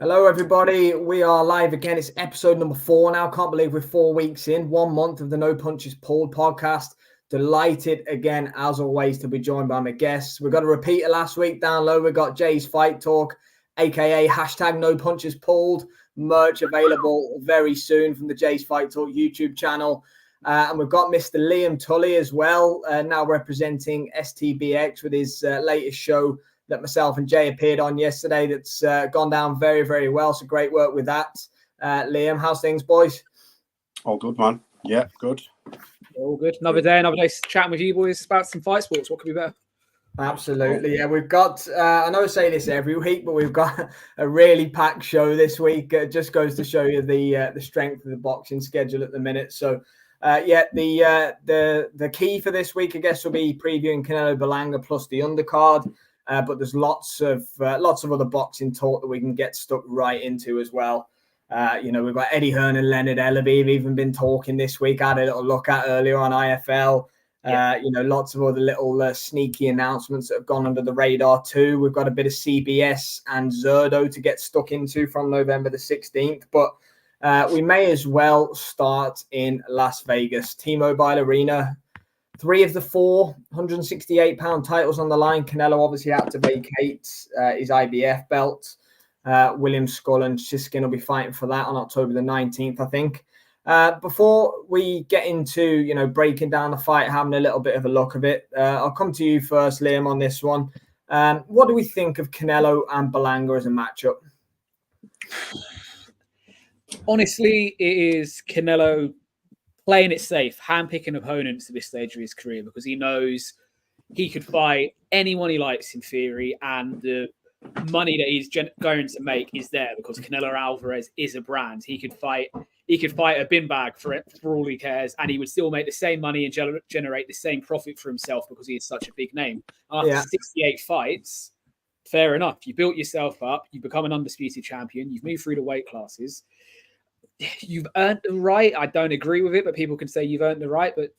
Hello, everybody. We are live again. It's episode number 4 now. Can't believe we're 4 weeks in, 1 month of the No Punches Pulled podcast. Delighted again, as always, to be joined by my guests. We've got a repeater last week down low. We've got Jay's Fight Talk, aka hashtag No Punches Pulled. Merch available very soon from the Jay's Fight Talk YouTube channel. And we've got Mr. Liam Tully as well, now representing STBX with his latest show that myself and Jay appeared on yesterday. That's gone down very, very well. So great work with that. Liam, how's things, boys? All good, man. Yeah, good. All good. Another day chatting with you boys about some fight sports. What could be better? Absolutely. Yeah, we've got, I know I say this every week, but we've got a really packed show this week. It just goes to show you the strength of the boxing schedule at the minute. So, the key for this week, I guess, will be previewing Canelo Berlanga plus the undercard. But there's lots of other boxing talk that we can get stuck right into as well. We've got Eddie Hearn and Leonard Ellaby have even been talking this week. I had a little look at earlier on IFL. Lots of other little sneaky announcements that have gone under the radar too. We've got a bit of CBS and Zerdo to get stuck into from November the 16th. But we may as well start in Las Vegas. T-Mobile Arena. 3 of the 4 168-pound titles on the line. Canelo obviously had to vacate his IBF belt. William Skull and Siskin will be fighting for that on October the 19th, I think. Before we get into, breaking down the fight, having a little bit of a look of it, I'll come to you first, Liam, on this one. What do we think of Canelo and Berlanga as a matchup? Honestly, it is Canelo playing it safe, handpicking opponents at this stage of his career because he knows he could fight anyone he likes in theory, and the money that he's going to make is there because Canelo Alvarez is a brand. He could fight a bin bag for all he cares, and he would still make the same money and generate the same profit for himself because he is such a big name. After 68 fights, fair enough. You built yourself up. You become an undisputed champion. You've moved through the weight classes. You've earned the right. I don't agree with it, but people can say you've earned the right. But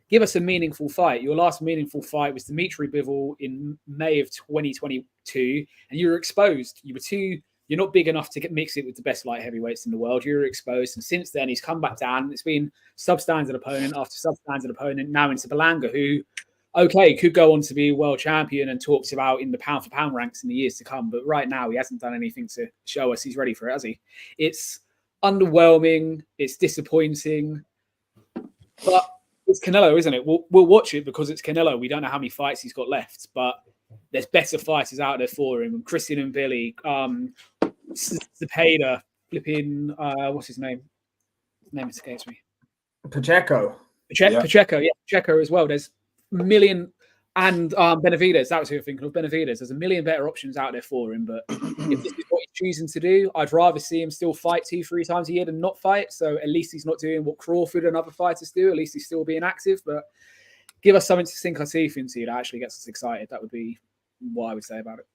give us a meaningful fight. Your last meaningful fight was Dimitri Bivol in May of 2022, and you were exposed. You're not big enough to mix it with the best light heavyweights in the world. You were exposed, and since then he's come back down. It's been substandard opponent after substandard opponent, now into Berlanga, who, could go on to be a world champion and talked about in the pound-for-pound ranks in the years to come. But right now he hasn't done anything to show us he's ready for it, has he? It's underwhelming, it's disappointing, but it's Canelo, isn't it? We'll watch it because it's Canelo. We don't know how many fights he's got left, but there's better fighters out there for him. Christian and Billy, Cepeda, flipping, what's his name? His name escapes me. Pacheco. Pacheco, yeah, Pacheco as well. There's a million, and Benavidez. That was who I'm thinking of. Benavidez. There's a million better options out there for him, but if this is what he's choosing to do, I'd rather see him still fight 2-3 times a year than not fight. So at least he's not doing what Crawford and other fighters do. At least he's still being active, but give us something to sink our teeth into that actually gets us excited. That would be what I would say about it.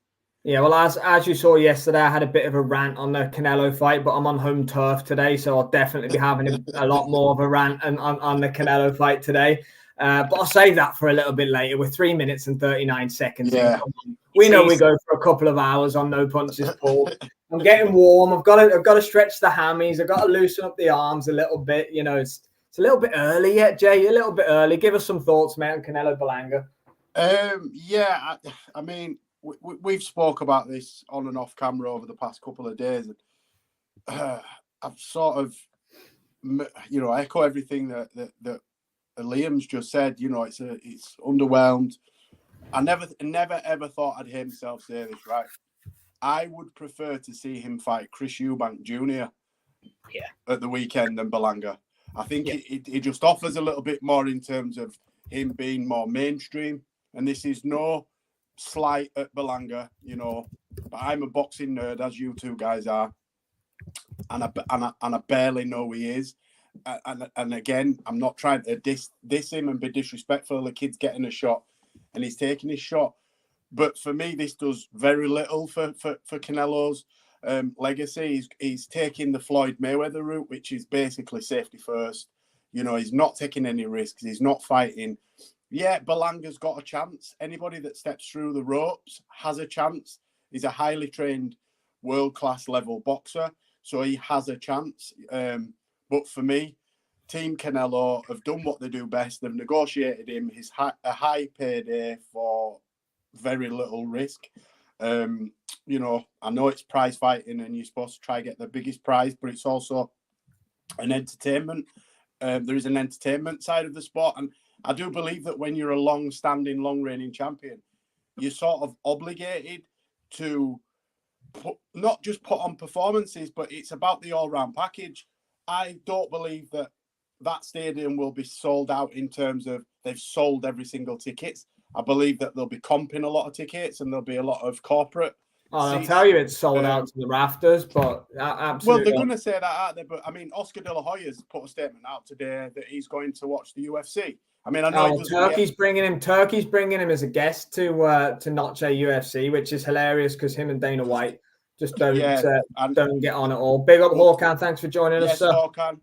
Yeah, well, as you saw yesterday, I had a bit of a rant on the Canelo fight, but I'm on home turf today, so I'll definitely be having a lot more of a rant on the Canelo fight today. But I'll save that for a little bit later. We're 3 minutes and 39 seconds. Yeah. We know we go for a couple of hours on No Punches Pulled. I'm getting warm. I've got to stretch the hammies. I've got to loosen up the arms a little bit. It's a little bit early yet, Jay. A little bit early. Give us some thoughts, mate, on Canelo Berlanga. I mean, we've spoke about this on and off camera over the past couple of days, and I've sort of, echo everything that Liam's just said. It's underwhelmed. I never ever thought I'd hear myself say this, right? I would prefer to see him fight Chris Eubank Jr. At the weekend than Berlanga. I think it just offers a little bit more in terms of him being more mainstream. And this is no slight at Berlanga, but I'm a boxing nerd, as you two guys are, and I barely know who he is. And again, I'm not trying to diss him and be disrespectful. The kid's getting a shot, and he's taking his shot. But for me, this does very little for Canelo's legacy. He's taking the Floyd Mayweather route, which is basically safety first. He's not taking any risks. He's not fighting. Yeah, Berlanga's got a chance. Anybody that steps through the ropes has a chance. He's a highly trained world-class level boxer, so he has a chance. But for me, Team Canelo have done what they do best. They've negotiated him a high payday for very little risk. You know, I know it's prize fighting and you're supposed to try to get the biggest prize, but it's also an entertainment. There is an entertainment side of the sport. And I do believe that when you're a long-standing, long-reigning champion, you're sort of obligated to not just put on performances, but it's about the all-round package. I don't believe that stadium will be sold out in terms of they've sold every single ticket. I believe that they'll be comping a lot of tickets and there'll be a lot of corporate. I'll tell you, it's sold out to the rafters, but absolutely. Well, they're going to say that, aren't they? But I mean, Oscar De La Hoya's put a statement out today that he's going to watch the UFC. I mean, I know Turkey's bringing him as a guest to Noche UFC, which is hilarious because him and Dana White just don't get on at all. Big up, Hawkan. Thanks for joining us, sir. Hawkan.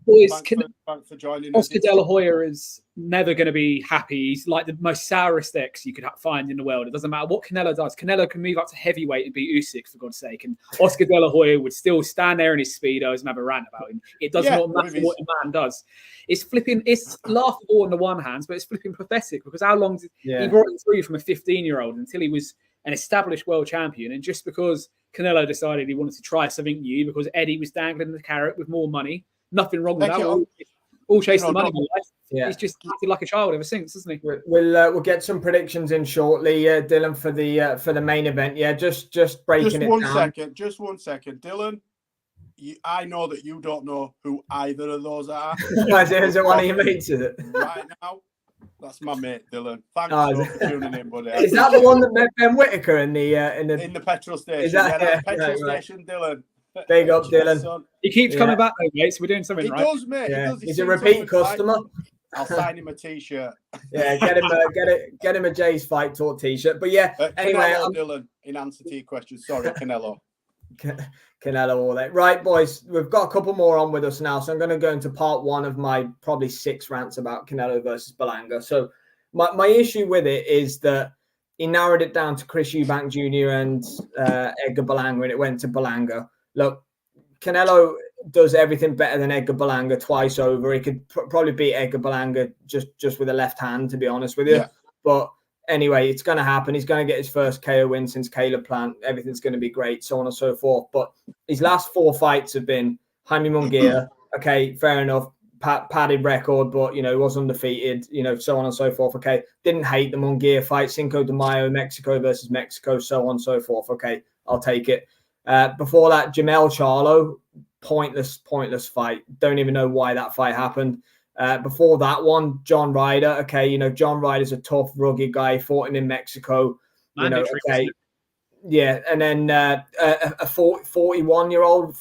Thanks for joining us. Oscar De La Hoya is never going to be happy. He's like the most sourest ex you could find in the world. It doesn't matter what Canelo does. Canelo can move up to heavyweight and beat Usyk, for God's sake. And Oscar De La Hoya would still stand there in his Speedos and have a rant about him. It does not matter what the man does. It's laughable on the one hand, but it's flipping pathetic because how long did he brought him through from a 15-year-old until he was an established world champion? And just because Canelo decided he wanted to try something new because Eddie was dangling the carrot with more money, nothing wrong with that. All chasing money in life. Yeah. He's just acted like a child ever since, isn't he? We'll get some predictions in shortly, Dylan, for the main event. Yeah, just breaking it down. Just 1 second, Dylan. I know that you don't know who either of those are. Is it one of your mates? Is it right now? That's my mate, Dylan. Thanks for tuning in, buddy. Is that the one that met Ben Whittaker in the petrol station? Is that the petrol station, Dylan? Big up, Dylan. He keeps coming back, though, mate. So we're doing something right. He does, mate. Yeah. He's a repeat customer. I'll sign him a t-shirt. Yeah, get him a Jay's Fight Talk t-shirt. But yeah, anyway, Dylan, in answer to your question, sorry, Canelo. Canelo, all that. Right, boys, we've got a couple more on with us now. So I'm going to go into part one of my probably 6 rants about Canelo versus Berlanga. So my issue with it is that he narrowed it down to Chris Eubank Jr. and Edgar Berlanga, and it went to Berlanga. Look, Canelo does everything better than Edgar Berlanga twice over. He could probably beat Edgar Berlanga just with a left hand, to be honest with you. Yeah. But anyway, it's going to happen. He's going to get his first KO win since Caleb Plant. Everything's going to be great, so on and so forth. But his last 4 fights have been Jaime Munguia. Okay, fair enough. Padded record, but, he was undefeated, so on and so forth. Okay, didn't hate the Munguia fight. Cinco de Mayo, Mexico versus Mexico, so on and so forth. Okay, I'll take it. Before that, Jamel Charlo, pointless fight. Don't even know why that fight happened. Before that one, John Ryder. Okay, John Ryder's a tough, rugged guy. Fought him in Mexico. Okay. Yeah, and then a 40-year-old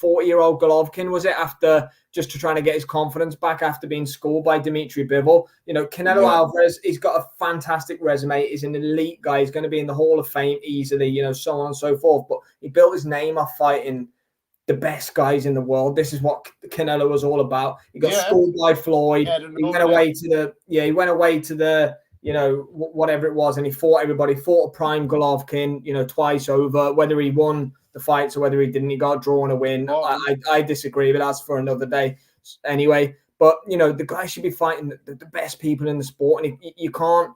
Golovkin, was it, after just trying to get his confidence back after being schooled by Dimitri Bivol. Canelo Alvarez, he's got a fantastic resume. He's an elite guy. He's going to be in the Hall of Fame easily, so on and so forth. But he built his name off fighting the best guys in the world. This is what Canelo was all about. He got schooled by Floyd. He went away to the whatever it was, and he fought everybody. Fought a prime Golovkin, twice over. Whether he won the fights or whether he didn't, he got a draw and a win. I disagree, but that's for another day. Anyway, but the guy should be fighting the best people in the sport, and you can't,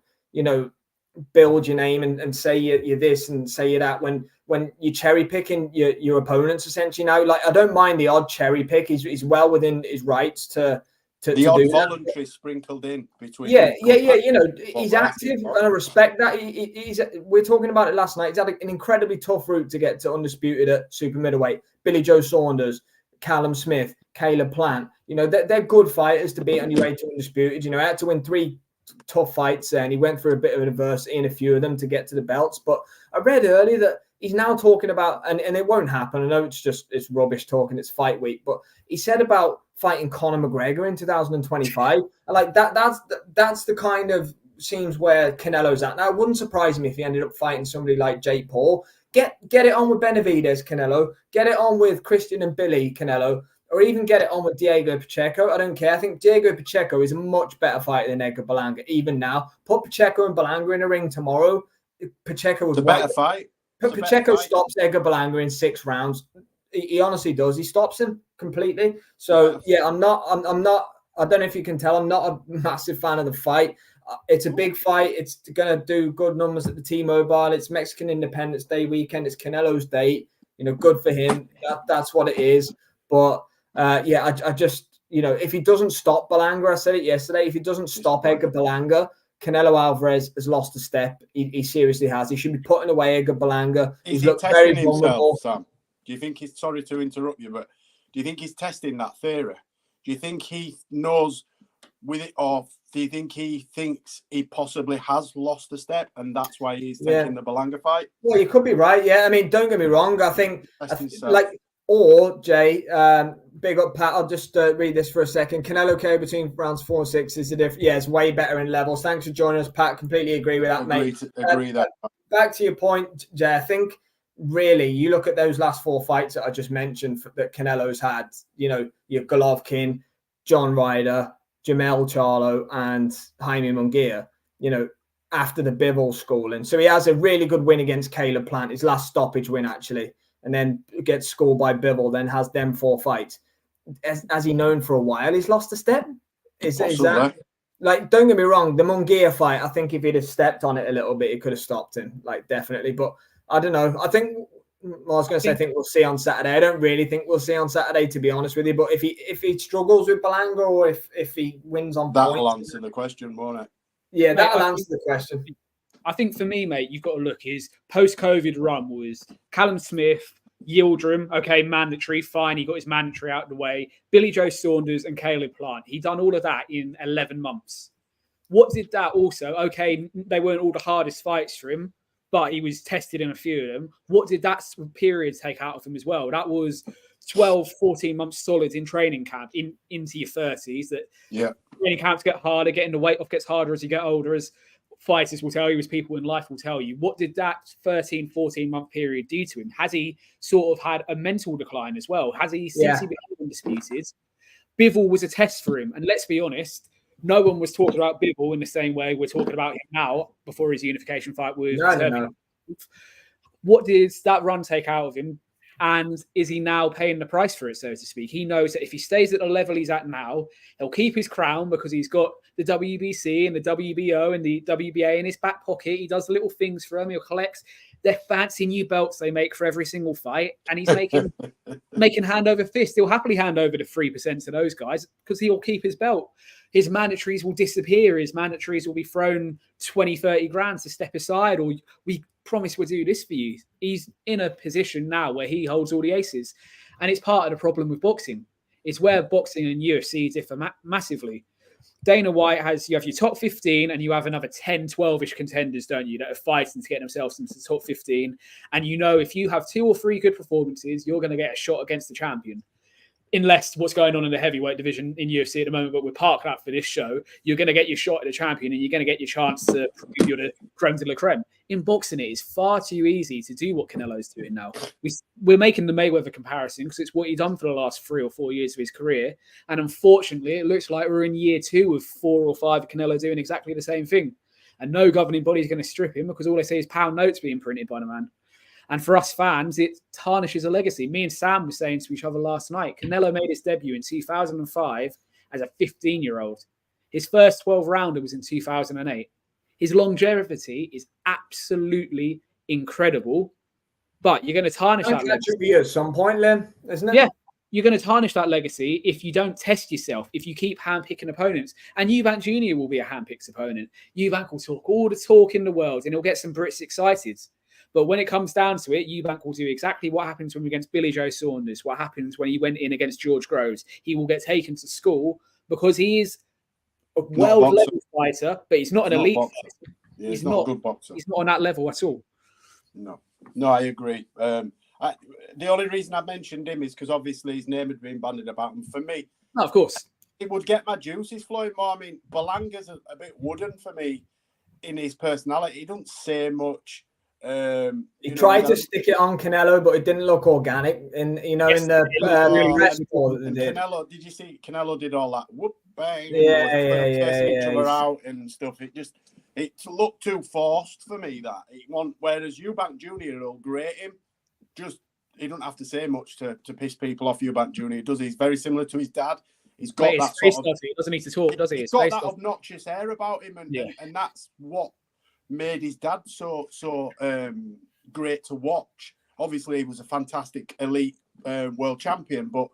build your name and say you're this and say you're that when you're cherry picking your opponents essentially now. Like, I don't mind the odd cherry pick. He's well within his rights to the odd voluntary sprinkled in between. He's active, and I respect that. We're talking about it last night. He's had an incredibly tough route to get to undisputed at super middleweight. Billy Joe Saunders, Callum Smith, Caleb Plant. They're good fighters to beat on your way to undisputed. He had to win 3 tough fights there, and he went through a bit of adversity in a few of them to get to the belts. But I read earlier that he's now talking about, and it won't happen. I know it's rubbish talking. It's fight week, but he said about fighting Conor McGregor in 2025. And like that's the kind of seems where Canelo's at. Now, it wouldn't surprise me if he ended up fighting somebody like Jake Paul. Get it on with Benavidez, Canelo. Get it on with Christian and Billy, Canelo. Or even get it on with Diego Pacheco. I don't care. I think Diego Pacheco is a much better fighter than Edgar Berlanga, even now. Put Pacheco and Berlanga in a ring tomorrow. Pacheco was a better fight. Pacheco stops Edgar Berlanga in 6 rounds. He honestly does. He stops him completely. So yeah, I'm not. I don't know if you can tell. I'm not a massive fan of the fight. It's a big fight. It's going to do good numbers at the T-Mobile. It's Mexican Independence Day weekend. It's Canelo's date. Good for him. That's what it is. But yeah, I just, if he doesn't stop Berlanga, I said it yesterday, if he doesn't stop Edgar Berlanga, Canelo Alvarez has lost a step. He seriously has. He should be putting away Edgar Berlanga. He's looked very vulnerable. Sam, do you think he's, sorry to interrupt you, but do you think he's testing that theory? Do you think he knows with it, or do you think he thinks he possibly has lost a step and that's why he's taking the Berlanga fight? Well, you could be right. Yeah, I mean, don't get me wrong. I think Jay, big up Pat. I'll just read this for a second. Canelo KO between rounds 4 and 6 is it's way better in levels. Thanks for joining us, Pat. Completely agree with that, mate. Agree that. Back to your point, Jay. I think really you look at those last 4 fights that I just mentioned that Canelo's had. Your Golovkin, John Ryder, Jamel Charlo, and Jaime Munguia. After the Bivol schooling, so he has a really good win against Caleb Plant, his last stoppage win actually. And then gets schooled by Bivol, then has them 4 fights. Has he known for a while he's lost a step? Is that don't get me wrong, the Munguia fight, I think if he'd have stepped on it a little bit, he could have stopped him, definitely. But I don't know. I think we'll see on Saturday. I don't really think we'll see on Saturday, to be honest with you. But if he struggles with Berlanga, or if he wins on that'll answer the question, won't it? Yeah, that'll answer the question. I think for me, mate, you've got to look, his post-COVID run was Callum Smith, Yildirim, okay, mandatory, fine. He got his mandatory out of the way. Billy Joe Saunders and Caleb Plant. He done all of that in 11 months. What did that also? Okay, they weren't all the hardest fights for him, but he was tested in a few of them. What did that period take out of him as well? That was 12, 14 months solid in training camp into your 30s. Training camps get harder, getting the weight off gets harder as you get older, as fighters will tell you, as people in life will tell you. What did that 13, 14-month period do to him? Has he sort of had a mental decline as well? Has he, since he became undisputed? Bivol was a test for him. And let's be honest, no one was talking about Bivol in the same way we're talking about him now before his unification fight with What did that run take out of him? And is he now paying the price for it, so to speak? He knows that if he stays at the level he's at now, he'll keep his crown because he's got the WBC and the WBO and the WBA in his back pocket. He does little things for them. He'll collect their fancy new belts they make for every single fight. And he's making hand over fist. He'll happily hand over the 3% to those guys because he'll keep his belt. His mandatories will disappear. His mandatories will be thrown 20, 30 grand to step aside, or we promise we'll do this for you. He's in a position now where he holds all the aces. And it's part of the problem with boxing. It's where boxing and UFC differ massively. Dana White you have your top 15 and you have another 10, 12-ish contenders, don't you, that are fighting to get themselves into the top 15. And if you have 2 or 3 good performances, you're going to get a shot against the champion. Unless what's going on in the heavyweight division in UFC at the moment, but we're parked up for this show, you're going to get your shot at the champion and you're going to get your chance to prove you're the creme de la creme. In boxing, it is far too easy to do what Canelo's doing now. We're making the Mayweather comparison because it's what he's done for the last 3 or 4 years of his career. And unfortunately, it looks like we're in year 2 of 4 or 5 of Canelo doing exactly the same thing. And no governing body is going to strip him because all they say is pound notes being printed by the man. And for us fans, it tarnishes a legacy. Me and Sam were saying to each other last night, Canelo made his debut in 2005 as a 15-year-old. His first 12-rounder was in 2008. His longevity is absolutely incredible. But you're going to tarnish that legacy. At some point, Len, isn't it? Yeah. You're going to tarnish that legacy if you don't test yourself, if you keep handpicking opponents. And Eubank Jr. will be a handpicked opponent. Eubank will talk all the talk in the world and he'll get some Brits excited. But when it comes down to it, Eubank will do exactly what happens when against Billy Joe Saunders, what happens when he went in against George Groves. He will get taken to school because he is a world-level fighter, but he's not an elite fighter. Yeah, he's not a good boxer. He's not on that level at all. No, I agree. The only reason I mentioned him is because obviously his name had been bandied about. And for me, of course, it would get my juices flowing more. I mean, Berlanga's a bit wooden for me in his personality. He doesn't say much. He tried to stick it on Canelo, but it didn't look organic. In the press report that they did. Canelo, did you see? Canelo did all that whoop bang, testing each other out and stuff. It looked too forced for me. Whereas Eubank Jr. will grate him, just he doesn't have to say much to piss people off. Eubank Jr. does he? He's very similar to his dad. He's got that sort of. He doesn't need to talk, does he? He's got that obnoxious air about him, and that's what made his dad so great to watch. Obviously, he was a fantastic elite world champion, but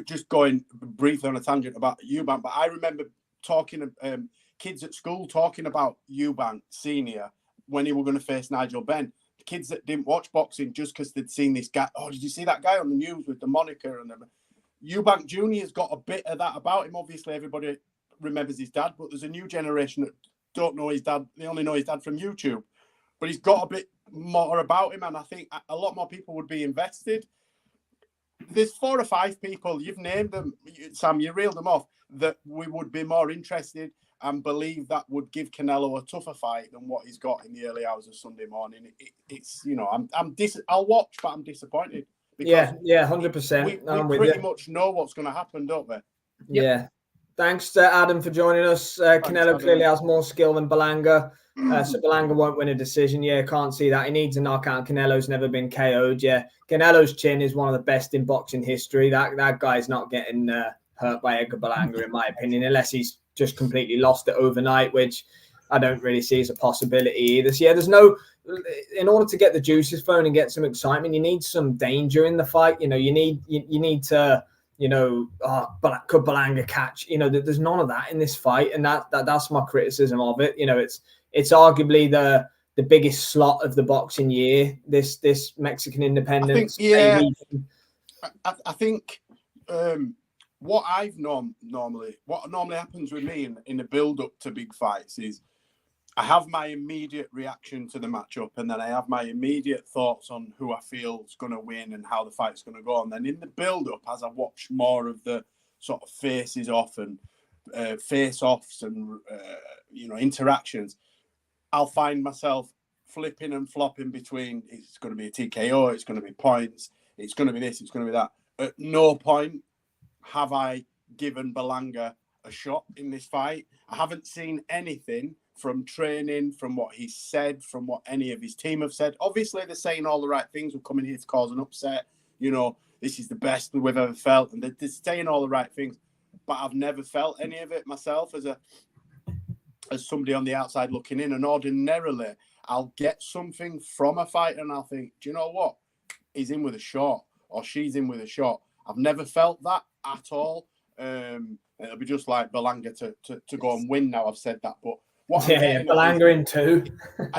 just going briefly on a tangent about Eubank. But I remember talking to kids at school talking about Eubank Senior when he were going to face Nigel Benn. Kids that didn't watch boxing just because they'd seen this guy. Oh, did you see that guy on the news with the moniker and the Eubank Jr. has got a bit of that about him. Obviously, everybody remembers his dad, but there's a new generation that don't know his dad. They only know his dad from YouTube. But he's got a bit more about him, and I think a lot more people would be invested. There's 4 or 5 people, you've named them, Sam, you reeled them off, that we would be more interested and believe that would give Canelo a tougher fight than what he's got in the early hours of Sunday morning. It's you know, I'll watch, but I'm disappointed. Yeah, 100%. We pretty much know what's going to happen, don't we? Yeah. Thanks to Adam for joining us. Canelo clearly has more skill than Berlanga. So Berlanga won't win a decision. Yeah, can't see that. He needs a knockout. Canelo's never been KO'd. Yeah, Canelo's chin is one of the best in boxing history. That guy's not getting hurt by Edgar Berlanga, in my opinion, unless he's just completely lost it overnight, which I don't really see as a possibility either. So yeah, there's no... In order to get the juices flowing and get some excitement, you need some danger in the fight. You know, you need to, you know, could Berlanga catch? You know, there's none of that in this fight, and that's my criticism of it. You know, it's arguably the biggest slot of the boxing year. This Mexican independence. I think what I've normally happens with me in the build up to big fights is I have my immediate reaction to the matchup, and then I have my immediate thoughts on who I feel is going to win and how the fight's going to go. And then in the build-up, as I watch more of the sort of faces off and face-offs and interactions, I'll find myself flipping and flopping between it's going to be a TKO, it's going to be points, it's going to be this, it's going to be that. At no point have I given Berlanga a shot in this fight. I haven't seen anything from training, from what he said, from what any of his team have said. Obviously, they're saying all the right things. We're coming here to cause an upset. You know, this is the best we've ever felt. And they're saying all the right things. But I've never felt any of it myself as somebody on the outside looking in. And ordinarily, I'll get something from a fighter and I'll think, do you know what? He's in with a shot or she's in with a shot. I've never felt that at all. It'll be just like Berlanga to go and win now. I've said that. But Berlanga in 2.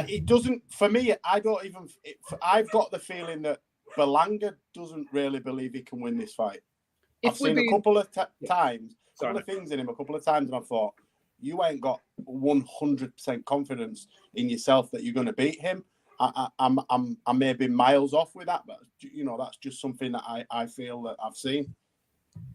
It doesn't, for me, I've got the feeling that Berlanga doesn't really believe he can win this fight. I've seen a couple of times, a couple of things in him a couple of times, and I've thought, you ain't got 100% confidence in yourself that you're going to beat him. I may be miles off with that, but you know, that's just something that I feel that I've seen.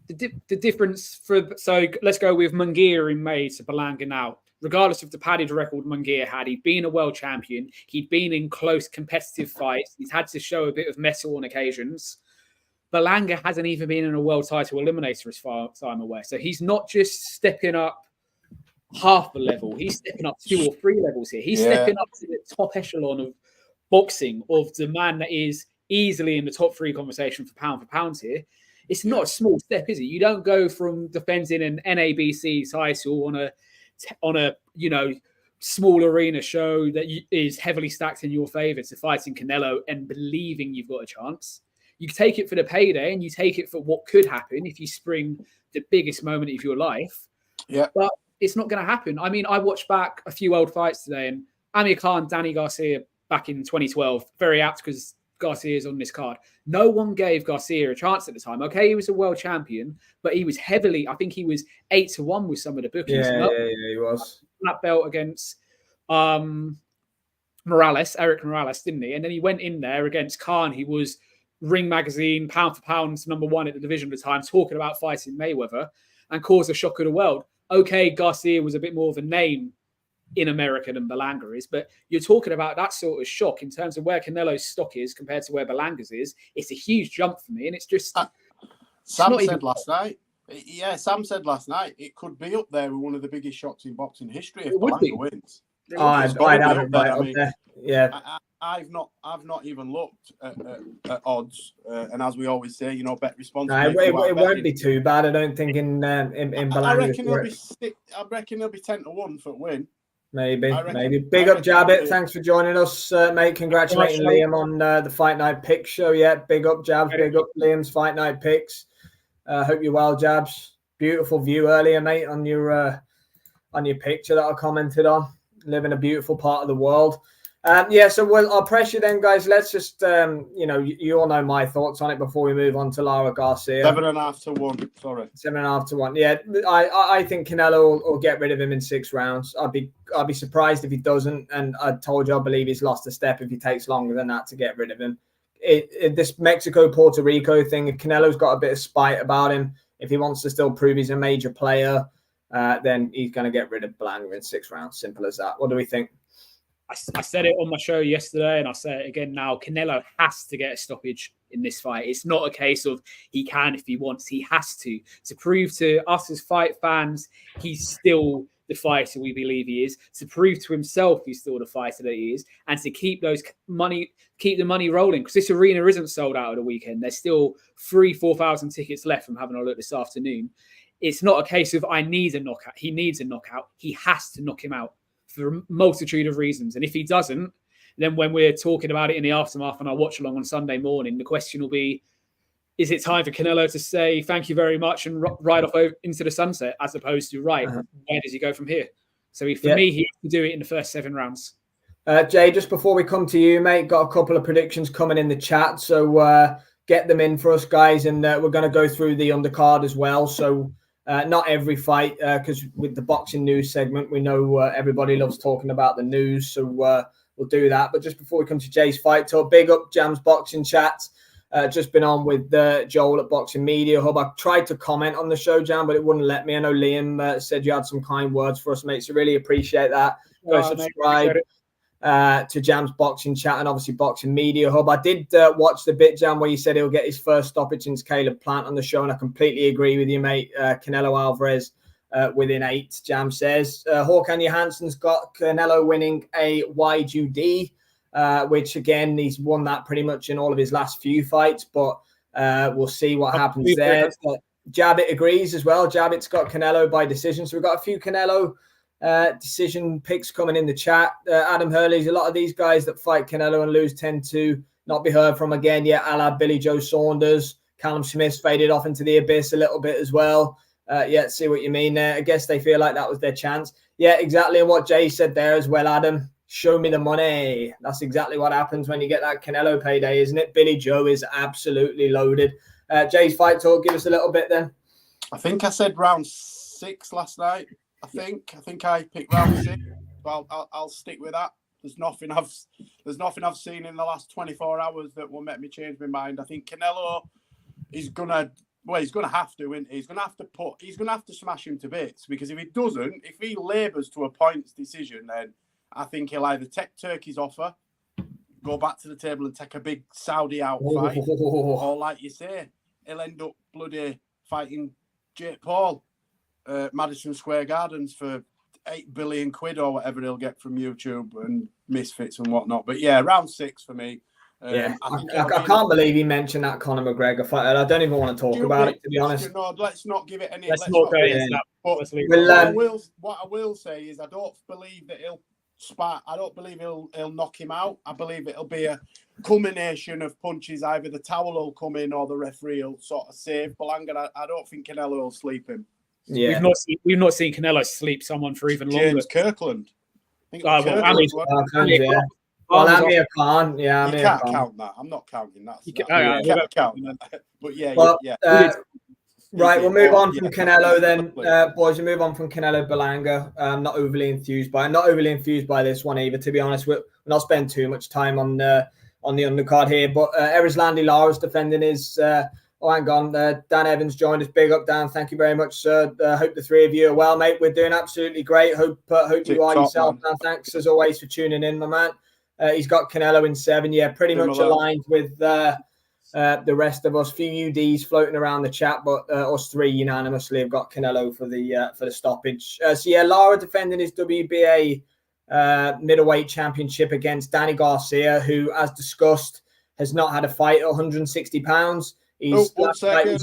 The difference so let's go with Munguia in May to Berlanga now. Regardless of the padded record Munguia had, he'd been a world champion. He'd been in close competitive fights. He's had to show a bit of mettle on occasions. Berlanga hasn't even been in a world title eliminator as far as I'm aware. So he's not just stepping up half a level. He's stepping up 2 or 3 levels here. He's stepping up to the top echelon of boxing, of the man that is easily in the top 3 conversation for pound here. It's not a small step, is it? You don't go from defending an NABC title on a small arena show that is heavily stacked in your favor to fighting Canelo and believing you've got a chance. You take it for the payday and you take it for what could happen if you spring the biggest moment of your life. Yeah. But it's not going to happen. I mean, I watched back a few old fights today, and Amir Khan, Danny Garcia back in 2012, very apt because Garcia's on this card. No one gave Garcia a chance at the time. Okay, he was a world champion, but he was heavily, I think he was 8-1 with some of the bookings. Yeah, he was. That belt against Eric Morales, didn't he? And then he went in there against Khan. He was Ring Magazine, pound for pound, #1 at the division at the time, talking about fighting Mayweather and caused a shock of the world. Okay, Garcia was a bit more of a name in America than Berlanga is, but you're talking about that sort of shock in terms of where Canelo's stock is compared to where Berlanga's is. It's a huge jump for me, and it's just... Sam said last night it could be up there with one of the biggest shocks in boxing history if Berlanga wins. I'd have it right up there. Yeah. I've not even looked at odds, and as we always say, you know, bet No, responsibly. it won't be too bad, I don't think. In Berlanga, I reckon it'll be 10-1 for a win. Maybe. Big up Jabbit. Thanks for joining us, mate. Congratulating Liam on the Fight Night Picks show. Yeah, big up Jabs. Big up Liam's Fight Night Picks. Hope you're well, Jabs. Beautiful view earlier, mate, on your picture that I commented on. Live in a beautiful part of the world. So I'll press you then, guys. Let's just, you all know my thoughts on it before we move on to Lara Garcia. 7.5 to 1. Sorry, 7.5 to 1. Yeah, I think Canelo will get rid of him in 6 rounds. I'd be surprised if he doesn't. And I told you I believe he's lost a step if he takes longer than that to get rid of him. This Mexico-Puerto Rico thing, if Canelo's got a bit of spite about him, if he wants to still prove he's a major player, then he's going to get rid of Berlanga in 6 rounds. Simple as that. What do we think? I said it on my show yesterday, and I'll say it again now. Canelo has to get a stoppage in this fight. It's not a case of he can if he wants. He has to prove to us as fight fans he's still the fighter we believe he is. To prove to himself he's still the fighter that he is, and to keep the money rolling, because this arena isn't sold out at the weekend. There's still 3,000-4,000 tickets left from having a look this afternoon. It's not a case of I need a knockout. He needs a knockout. He has to knock him out for a multitude of reasons. And if he doesn't, then when we're talking about it in the aftermath and I watch along on Sunday morning, the question will be, is it time for Canelo to say thank you very much and ride off into the sunset, as opposed to, where does he go from here? So for me, he has to do it in the first 7 rounds. Jay, just before we come to you, mate, got a couple of predictions coming in the chat. So get them in for us, guys. And we're going to go through the undercard as well. So not every fight, because with the boxing news segment, we know everybody loves talking about the news. So we'll do that. But just before we come to Jay's Fight Talk, big up Jam's Boxing Chat. Just been on with Joel at Boxing Media Hub. I tried to comment on the show, Jam, but it wouldn't let me. I know Liam said you had some kind words for us, mate. So really appreciate that. Go subscribe to Jam's Boxing Chat and obviously Boxing Media Hub. I did watch the bit, Jam, where you said he'll get his first stoppage since Caleb Plant on the show, and I completely agree with you, mate. Canelo Alvarez within 8, Jam says. Håkan Johansson's got Canelo winning a YGD, which, again, he's won that pretty much in all of his last few fights, but we'll see what happens there. Jabbit agrees as well. Jabbit's got Canelo by decision, so we've got a few Canelo decision picks coming in the chat. Adam Hurley's, a lot of these guys that fight Canelo and lose tend to not be heard from again yet, a la Billy Joe Saunders. Callum Smith's faded off into the abyss a little bit as well. See what you mean there. I guess they feel like that was their chance. Yeah, exactly. And what Jay said there as well, Adam, show me the money. That's exactly what happens when you get that Canelo payday, isn't it? Billy Joe is absolutely loaded. Jay's Fight Talk, give us a little bit then. I think I said round 6 last night. I think I picked round 6. Well, I'll stick with that. There's nothing I've seen in the last 24 hours that will make me change my mind. I think Canelo is gonna have to win. He's gonna have to smash him to bits, because if he doesn't, if he labours to a points decision, then I think he'll either take Turkey's offer, go back to the table and take a big Saudi out fight, or like you say, he'll end up bloody fighting Jake Paul. Madison Square Gardens for 8 billion quid or whatever he'll get from YouTube and Misfits and whatnot. But yeah, round 6 for me. I can't believe he mentioned that Conor McGregor fight. I don't even want to talk about it, to be honest. No, let's not give it any. Let's not go into that. But what I will say is I don't believe that he'll spark. I don't believe he'll knock him out. I believe it'll be a culmination of punches. Either the towel will come in or the referee will sort of save Berlanga. I don't think Canelo will sleep him. Yeah, we've not seen Canelo sleep someone for even longer. James Kirkland. Amir Khan. Yeah, you can't count that. I'm not counting that. You can't count that. But yeah. Right, we'll move on from Canelo then, boys. We'll move on from Canelo Berlanga. I'm not overly enthused by this one either, to be honest. We're not spending too much time on the undercard here, but Erislandy Lara's defending his. Hang on. Dan Evans joined us. Big up, Dan. Thank you very much, sir. Hope the three of you are well, mate. We're doing absolutely great. Hope you are yourself, man. Thanks as always for tuning in, my man. He's got Canelo in 7. Yeah, pretty much aligned with the rest of us. Few UDs floating around the chat, but us 3 unanimously have got Canelo for the stoppage. Lara defending his WBA middleweight championship against Danny Garcia, who, as discussed, has not had a fight at 160 pounds. He's 1 second.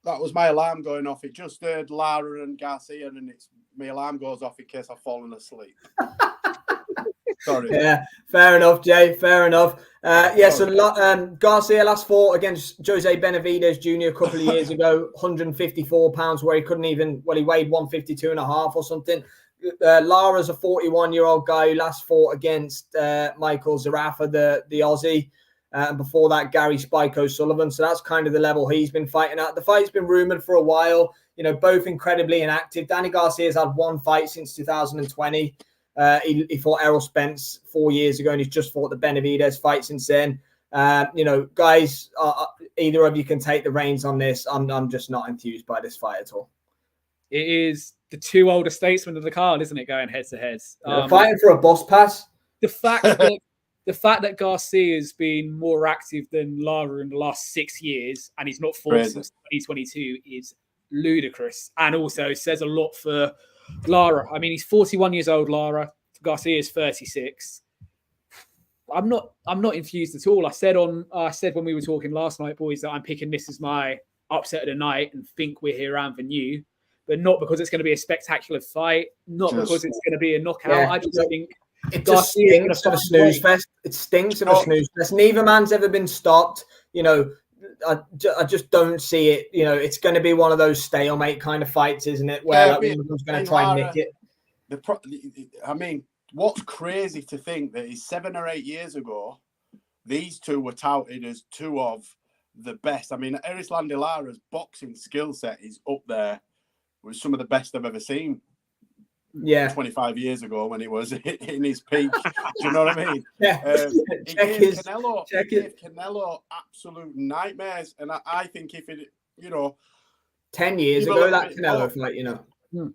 That was my alarm going off. It just heard Lara and Garcia, and my alarm goes off in case I've fallen asleep. Sorry. Yeah, fair enough, Jay. Fair enough. So Garcia last fought against Jose Benavidez Jr. a couple of years ago, 154 pounds, where he couldn't even, he weighed 152 and a half or something. Lara's a 41-year-old guy who last fought against Michael Zarafa, the Aussie. And before that, Gary Spike O'Sullivan. So that's kind of the level he's been fighting at. The fight's been rumored for a while, both incredibly inactive. Danny Garcia's had one fight since 2020. He fought Errol Spence 4 years ago, and he's just fought the Benavidez fight since then. Guys, either of you can take the reins on this. I'm just not enthused by this fight at all. It is the two older statesmen of the card, isn't it, going head to head? Fighting for a bus pass. The fact that Garcia has been more active than Lara in the last 6 years, and he's not fought since 2022, is ludicrous, and also says a lot for Lara. I mean, he's 41 years old. Lara Garcia is 36. I'm not enthused at all. I said when we were talking last night, boys, that I'm picking this as my upset of the night and think we're here around the new, but not because it's going to be a spectacular fight, because it's going to to be a knockout. Yeah, I just think it just stinks of a snooze fest. It stinks of a snooze fest. Neither man's ever been stopped. I just don't see it. It's going to be one of those stalemate kind of fights, isn't it? Where one of them's going to try and nick it. I mean, what's crazy to think that is 7 or 8 years ago, these two were touted as two of the best. I mean, Erislandy Lara's boxing skill set is up there with some of the best I've ever seen. Yeah, 25 years ago when he was in his peak. Do you know what I mean? Yeah. It gave Canelo absolute nightmares, and I think if it, 10 years ago that Canelo fight,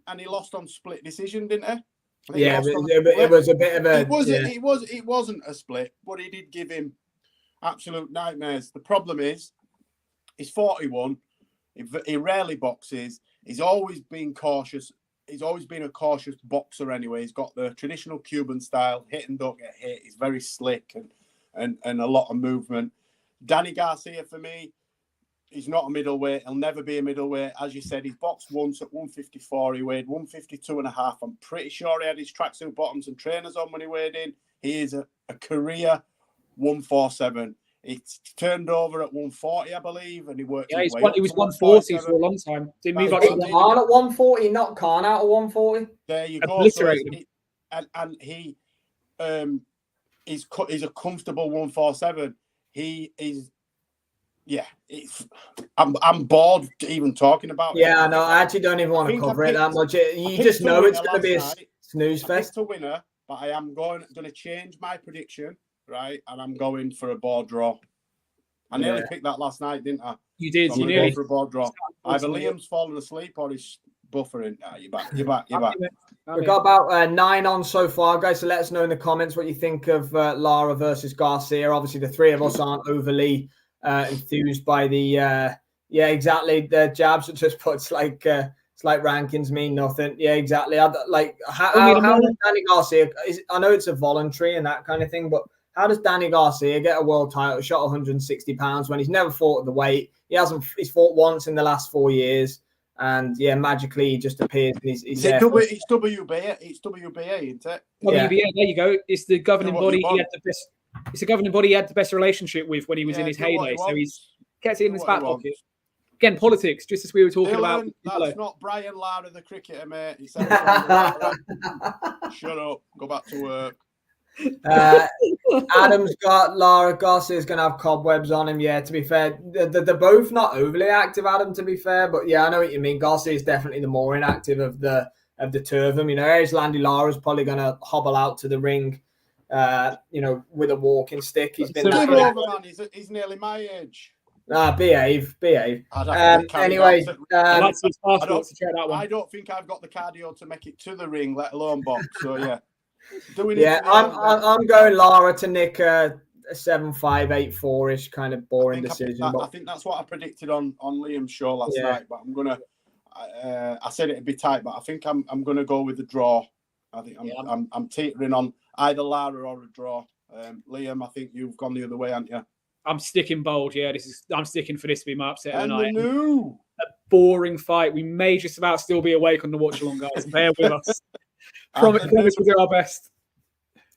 and he lost on split decision, didn't he? Yeah, it was a bit of a. It wasn't a split, but he did give him absolute nightmares. The problem is, he's 41. He rarely boxes. He's always been cautious. He's always been a cautious boxer anyway. He's got the traditional Cuban style, hit and don't get hit. He's very slick and a lot of movement. Danny Garcia, for me, he's not a middleweight. He'll never be a middleweight. As you said, he's boxed once at 154. He weighed 152 and a half. I'm pretty sure he had his tracksuit bottoms and trainers on when he weighed in. He is a career 147. It's turned over at 140, I believe, and he worked. Yeah, he was 140 for a long time. Didn't move up to Khan at 140, not Khan out at 140. There you go. Obliterated him. And he he's a comfortable 147. He is. Yeah, I'm bored even talking about it. Yeah, no, I actually don't even want to cover it that much. You just know it's going to be a snooze fest. I picked a winner, but I am going to change my prediction. Right, and I'm going for a board draw. I nearly picked that last night, didn't I? You did. So you nearly go for a board draw. Either Liam's fallen asleep or he's buffering. Nah, you're back. We've got about 9 on so far, guys. So let us know in the comments what you think of Lara versus Garcia. Obviously, the three of us aren't overly enthused by the the jabs that just puts like rankings mean nothing. Yeah, exactly. How does Danny Garcia? I know it's a voluntary and that kind of thing, but how does Danny Garcia get a world title shot 160 pounds when he's never fought at the weight? He's fought once in the last 4 years, and magically he just appears. And he's there. It's WBA. It's WBA, isn't it? WBA. There you go. It's the governing body. He had the best. It's the governing body he had the best relationship with when he was in his heyday. So he's kept it in his back pocket. Again, politics, just as we were talking about. That's not Brian Lara, the cricketer, mate. He said, shut up. Go back to work. Adam's got Lara Garcia's going to have cobwebs on him. Yeah, to be fair, they're both not overly active, Adam, to be fair. But yeah, I know what you mean. Garcia is definitely the more inactive of the two of them. Erislandy Lara's probably going to hobble out to the ring, with a walking stick. He's been he's nearly my age. Behave. Anyway, I don't think I've got the cardio to make it to the ring, let alone box. So yeah. I'm going Lara to nick a 7-5, 8-4-ish kind of boring decision. I think that's what I predicted on Liam's show last night. But I'm gonna. I said it'd be tight, but I think I'm gonna go with the draw. I think I'm teetering on either Lara or a draw. Liam, I think you've gone the other way, haven't you? I'm sticking bold. Yeah, I'm sticking for this to be my upset of the night. A boring fight. We may just about still be awake on the watch along, guys. Bear with us. Promise we'll do our best.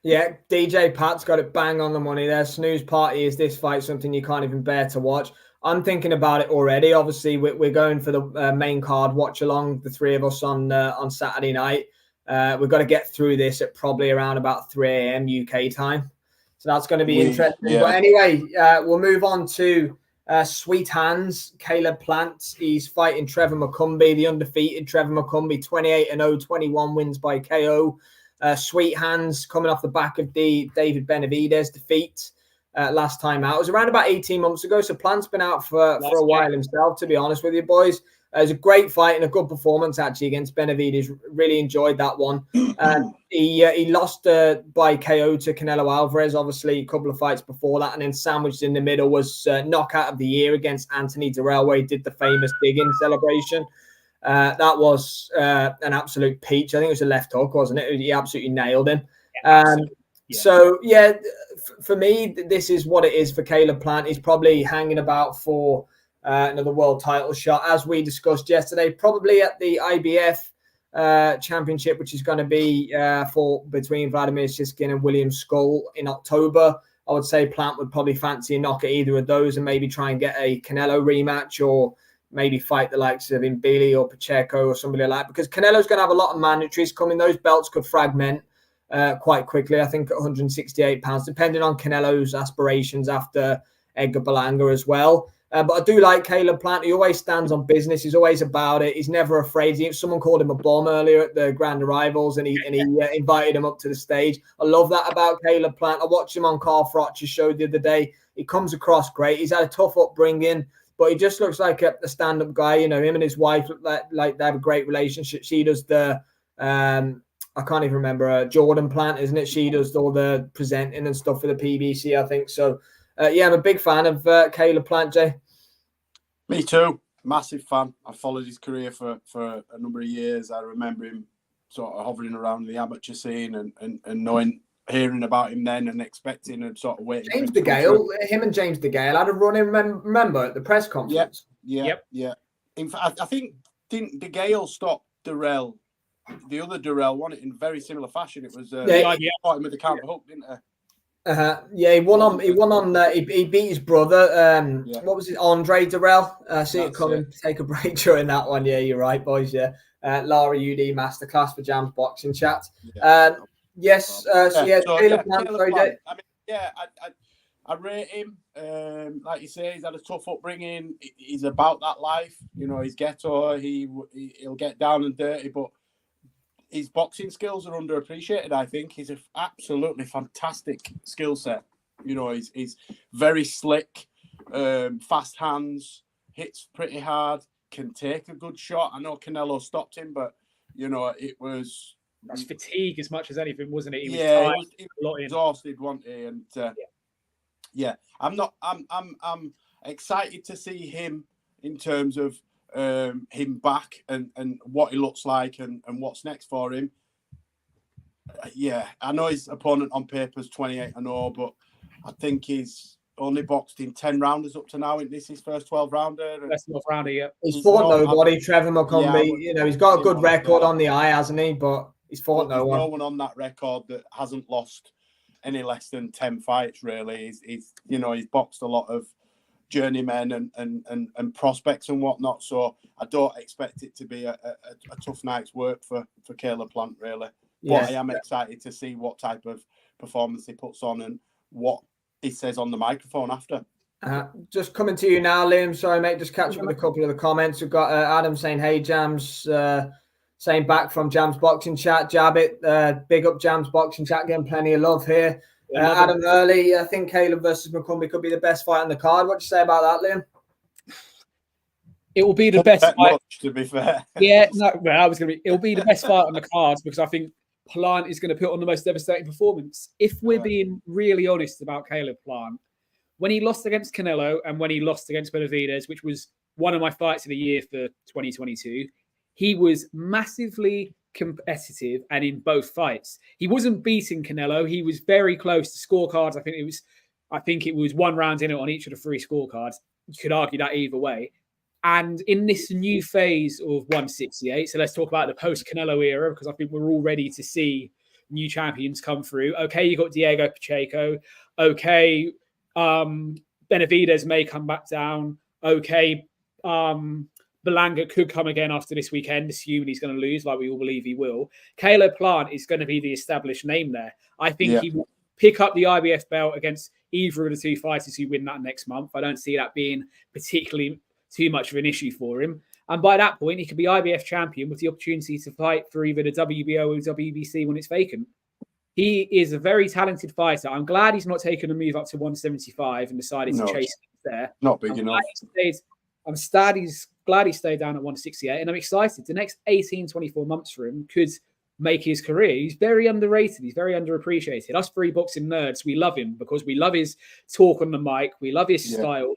Yeah, DJ Pat's got it bang on the money there. Snooze party is this fight something you can't even bear to watch. I'm thinking about it already. Obviously, we're going for the main card watch along, the three of us on Saturday night. We've got to get through this at probably around about 3 a.m. UK time. So that's going to be interesting. Yeah. But anyway, we'll move on to Sweet Hands, Caleb Plant. He's fighting Trevor McCumbee, the undefeated Trevor McCumbee, 28-0, 21 wins by KO. Sweet Hands coming off the back of the David Benavidez defeat last time out. It was around about 18 months ago, so Plant's been out for a while himself, to be honest with you, boys. It was a great fight and a good performance, actually, against Benavidez. Really enjoyed that one. He lost by KO to Canelo Alvarez, obviously, a couple of fights before that. And then sandwiched in the middle was knockout of the year against Anthony Dirrell, where he did the famous dig-in celebration. That was an absolute peach. I think it was a left hook, wasn't it? He absolutely nailed him. So, for me, this is what it is for Caleb Plant. He's probably hanging about for another world title shot, as we discussed yesterday, probably at the IBF championship, which is going to be for between Vladimir Siskin and William Skull in October. I would say Plant would probably fancy a knock at either of those and maybe try and get a Canelo rematch, or maybe fight the likes of Mbili or Pacheco or somebody like that, because Canelo's going to have a lot of mandatories coming. Those belts could fragment quite quickly, I think, at 168 pounds, depending on Canelo's aspirations after Edgar Berlanga as well. But I do like Caleb Plant. He always stands on business. He's always about it. He's never afraid. Someone called him a bomb earlier at the Grand Arrivals, and he invited him up to the stage. I love that about Caleb Plant. I watched him on Carl Froch's show the other day. He comes across great. He's had a tough upbringing, but he just looks like a stand-up guy. You know, him and his wife look like they have a great relationship. She does the I can't even remember, Jordan Plant, isn't it? She does all the presenting and stuff for the PBC, I think. So, I'm a big fan of Caleb Plant, Jay. Me too. Massive fan. I followed his career for a number of years. I remember him sort of hovering around the amateur scene and hearing about him then and expecting and sort of waiting. Him and James DeGale had a run in, remember, at the press conference? Yeah. In fact, I think didn't DeGale stop Dirrell? The other Dirrell won it in very similar fashion. It was fought him with the counter hook, didn't he? He won on. He beat his brother. What was it? Andre Dirrell. See it coming. Take a break during that one. Yeah, you're right, boys. Yeah. Lara UD masterclass for Jam's boxing chat. Yes. Caleb Plant. I mean, I rate him. Like you say, he's had a tough upbringing. He's about that life. You know, he's ghetto. He'll get down and dirty, but his boxing skills are underappreciated, I think. He's an absolutely fantastic skill set. You know, he's very slick, fast hands, hits pretty hard, can take a good shot. I know Canelo stopped him, but, you know, it was... That's fatigue as much as anything, wasn't it? He was exhausted, wasn't he? And, I'm excited to see him in terms of him back and what he looks like and what's next for him. I know his opponent on paper is 28-0, but I think he's only boxed in 10 rounders up to now. Isn't this his first 12 rounder? First 12 rounder, yeah. He's fought nobody. Trevor McCumbee, he's got a good record on the eye, hasn't he? But he's fought no one. No one on that record that hasn't lost any less than 10 fights. Really, he's boxed a lot of journeymen and prospects and whatnot, so I don't expect it to be a tough night's work for Caleb Plant, really. But I am excited to see what type of performance he puts on and what he says on the microphone after. Just coming to you now, Liam. Sorry, mate, just catch up with a couple of the comments. We've got Adam saying, hey, Jams, saying back from Jam's Boxing Chat, jab it. Big up Jam's Boxing Chat, getting plenty of love here. Adam Early, I think Caleb versus McCumbee could be the best fight on the card. What do you say about that, Liam? It will be the best fight. Much, to be fair. It'll be the best fight on the cards because I think Plant is going to put on the most devastating performance. If we're being really honest about Caleb Plant, when he lost against Canelo and when he lost against Benavidez, which was one of my fights of the year for 2022, he was massively competitive and in both fights. He wasn't beating Canelo. He was very close to scorecards. I think it was 1 round in it on each of the 3 scorecards. You could argue that either way. And in this new phase of 168, so let's talk about the post-Canelo era, because I think we're all ready to see new champions come through. Okay, you got Diego Pacheco. Okay, Benavidez may come back down. Okay, Berlanga could come again after this weekend, assuming he's going to lose, like we all believe he will. Caleb Plant is going to be the established name there. I think he will pick up the IBF belt against either of the 2 fighters who win that next month. I don't see that being particularly too much of an issue for him. And by that point, he could be IBF champion with the opportunity to fight for either the WBO or WBC when it's vacant. He is a very talented fighter. I'm glad he's not taken a move up to 175 and decided to chase it there. Not big enough. I'm glad he stayed down at 168, and I'm excited. The next 18, 24 months for him could make his career. He's very underrated. He's very underappreciated. Us 3 boxing nerds, we love him because we love his talk on the mic. We love his style.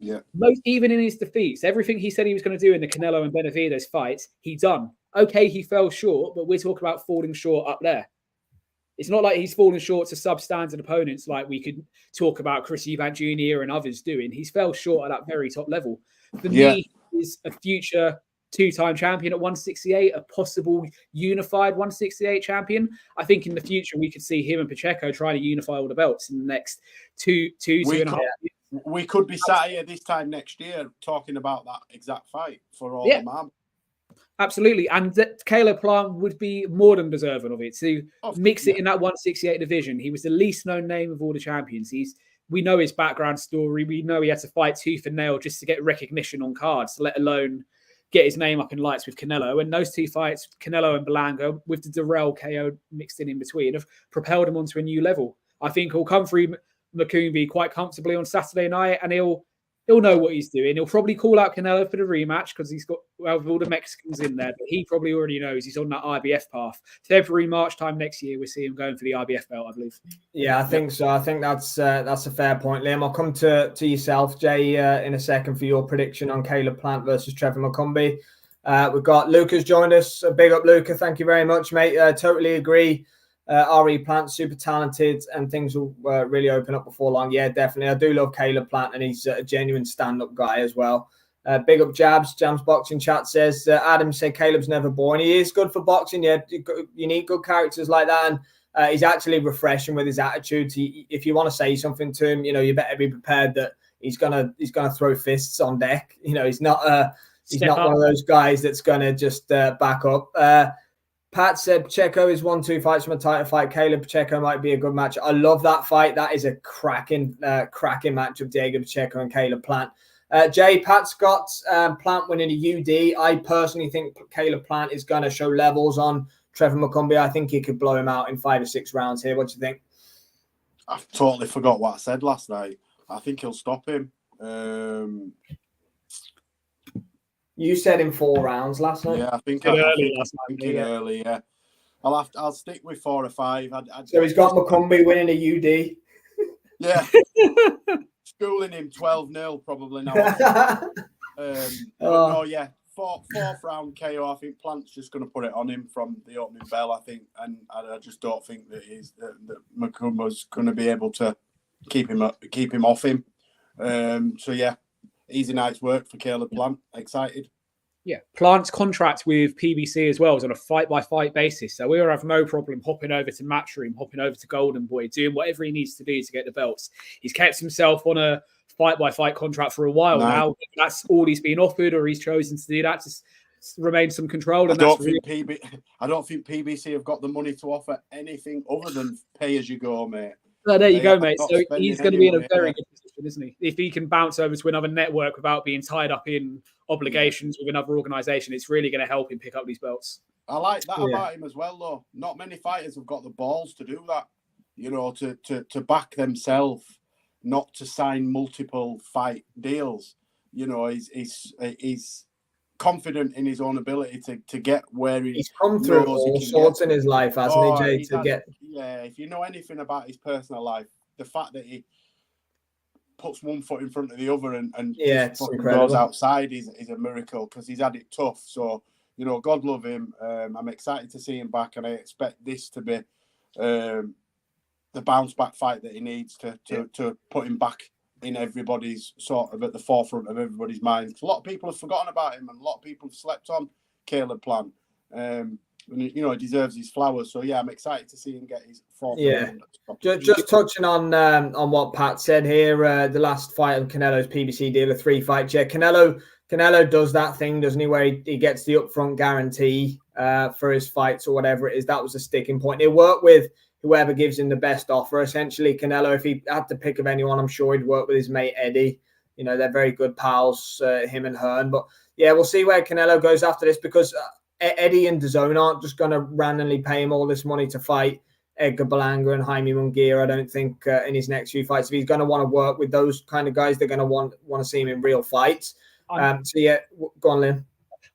And even in his defeats, everything he said he was going to do in the Canelo and Benavidez fights, he done. Okay, he fell short, but we're talking about falling short up there. It's not like he's fallen short to substandard opponents like we could talk about Chris Eubank Jr. and others doing. He's fell short at that very top level. For me, he's a future 2-time champion at 168, a possible unified 168 champion. I think in the future we could see him and Pacheco trying to unify all the belts in the next two and a half years. We could be sat here this time next year talking about that exact fight for all the man. Absolutely. And Caleb Plant would be more than deserving of it to mix it in that 168 division. He was the least known name of all the champions. We know his background story. We know he had to fight tooth and nail just to get recognition on cards, let alone get his name up in lights with Canelo. And those 2 fights, Canelo and Berlanga, with the Durrell KO mixed in between, have propelled him onto a new level. I think he'll come through Macumbi quite comfortably on Saturday night, and he'll know what he's doing. He'll probably call out Canelo for the rematch because he's got with all the Mexicans in there, but he probably already knows he's on that IBF path. February, March time next year, we'll see him going for the IBF belt, I believe. Yeah, I think so. I think that's a fair point, Liam. I'll come to yourself, Jay, in a second for your prediction on Caleb Plant versus Trevor Macumbi. We've got Luca's joined us. Big up, Luca. Thank you very much, mate. Totally agree. RE Plant, super talented, and things will really open up before long. Yeah, definitely. I do love Caleb Plant, and he's a genuine stand-up guy as well. Big up Jams Boxing Chat says, Adam said Caleb's never boring. He is good for boxing. Yeah, you need good characters like that, and he's actually refreshing with his attitude. If you want to say something to him, you better be prepared that he's gonna throw fists on deck. He's not one of those guys that's gonna just back up. Pat said Pacheco is 1-2 fights from a title fight. Caleb Pacheco might be a good match. I love that fight. That is a cracking match of Diego Pacheco and Caleb Plant. Jay, Pat's got Plant winning a UD. I personally think Caleb Plant is going to show levels on Trevor Macumbi. I think he could blow him out in 5 or 6 rounds here. What do you think? I totally forgot what I said last night. I think he'll stop him. You said in 4 rounds last night. Yeah, I think early. Yeah, I'll stick with 4 or 5. So he's got Macumbi winning a UD. Yeah, schooling him 12-0 probably now. No, yeah, fourth round KO. I think Plant's just going to put it on him from the opening bell. I think, and I just don't think that that Macumbi's going to be able to keep him off him. So yeah. Easy night's work for Caleb Plant. Excited. Yeah, Plant's contract with PBC as well is on a fight-by-fight basis. So we'll have no problem hopping over to Matchroom, hopping over to Golden Boy, doing whatever he needs to do to get the belts. He's kept himself on a fight-by-fight contract for a while now. That's all he's been offered, or he's chosen to do that to remain some control. And I don't think PBC have got the money to offer anything other than pay-as-you-go, mate. Oh, there you go, mate. So he's going to be in a very good position, isn't he? If he can bounce over to another network without being tied up in obligations with another organisation, it's really going to help him pick up these belts. I like that about him as well, though. Not many fighters have got the balls to do that. To back themselves, not to sign multiple fight deals. He's confident in his own ability to get where he's come through all sorts in his life, hasn't he, Jay? Yeah, if you know anything about his personal life, the fact that he puts one foot in front of the other and just fucking goes outside is a miracle, because he's had it tough. So you know, God love him. I'm excited to see him back, and I expect this to be the bounce back fight that he needs to put him back in everybody's sort of at the forefront of everybody's minds. A lot of people have forgotten about him, and a lot of people have slept on Caleb Plant. And, you know, he deserves his flowers. So yeah, I'm excited to see him get his fourth. Yeah. Just touching on what Pat said here, the last fight of Canelo's PBC deal, a 3 fight. Yeah, Canelo does that thing, doesn't he, where he gets the upfront guarantee for his fights or whatever it is. That was a sticking point. He'll work with whoever gives him the best offer. Essentially, Canelo, if he had to pick of anyone, I'm sure he'd work with his mate Eddie. You know, they're very good pals, him and Hearn. But yeah, we'll see where Canelo goes after this, because Eddie and DAZN aren't just going to randomly pay him all this money to fight Edgar Berlanga and Jaime Munguia. I don't think in his next few fights, if he's going to want to work with those kind of guys, they're going to want to see him in real fights. So yeah, go on, Liam.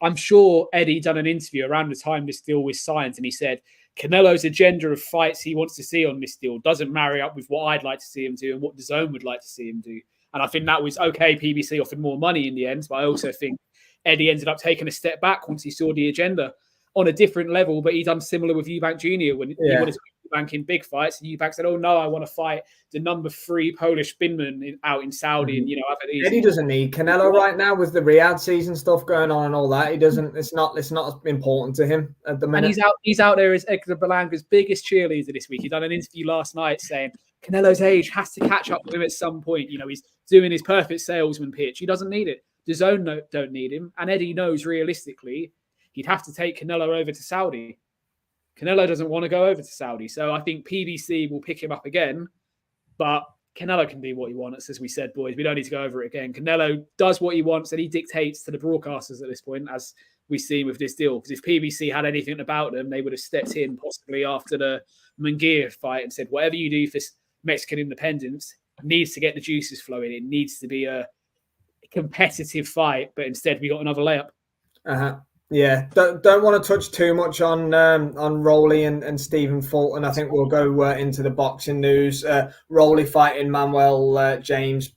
I'm sure Eddie done an interview around the time this deal was signed, and he said Canelo's agenda of fights he wants to see on this deal doesn't marry up with what I'd like to see him do and what DAZN would like to see him do. And I think that was okay. PBC offered more money in the end, but I also think Eddie ended up taking a step back once he saw the agenda on a different level. But he done similar with Eubank Jr. when he wanted to Eubank in big fights, and Eubank said, "Oh no, I want to fight the number 3 Polish spinman out in Saudi." And Eddie doesn't need Canelo right now with the Riyadh season stuff going on and all that. He doesn't. It's not important to him at the minute. And he's out there as Edgar Berlanga's biggest cheerleader this week. He done an interview last night saying Canelo's age has to catch up with him at some point. You know, he's doing his perfect salesman pitch. He doesn't need it. DAZN don't need him, and Eddie knows realistically he'd have to take Canelo over to Saudi. Canelo doesn't want to go over to Saudi, so I think PBC will pick him up again. But Canelo can do what he wants, as we said, boys. We don't need to go over it again. Canelo does what he wants, and he dictates to the broadcasters at this point, as we've seen with this deal. Because if PBC had anything about them, they would have stepped in possibly after the Munguia fight and said, whatever you do for Mexican independence needs to get the juices flowing. It needs to be a competitive fight, but instead we got another layup. Yeah, don't want to touch too much on Rolly and Stephen Fulton. I think we'll go into the boxing news. Rolly fighting Manuel James.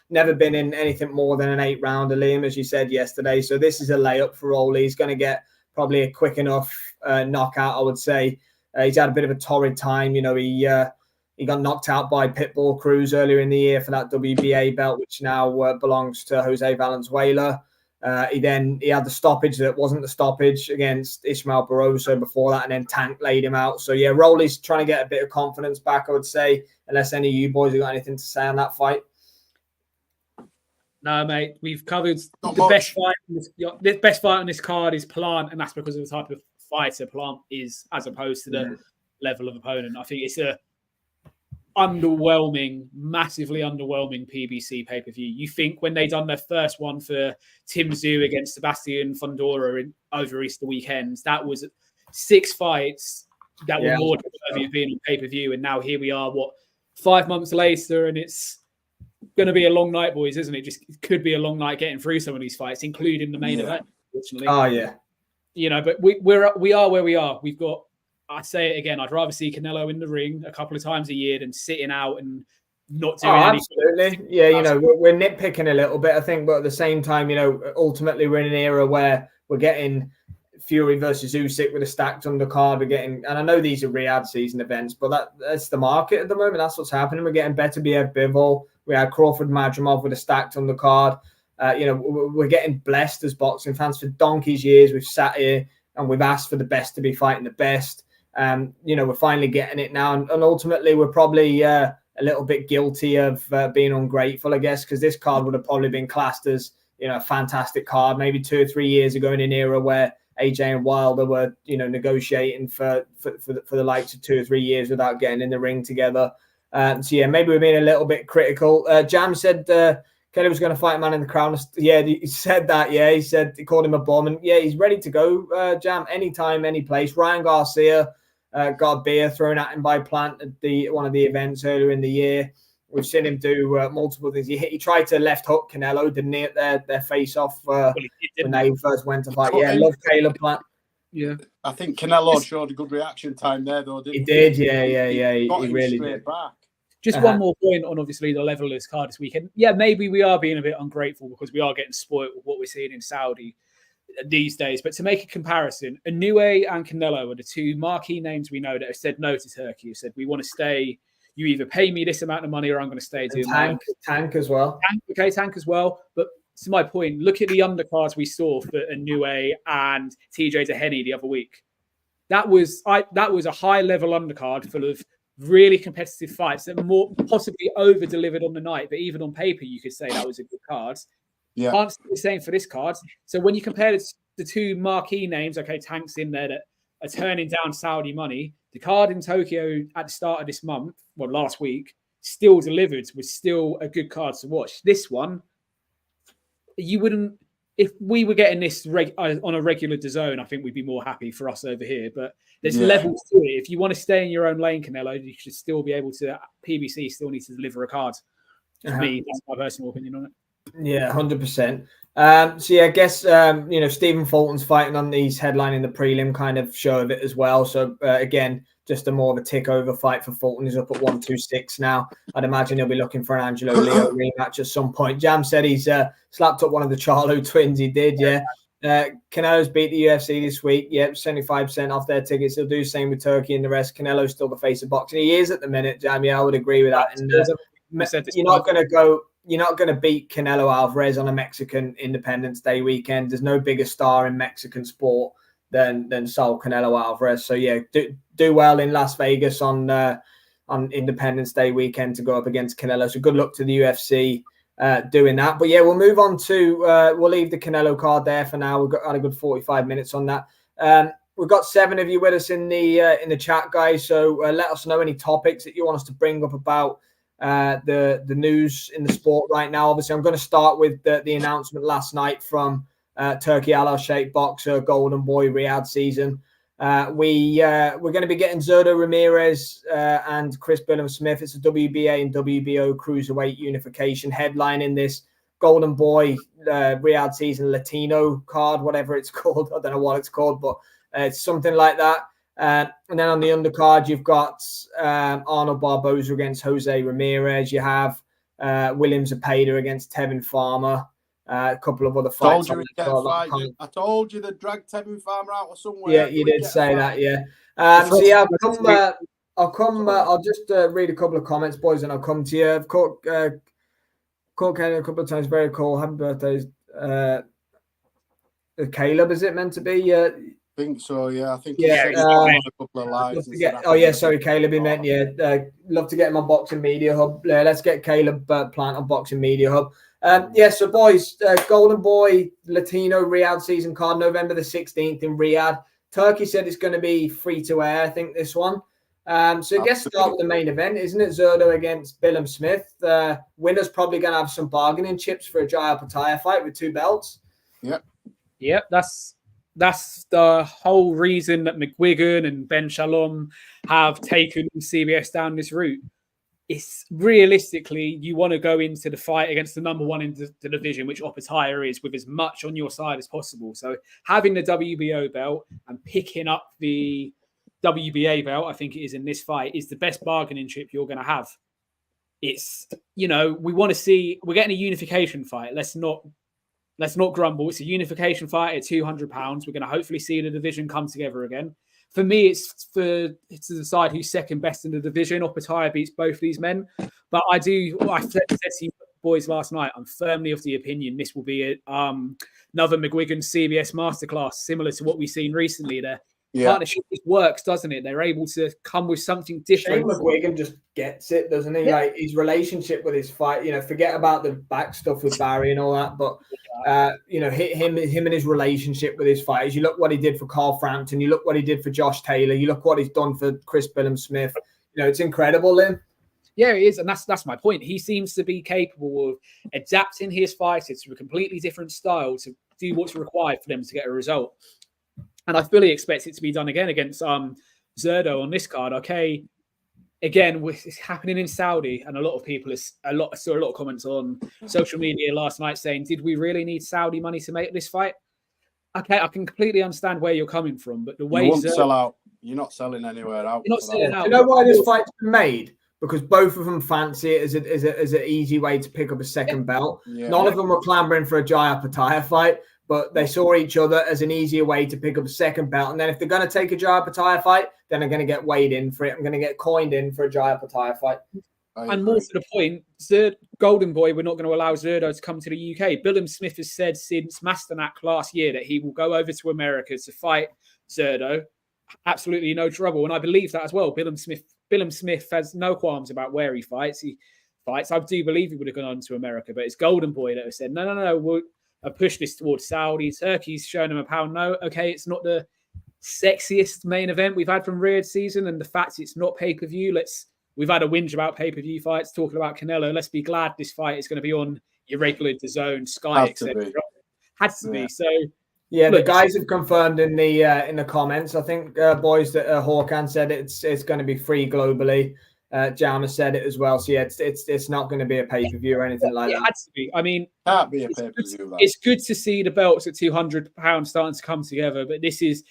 Never been in anything more than an 8-rounder, Liam, as you said yesterday. So this is a layup for Rolly. He's going to get probably a quick enough knockout, I would say. He's had a bit of a torrid time. You know, he got knocked out by Pitbull Cruz earlier in the year for that WBA belt, which now belongs to Jose Valenzuela. He had the stoppage that wasn't the stoppage against Ismael Barroso before that, and then Tank laid him out. So yeah, Rolly's trying to get a bit of confidence back, I would say, unless any of you boys have got anything to say on that fight. No, mate, we've covered the best fight. The best fight on this card is Plant, and that's because of the type of fighter Plant is, as opposed to the level of opponent. I think it's a massively underwhelming PBC pay-per-view. You think when they done their first one for Tim Tszyu against Sebastian Fundora over Easter weekends, that was 6 fights that were more deserving of being on pay-per-view, and now here we are, 5 months later, and it's going to be a long night, boys, isn't it? It could be a long night getting through some of these fights, including the main event, unfortunately. Oh, yeah. You know, but we are where we are. We've got, I say it again, I'd rather see Canelo in the ring a couple of times a year than sitting out and not doing anything. Absolutely. Yeah, you know, we're nitpicking a little bit, I think, but at the same time, you know, ultimately we're in an era where we're getting Fury versus Usyk with a stacked undercard. And I know these are Riyadh season events, but that's the market at the moment. That's what's happening. We're getting Beterbiev Bivol. We had Crawford Madrimov with a stacked undercard. You know, we're getting blessed as boxing fans. For donkey's years, we've sat here and we've asked for the best to be fighting the best. You know, we're finally getting it now, and ultimately we're probably a little bit guilty of being ungrateful, I guess, because this card would have probably been classed as, you know, a fantastic card maybe 2 or 3 years ago, in an era where AJ and Wilder were, you know, negotiating for the likes of 2 or 3 years without getting in the ring together. So yeah, maybe we're being a little bit critical. Jam said Kelly was going to fight a man in the crown. Yeah, he said that. Yeah, he called him a bum, and yeah, he's ready to go. Jam, anytime, any place. Ryan Garcia got a beer thrown at him by Plant at one of the events earlier in the year. We've seen him do multiple things. He tried to left hook Canelo, didn't he, at their face off when they first went to fight. Yeah, love Caleb Plant. Yeah, I think Canelo showed a good reaction time there, though, didn't he? He did, yeah. He really did. Back. Just one more point on, obviously, the level of this card this weekend. Yeah, maybe we are being a bit ungrateful because we are getting spoiled with what we're seeing in Saudi. these days. But to make a comparison, Inoue and Canelo are the two marquee names we know that have said no to Turkey. Who said, we want to stay. You either pay me this amount of money or I'm going to stay doing Tank as well. Tank as well. But to my point, look at the undercards we saw for Inoue and TJ Dehenny the other week. That was a high-level undercard full of really competitive fights that more possibly over-delivered on the night. But even on paper, you could say that was a good card. Yeah. Can't say the same for this card. So when you compare the two marquee names, okay, Tank's in there that are turning down Saudi money. The card in Tokyo at the start of this month, well, last week, still delivered, was still a good card to watch. This one, you wouldn't, if we were getting this on a regular DAZN, I think we'd be more happy for us over here. But there's levels to it. If you want to stay in your own lane, Canelo, you should still be able to, PBC still needs to deliver a card. For me, that's my personal opinion on it. Yeah, 100%. So yeah, I guess Stephen Fulton's fighting on these headlining the prelim kind of show of it as well. So again, just a more of a tick over fight for Fulton. He's up at 126 now. I'd imagine he'll be looking for an Angelo Leo rematch at some point. Jam said he's slapped up one of the Charlo twins. He did, yeah. Canelo's beat the UFC this week. Yep, 75% off their tickets. He'll do the same with Turkey and the rest. Canelo's still the face of boxing. He is at the minute, Jam. Yeah, I would agree with that. And you're not going to beat Canelo Alvarez on a Mexican Independence Day weekend. There's no bigger star in Mexican sport than Saul Canelo Alvarez. So yeah, do well in Las Vegas on Independence Day weekend to go up against Canelo. So good luck to the UFC doing that. But yeah, we'll move on to we'll leave the Canelo card there for now. We've got a good 45 minutes on that. We've got 7 of you with us in the chat, guys. So let us know any topics that you want us to bring up about the news in the sport right now. Obviously, I'm going to start with the announcement last night from Turkey Al Sheikh boxer Golden Boy Riyadh season. We're going to be getting Zurdo Ramirez and Chris Billum Smith. It's a WBA and WBO cruiserweight unification headline in this Golden Boy Riyadh season Latino card, whatever it's called. I don't know what it's called, but it's something like that. And then on the undercard, you've got Arnold Barboza against Jose Ramirez. You have William Zepeda against Tevin Farmer. A couple of other fights. I told you they dragged Tevin Farmer out or somewhere. Yeah, you did say that. Yeah. So yeah, I'll just read a couple of comments, boys, and I'll come to you. I've caught Kenny a couple of times. Very cool. Happy birthdays, Caleb. Is it meant to be? I think so. Yeah, I think. Yeah. A couple of lives. Sorry, Caleb. He meant love to get him on Boxing Media Hub. Let's get Caleb Plant on Boxing Media Hub. So boys, Golden Boy Latino Riyadh season card, November the 16th in Riyadh. Turkey said it's going to be free to air, I think, this one. So I guess start with the main event, isn't it? Zurdo against Billum Smith. Winner's probably going to have some bargaining chips for a Jaya Pataya fight with 2 belts. Yep, that's the whole reason that McGuigan and Ben Shalom have taken CBS down this route. It's realistically, you want to go into the fight against the number 1 in the division, which Opataya is, with as much on your side as possible. So having the WBO belt and picking up the WBA belt, I think it is in this fight, is the best bargaining chip you're going to have. It's, we want to see, we're getting a unification fight. Let's not grumble. It's a unification fight at 200 pounds. We're going to hopefully see the division come together again. For me, it's to decide who's second best in the division. Opataya beats both these men. But I said to you boys last night, I'm firmly of the opinion this will be another McGuigan CBS masterclass, similar to what we've seen recently there. Partnership just works, doesn't it? They're able to come with something different. Shane McGuigan just gets it, doesn't he? Like his relationship with his fight, forget about the back stuff with Barry and all that, but him and his relationship with his fighters. You look what he did for Carl Frampton, you look what he did for Josh Taylor, you look what he's done for Chris Billum Smith. It's incredible, Lim. Yeah, it is, and that's my point. He seems to be capable of adapting his fighters to a completely different style to do what's required for them to get a result. And I fully expect it to be done again against Zurdo on this card. Okay, again, it's happening in Saudi, and I saw a lot of comments on social media last night saying, "Did we really need Saudi money to make this fight?" Okay, I can completely understand where you're coming from, but the way you won't sell out, you're not selling anywhere out. You're not selling out. Do you know why this fight's been made? Because both of them fancy it as an easy way to pick up a second belt. None of them were clamoring for a Jaya Pataya fight. but they saw each other as an easier way to pick up a second belt. And then if they're going to take a Jaya Pattaya fight, then they're going to get weighed in for it. I'm going to get coined in for a Jaya Pattaya fight. And more to the point, Golden Boy, we're not going to allow Zerdo to come to the UK. Billum Smith has said since Masternak last year that he will go over to America to fight Zerdo. Absolutely no trouble. And I believe that as well. Billum Smith has no qualms about where he fights. I do believe he would have gone on to America, but it's Golden Boy that has said, no, we'll push this towards Saudi. Turkey's showing him a pound note. Okay, it's not the sexiest main event we've had from Riyadh season, and the fact it's not pay-per-view, we've had a whinge about pay-per-view fights, talking about Canelo. Let's be glad this fight is going to be on your regular DAZN, Sky, etc. Has to be. So yeah, the guys have confirmed in the comments. I think boys that Hawkan said it's going to be free globally. Jam has said it as well. So yeah, it's not going to be a pay-per-view or anything like that. It had to be. I mean, can't be a pay-per-view. It's good to see the belts at £200 starting to come together, but this is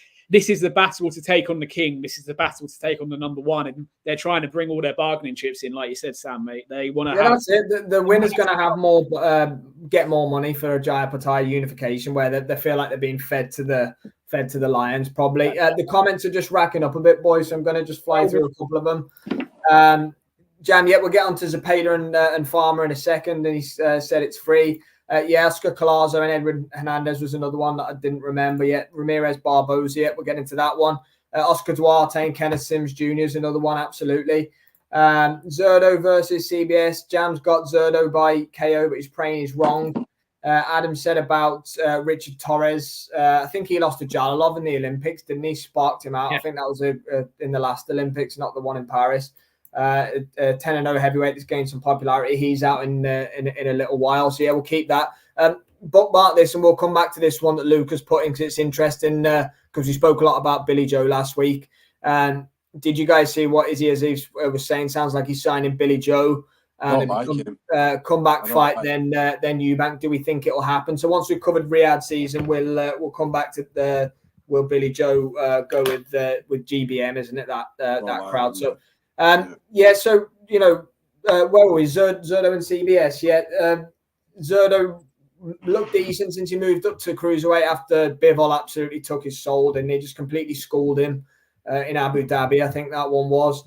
the battle to take on the king. This is the battle to take on the number one, and they're trying to bring all their bargaining chips in, like you said, Sam, mate. They want to have. That's it. The winner's going to have more, get more money for a Jaya Pattaya unification, where they feel like they're being fed to the lions. Probably. The comments are just racking up a bit, boys. So I'm going to just fly through a couple of them. Jam, we'll get on to Zepeda and Farmer in a second, and he said it's free. Oscar Collazo and Edward Hernandez was another one that I didn't remember yet. Ramirez Barboza, we'll get into that one. Oscar Duarte and Kenneth Sims Jr. is another one, absolutely. Zerdo versus CBS. Jam's got Zerdo by KO, but he's praying he's wrong. Adam said about Richard Torres. I think he lost to Jalilov in the Olympics, didn't he? Sparked him out. Yeah. I think that was in the last Olympics, not the one in Paris. 10-0 heavyweight that's gained some popularity. He's out in a little while, so we'll keep that. Bookmark this, and we'll come back to this one that Lucas put in because it's interesting. Because we spoke a lot about Billy Joe last week. Did you guys see what Izzy Aziz was saying? Sounds like he's signing Billy Joe. Comeback fight, then Eubank. Do we think it'll happen? So once we've covered Riyadh season, we'll come back to will Billy Joe go with GBM? Isn't it that crowd? So. So where were we? Zerdo and CBS. Zerdo looked decent since he moved up to cruiserweight after Bivol absolutely took his soul, and they just completely schooled him in Abu Dhabi. I think that one was.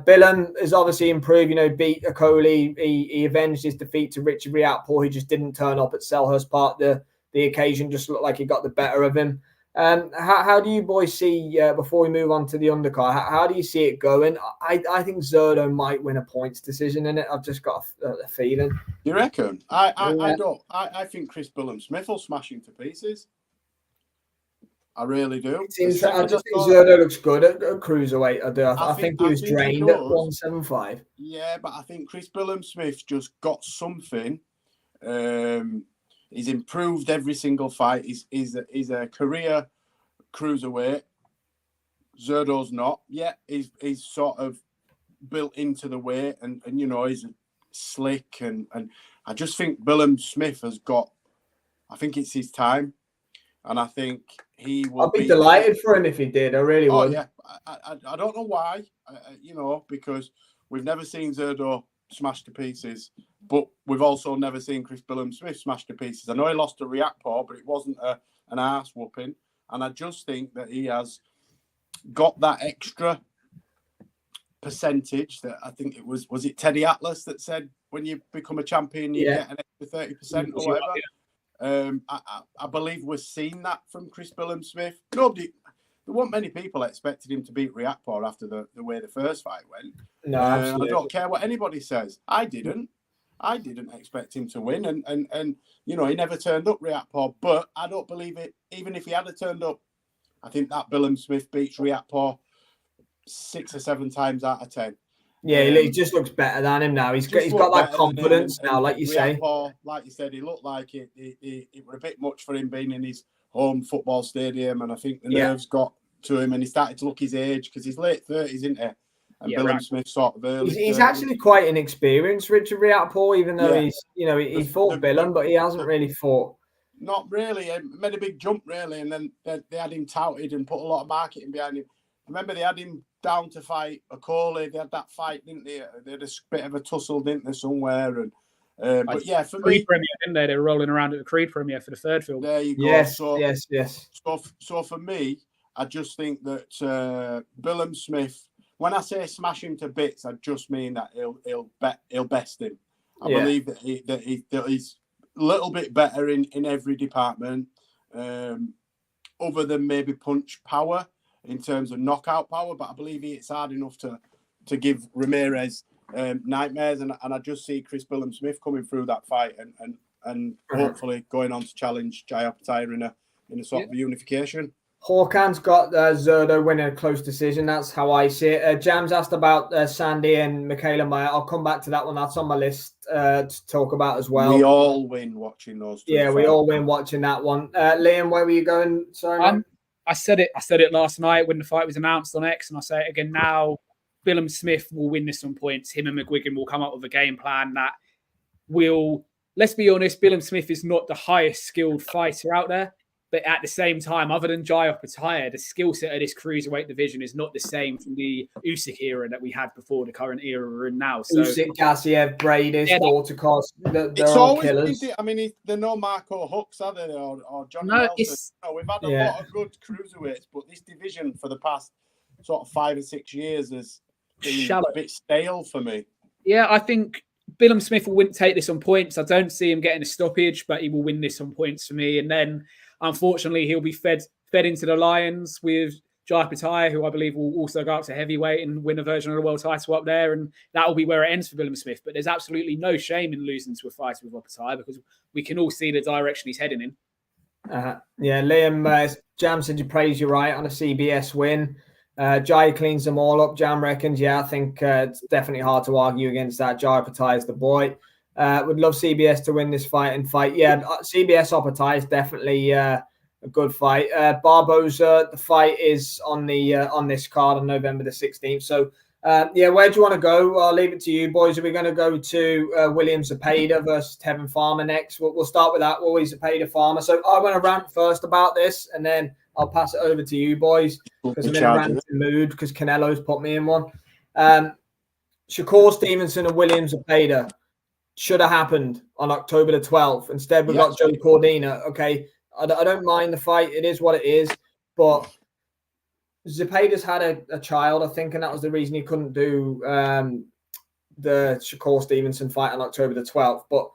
Billum has obviously improved. Beat Akoli. He avenged his defeat to Richard Riatpour. He just didn't turn up at Selhurst Park. The occasion just looked like he got the better of him. How do you boys see, before we move on to the undercard, how do you see it going? I think Zerdo might win a points decision in it. I've just got a feeling. You reckon? I don't. I think Chris Billum Smith will smash him to pieces. I really do. I just think Zerdo looks good at cruiserweight. I do. I think he was drained at 175. Yeah, but I think Chris Billum Smith just got something. He's improved every single fight. He's a career cruiserweight. Zerdo's not yet. He's sort of built into the weight, and he's slick and I just think Billum Smith has got. I think it's his time, and I think he will. I'd be delighted for him if he did. I really would. Yeah, I don't know why. Because we've never seen Zerdo smashed to pieces, but we've also never seen Chris Billum Smith smashed to pieces. I know he lost to Riatpour, but it wasn't an arse whooping, and I just think that he has got that extra percentage that I think it was it Teddy Atlas that said when you become a champion you get an extra 30% or whatever. I believe we're seeing that from Chris Billum Smith. There weren't many people expected him to beat Riatpour after the way the first fight went. No, absolutely. I don't care what anybody says. I didn't expect him to win, and he never turned up, Riatpour. But I don't believe it. Even if he had turned up, I think that Billum Smith beats Riatpour 6 or 7 times out of 10. Yeah, he just looks better than him now. He's got that confidence now, like you say. Like you said, he looked like it was a bit much for him being in his home football stadium, and I think the nerves got to him, and he started to look his age because he's late 30s, isn't he? And Billum Smith sort of early. He's actually quite inexperienced, Richard Riatpour, even though he fought Billum, but he hasn't really fought. Not really. He made a big jump, really, and then they had him touted and put a lot of marketing behind him. Remember, they had him down to fight Akoli. They had that fight, didn't they? They had a bit of a tussle, didn't they, somewhere? But yeah, for Creed me, premiere, didn't they? They were rolling around at the Creed premiere for the third film. there you go. Yes, So, yes. So for me, I just think that Bill Smith. When I say smash him to bits, I just mean that he'll best him. I believe that he's a little bit better in every department, other than maybe punch power in terms of knockout power. But I believe it's hard enough to give Ramirez nightmares, and I just see Chris Billum Smith coming through that fight and hopefully going on to challenge Jai Opetaia in a sort of unification. Hawkan's got Zerdo winning a close decision. That's how I see it. Jams asked about Sandy and Michaela Meyer. I'll come back to that one. That's on my list to talk about as well. We all win watching those two. Yeah, we all win watching that one. Liam, where were you going? Sorry, I said it last night when the fight was announced on X, and I say it again now. Billum Smith will win this on points. Him and McGuigan will come up with a game plan that will, let's be honest, Billum Smith is not the highest skilled fighter out there. But at the same time, other than Jai Opetaia, the skill set of this cruiserweight division is not the same from the Usyk era that we had before the current era we're in now. So Usyk, Gassiev, Bradis, Dorticos, they're it's all always killers. I mean, they're no Marco Hooks, are they? Or Johnny No, Nelson. No, we've had a lot of good cruiserweights, but this division for the past sort of 5 or 6 years has been a bit stale for me. Yeah, I think Billum Smith will take this on points. I don't see him getting a stoppage, but he will win this on points for me. And then, unfortunately, he'll be fed into the Lions with Jai Opetaia, who I believe will also go up to heavyweight and win a version of the world title up there. And that will be where it ends for Billum Smith. But there's absolutely no shame in losing to a fighter with Opetaia because we can all see the direction he's heading in. Yeah, Liam, Jam said you praise you right on a CBS win. Jai cleans them all up. Jam reckons, I think it's definitely hard to argue against that. Jai Opetaia is the boy. Would love CBS to win this fight. Yeah, CBS Opetaia is definitely a good fight. Barboza, the fight is on this card on November the 16th. So, where do you want to go? I'll leave it to you, boys. Are we going to go to William Zepeda versus Tevin Farmer next? We'll start with that. Willie Zepeda Farmer. So I'm going to rant first about this, and then I'll pass it over to you, boys, because I'm in a ranting mood because Canelo's put me in one. Shakur Stevenson and William Zepeda should have happened on October the 12th. Instead, we got Joe Cordina. Okay, I don't mind the fight. It is what it is. But Zepeda's had a child, I think, and that was the reason he couldn't do the Shakur Stevenson fight on October the 12th. But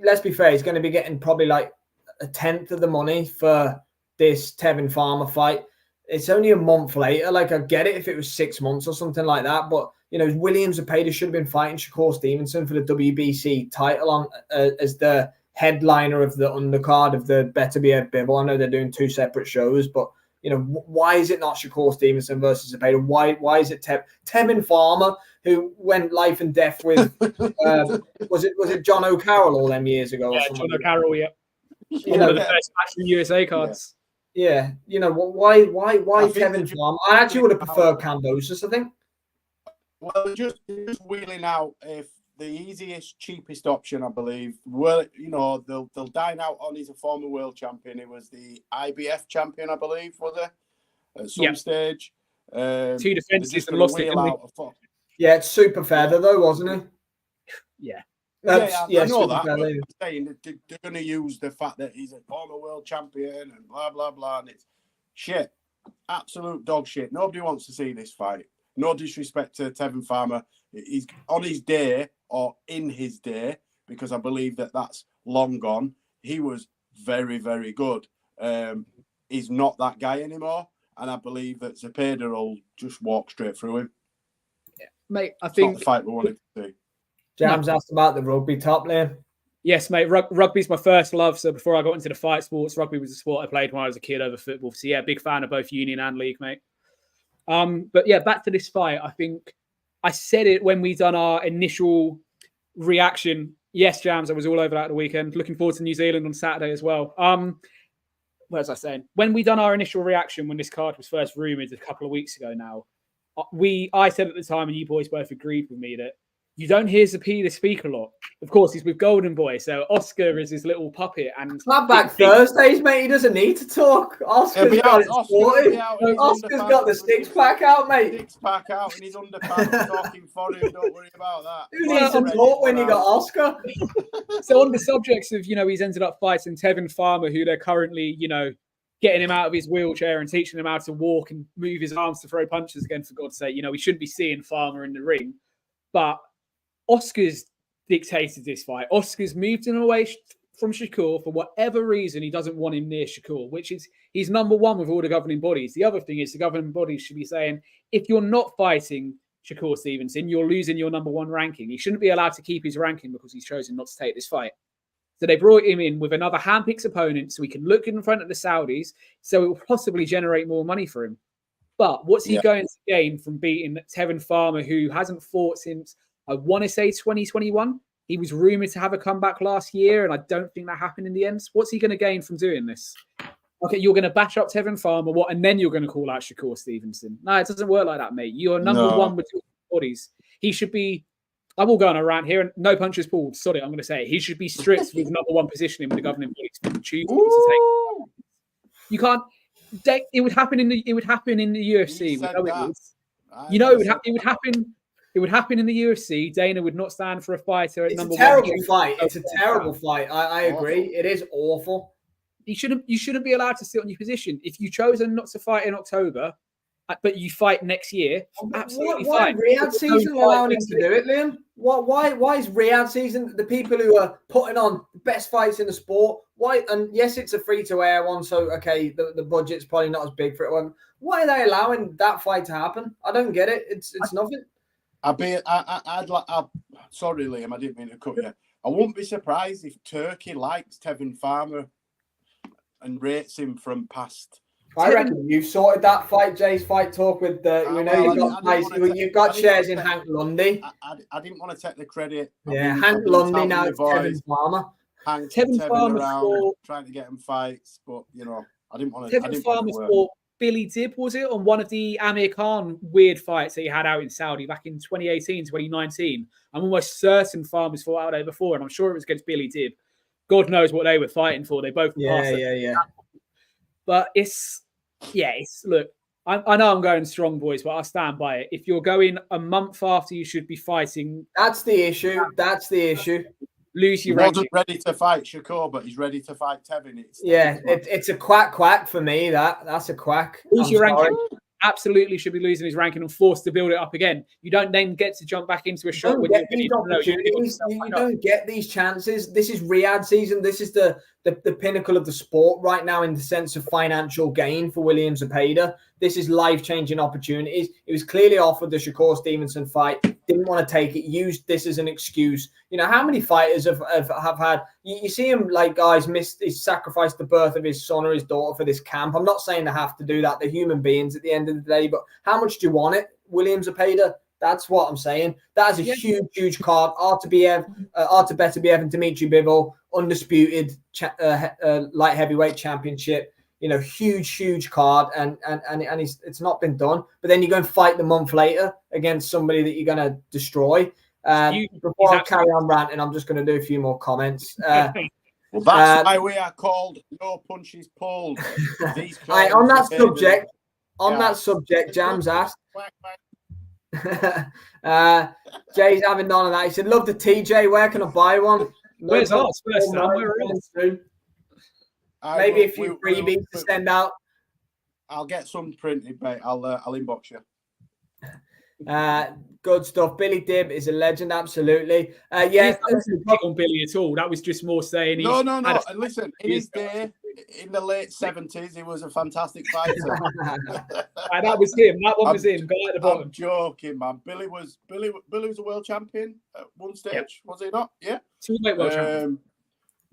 let's be fair, he's going to be getting probably like a tenth of the money for this Tevin Farmer fight. It's only a month later. Like, I get it if it was 6 months or something like that, but William Zepeda should have been fighting Shakur Stevenson for the WBC title on as the headliner of the undercard of the Better Be Ed Bibble. I know they're doing two separate shows, but why is it not Shakur Stevenson versus Zepeda? Why is it Tevin Farmer, who went life and death with was it John O'Carroll all them years ago? Yeah, John O'Carroll. Yeah, one of the first match in USA cards. Yeah, why Tevin Farmer? I actually would have preferred Cambosis, I think. Well, just wheeling out if the easiest, cheapest option, I believe. Well, they'll dine out on. He's a former world champion. He was the IBF champion, I believe, was it? At some stage. 2 defenses and lost it. Yeah, it's super feather though, wasn't it? Yeah. I know that. But I'm saying they're going to use the fact that he's a former world champion and blah, blah, blah. And it's shit. Absolute dog shit. Nobody wants to see this fight. No disrespect to Tevin Farmer. He's on his day or in his day, because I believe that's long gone. He was very, very good. He's not that guy anymore. And I believe that Zepeda will just walk straight through him. Yeah, mate, I think not the fight we wanted to see. Jams asked about the rugby top lane. Yes, mate. Rugby's my first love. So before I got into the fight sports, rugby was a sport I played when I was a kid over football. So yeah, big fan of both union and league, mate. But yeah, back to this fight. I think I said it when we done our initial reaction. Yes, Jams, I was all over that at the weekend. Looking forward to New Zealand on Saturday as well. What was I saying? When we done our initial reaction when this card was first rumoured a couple of weeks ago now, I said at the time, and you boys both agreed with me, that You don't hear Zapata speak a lot. Of course, he's with Golden Boy, so Oscar is his little puppet. And Clapback Thursdays, mate. He doesn't need to talk. Oscar's got the six-pack out, mate. Six-pack out and he's underpants talking for him. Don't worry about that. Who needs to talk when you got Oscar? So on the subjects of, he's ended up fighting Tevin Farmer, who they're currently, getting him out of his wheelchair and teaching him how to walk and move his arms to throw punches again, for God's sake. We shouldn't be seeing Farmer in the ring. But Oscar's dictated this fight. Oscar's moved him away from Shakur for whatever reason. He doesn't want him near Shakur, which is he's number one with all the governing bodies. The other thing is the governing bodies should be saying, if you're not fighting Shakur Stevenson, you're losing your number one ranking. He shouldn't be allowed to keep his ranking because he's chosen not to take this fight. So they brought him in with another handpicked opponent so he can look in front of the Saudis, so it will possibly generate more money for him. But what's he going to gain from beating Tevin Farmer, who hasn't fought since, I want to say, 2021? He was rumoured to have a comeback last year, and I don't think that happened in the end. What's he going to gain from doing this? Okay, you're going to bash up Tevin Farmer, and then you're going to call out Shakur Stevenson. No, it doesn't work like that, mate. You're number one with your bodies. He should be, I will go on around here, and no punches pulled. Sorry, I'm going to say it. He should be stripped with number one positioning with the governing bodies for choosing to take. You can't. It would happen in the UFC. It would happen in the UFC. Dana would not stand for a fighter at number one. It's a terrible fight. I agree. It is awful. You shouldn't be allowed to sit on your position. If you've chosen not to fight in October, but you fight next year, absolutely fine. Why Riyadh season allowing him to do it, Liam? Why is Riyadh season the people who are putting on the best fights in the sport? Why? And yes, it's a free-to-air one, so okay, the budget's probably not as big for it. Why are they allowing that fight to happen? I don't get it. It's nothing. Sorry, Liam, I didn't mean to cut you. I wouldn't be surprised if Turkey likes Tevin Farmer and rates him from past. I reckon you've sorted that fight, Jay's Fight Talk with you've got shares in Hank Lundy. I didn't want to take the credit. Hank Lundy now it's Tevin Farmer. Tevin Farmer around, trying to get him fights, but I didn't want to. Tevin Farmer fought Billy Dib, was it, on one of the Amir Khan weird fights that he had out in Saudi back in 2018, 2019. I'm almost certain Farmer's fought out there before, and I'm sure it was against Billy Dib. God knows what they were fighting for. They both passed. But look, I know I'm going strong, boys, but I stand by it. If you're going a month after you should be fighting, that's the issue. Lose your ranking. He wasn't ready to fight Shakur, but he's ready to fight Tevin. It's a quack for me. That's a quack. Lose your ranking. Absolutely should be losing his ranking and forced to build it up again. You don't then get to jump back into a shot when you don't get these chances. This is Riyadh season. This is the pinnacle of the sport right now in the sense of financial gain for William Zapata. This is life-changing opportunities. He was clearly offered the Shakur Stevenson fight, didn't want to take it, used this as an excuse. How many fighters have had, you see him like guys sacrificed the birth of his son or his daughter for this camp. I'm not saying they have to do that. They're human beings at the end of the day, but how much do you want it, William Zapata? That's what I'm saying. That is a huge card. Artur Beterbiev, Dimitri Bivol, undisputed light heavyweight championship. Huge card, and it's not been done. But then you go and fight the month later against somebody that you're going to destroy. Before I carry on ranting, I'm just going to do a few more comments. Well, that's why we are called No Punches Pulled. On that subject, Jam's asked. Jay's having none of that. He said, "Love the TJ. Where can I buy one?" Where's ours? Maybe a few freebies to send out. I'll get some printed, mate. I'll inbox you. Good stuff. Billy Dib is a legend, absolutely. On Billy at all. That was just more saying. No. And listen, in his day, in the late 70s, he was a fantastic fighter. That was him. That one was him. Guy at the bottom. I'm joking, man. Billy was a world champion at one stage, was he not? Yeah. Two-weight world champion.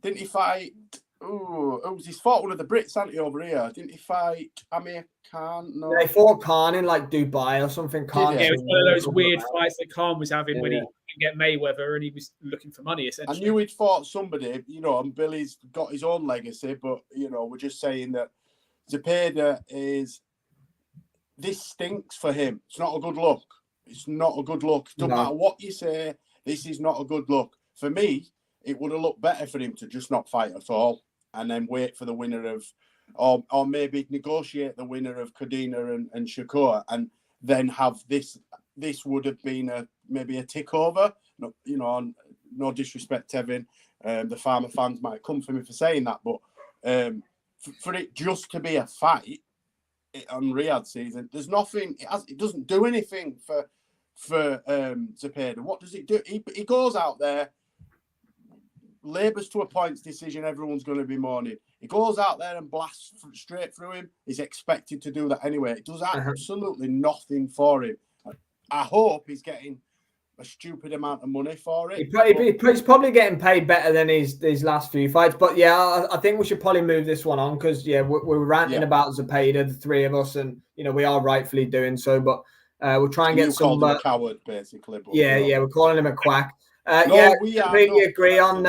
Didn't he fight? He's fought one of the Brits, hasn't he, over here? Didn't he fight Amir Khan? No. They fought Khan in like Dubai or something. Khan. Yeah, it was one of those weird fights that Khan was having when he didn't get Mayweather and he was looking for money, essentially. I knew he'd fought somebody, and Billy's got his own legacy, but, we're just saying that Zapata this stinks for him. It's not a good look. Doesn't matter what you say. This is not a good look. For me, it would have looked better for him to just not fight at all and then wait for the winner of, or maybe negotiate the winner of Codina and Shakur, and then have this. This would have been maybe a tick over. No, no disrespect, Tevin. The Farmer fans might come for me for saying that, but for it just to be a fight on Riyadh season, there's nothing. It doesn't do anything for Zepeda. What does it do? He goes out there, labours to a points decision. Everyone's going to be mourning. He goes out there and blasts straight through him. He's expected to do that anyway. It does absolutely nothing for him. I hope he's getting a stupid amount of money for it. He's probably getting paid better than his last few fights. But yeah, I think we should probably move this one on because we're ranting about Zepeda, the three of us, and we are rightfully doing so. But we'll try and get some. Him a coward, basically. But we're calling him a quack. We completely agree on.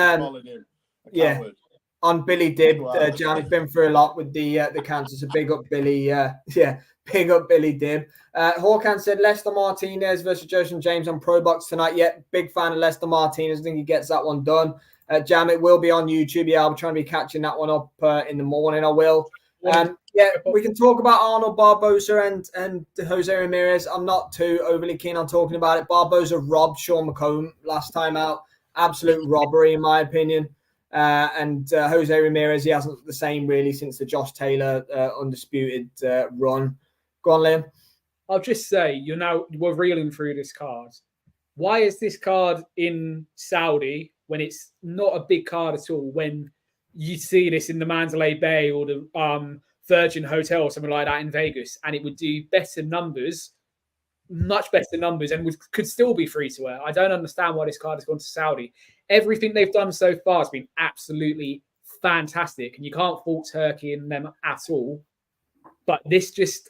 On Billy Dib. Jan has been through a lot with the cancer, so big up Billy. Big up Billy Dib. Hawkan said Lester Martinez versus Joseph James on Pro Box tonight. Big fan of Lester Martinez. I think he gets that one done. Jam, it will be on YouTube. I'll be trying to be catching that one up in the morning. I will. We can talk about Arnold Barboza and Jose Ramirez. I'm not too overly keen on talking about it. Barboza robbed Sean McComb last time out. Absolute robbery, in my opinion. And Jose Ramirez, he hasn't the same really since the Josh Taylor undisputed run. Go on, Liam. I'll just say, we're reeling through this card. Why is this card in Saudi when it's not a big card at all? When you see this in the Mandalay Bay or the Virgin Hotel or something like that in Vegas, and it would do better numbers, much better numbers, and could still be free to air. I don't understand why this card has gone to Saudi. Everything they've done so far has been absolutely fantastic, and you can't fault Turkey in them at all. But this just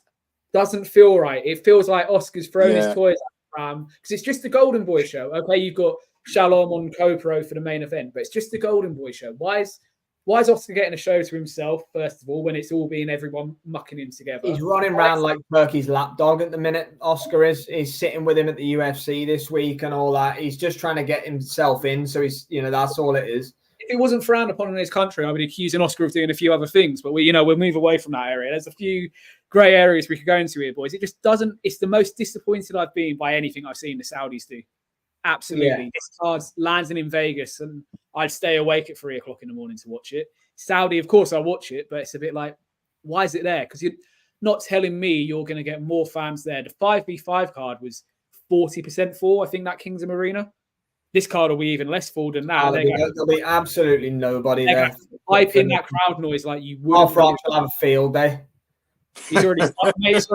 doesn't feel right. It feels like Oscar's thrown his toys out because it's just the Golden Boy show. Okay, you've got Shalom on CoPro for the main event, but it's just the Golden Boy show. Why is Oscar getting a show to himself, first of all, when it's all being everyone mucking in together? He's running around like Turkey's lapdog at the minute. Oscar is sitting with him at the UFC this week and all that. He's just trying to get himself in. So he's, that's all it is. If it wasn't frowned upon in his country, I would accuse an Oscar of doing a few other things. But we'll move away from that area. There's a few grey areas we could go into here, boys. It just doesn't. It's the most disappointed I've been by anything I've seen the Saudis do. Absolutely. Yeah. This card landing in Vegas, and I'd stay awake at 3 o'clock in the morning to watch it. Saudi, of course, I'll watch it, but it's a bit like, why is it there? Because you're not telling me you're going to get more fans there. The 5v5 card was 40% full, I think, that Kingdom Arena. This card will be even less full than that. There'll be absolutely nobody there. Hype in that crowd noise like you would. Our France will have a field day. He's already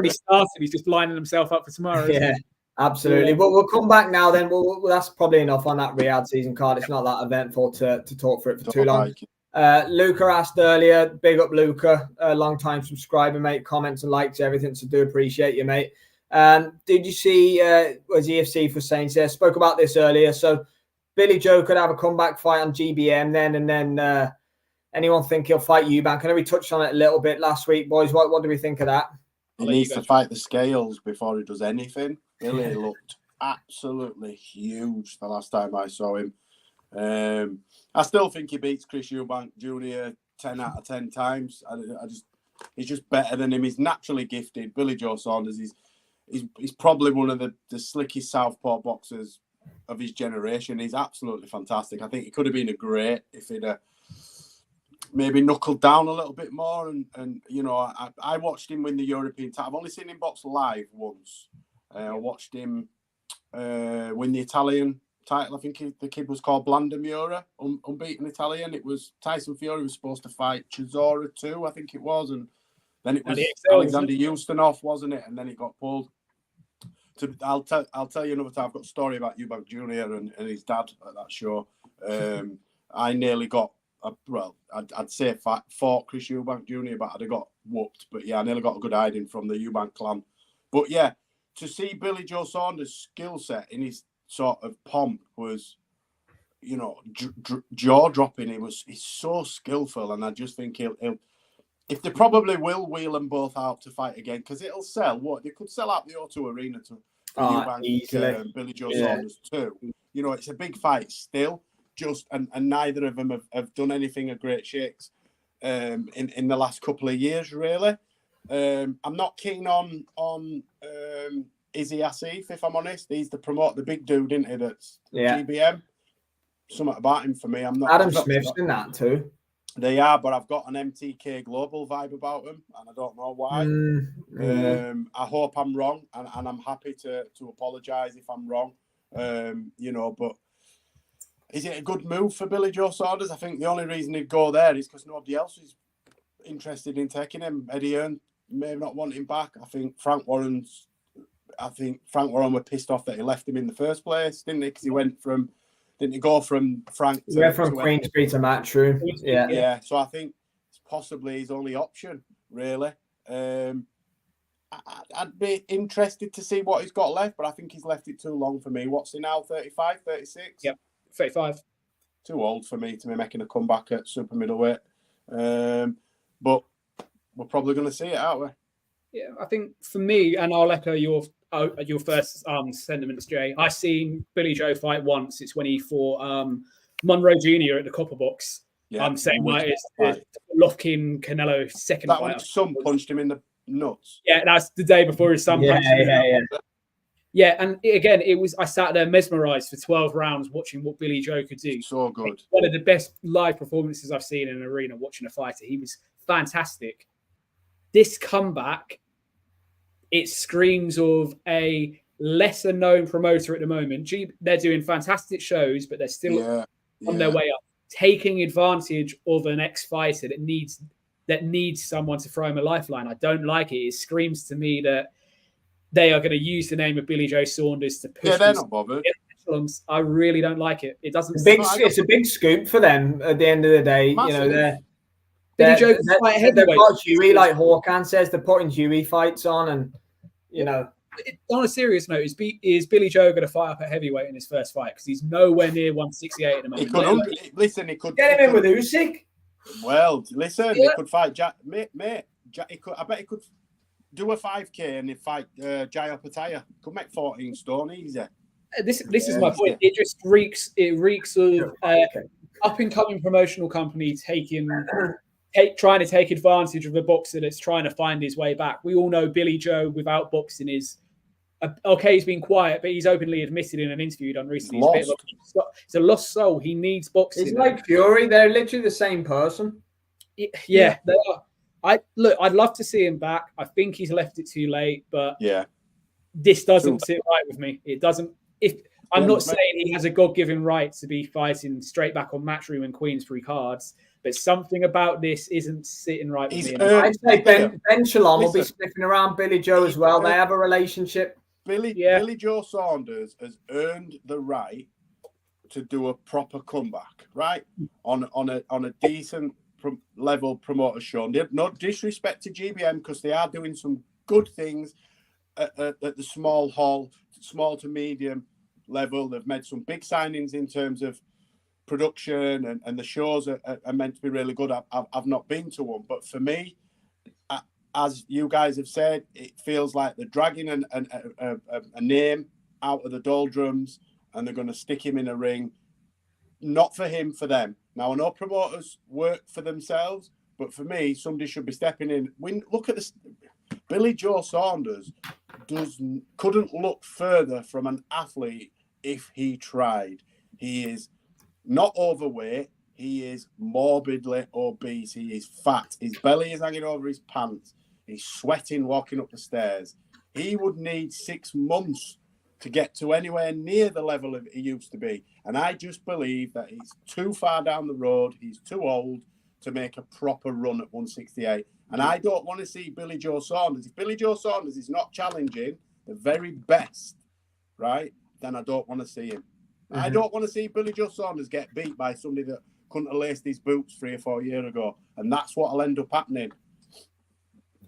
started. He's just lining himself up for tomorrow. Yeah, absolutely. But we'll come back now then. That's probably enough on that Riyadh season card. It's not that eventful to talk for it for too long. Luca asked earlier, big up Luca, a long-time subscriber, mate. Comments and likes, everything, so do appreciate you, mate. Did you see was EFC for Saints there? Spoke about this earlier. So Billy Joe could have a comeback fight on GBM then, and then anyone think he'll fight Eubank? I know we touched on it a little bit last week, boys. What do we think of that? He needs to fight the scales before he does anything. Billy looked absolutely huge the last time I saw him. I still think he beats Chris Eubank Jr. 10 out of 10 times. He's just better than him. He's naturally gifted. Billy Joe Saunders, he's probably one of the slickest southpaw boxers of his generation. He's absolutely fantastic. I think he could have been a great if he'd maybe knuckled down a little bit more. And I watched him win the European title. I've only seen him box live once. I watched him win the Italian title. I think the kid was called Blandamura, unbeaten Italian. It was Tyson Fury was supposed to fight Chisora too, I think it was, and then it was Alexander Ustinov, wasn't it? And then it got pulled. I'll tell you another time. I've got a story about Eubank Jr. and his dad at that show. I nearly got I'd say fought Chris Eubank Jr., but I'd have got whooped. But yeah, I nearly got a good hiding from the Eubank clan. But yeah, to see Billy Joe Saunders' skill set in his sort of pomp was, jaw dropping. He's so skillful, and I just think he'll if they probably will wheel them both out to fight again, because it'll sell. They could sell out the O2 Arena to Eubank, Billy Joe Saunders too. you know, it's a big fight still. And neither of them have done anything of great shakes in the last couple of years, really. I'm not keen on Izzy Asif, if I'm honest. He's the big dude, isn't he? That's GBM. Something about him for me. I'm not. Adam Smith's in that too. They are, but I've got an MTK Global vibe about them, and I don't know why. I hope I'm wrong, and I'm happy to apologise if I'm wrong. You know, but is it a good move for Billy Joe Saunders? I think the only reason he'd go there is because nobody else is interested in taking him. Eddie Hearn may not want him back. I think Frank Warren were pissed off that he left him in the first place, didn't he? Because didn't he go from Frank to... from Queensbury to Matchroom. Yeah. So I think it's possibly his only option, really. I'd be interested to see what he's got left, but I think he's left it too long for me. What's he now, 35, 36? Yep, 35. Too old for me to be making a comeback at super middleweight. But we're probably going to see it, aren't we? Yeah, I think for me, and I'll echo your first sentiments, Jay. I seen Billy Joe fight once. It's when he fought Monroe Jr. at the Copper Box. Yeah, I'm saying it's Lofkin Canelo second that fight. That son punched him in the nuts. Yeah, that's the day before his son punched him. Yeah, and again, I sat there mesmerized for 12 rounds watching what Billy Joe could do. So good. It's one of the best live performances I've seen in an arena watching a fighter. He was fantastic. This comeback, it screams of a lesser known promoter at the moment. They're doing fantastic shows, but they're still on their way up, taking advantage of an ex-fighter that needs someone to throw him a lifeline. I don't like it. It screams to me that they are going to use the name of Billy Joe Saunders to push. Yeah, they're not bothered. I really don't like it. It doesn't. It's a big scoop for them at the end of the day. Massive. You know, Billy Joe they've got Huey, like Hawkan says, they're putting Huey fights on, and you know. On a serious note, is Billy Joe going to fight up at heavyweight in his first fight? Because he's nowhere near 168 at the moment. He could get him in with Usyk. Well, listen, he could fight Jack. Mate, I bet he could do a 5K and he'd fight Jaya Pataya. Could make 14 stone easy. This is my point. It just reeks of up and coming promotional company trying to take advantage of a boxer that's trying to find his way back. We all know Billy Joe without boxing is he's been quiet, but he's openly admitted in an interview done recently. He's a lost soul. He needs boxing. He's like Fury. They're literally the same person. Yeah, they are. I'd love to see him back. I think he's left it too late, but this doesn't sit right with me. It doesn't. I'm not saying he has a God-given right to be fighting straight back on Matchroom and Queensbury cards, but something about this isn't sitting right with me. I'd say Ben Shalom will be sniffing around Billy Joe as well. They have a relationship. Billy Joe Saunders has earned the right to do a proper comeback, right? On a decent level promoter show. No disrespect to GBM, because they are doing some good things at the small to medium level. They've made some big signings in terms of production, and the shows are meant to be really good. I've not been to one, but for me, as you guys have said, it feels like they're dragging a name out of the doldrums, and they're going to stick him in a ring. Not for him, for them. Now, I know promoters work for themselves, but for me, somebody should be stepping in. Look at this. Billy Joe Saunders couldn't look further from an athlete if he tried. He is not overweight. He is morbidly obese. He is fat. His belly is hanging over his pants. He's sweating walking up the stairs. He would need 6 months to get to anywhere near the level of he used to be. And I just believe that he's too far down the road. He's too old to make a proper run at 168. And I don't want to see Billy Joe Saunders. If Billy Joe Saunders is not challenging the very best, right, then I don't want to see him. Mm-hmm. I don't want to see Billy Joe Saunders get beat by somebody that couldn't have laced his boots 3 or 4 years ago. And that's what'll end up happening.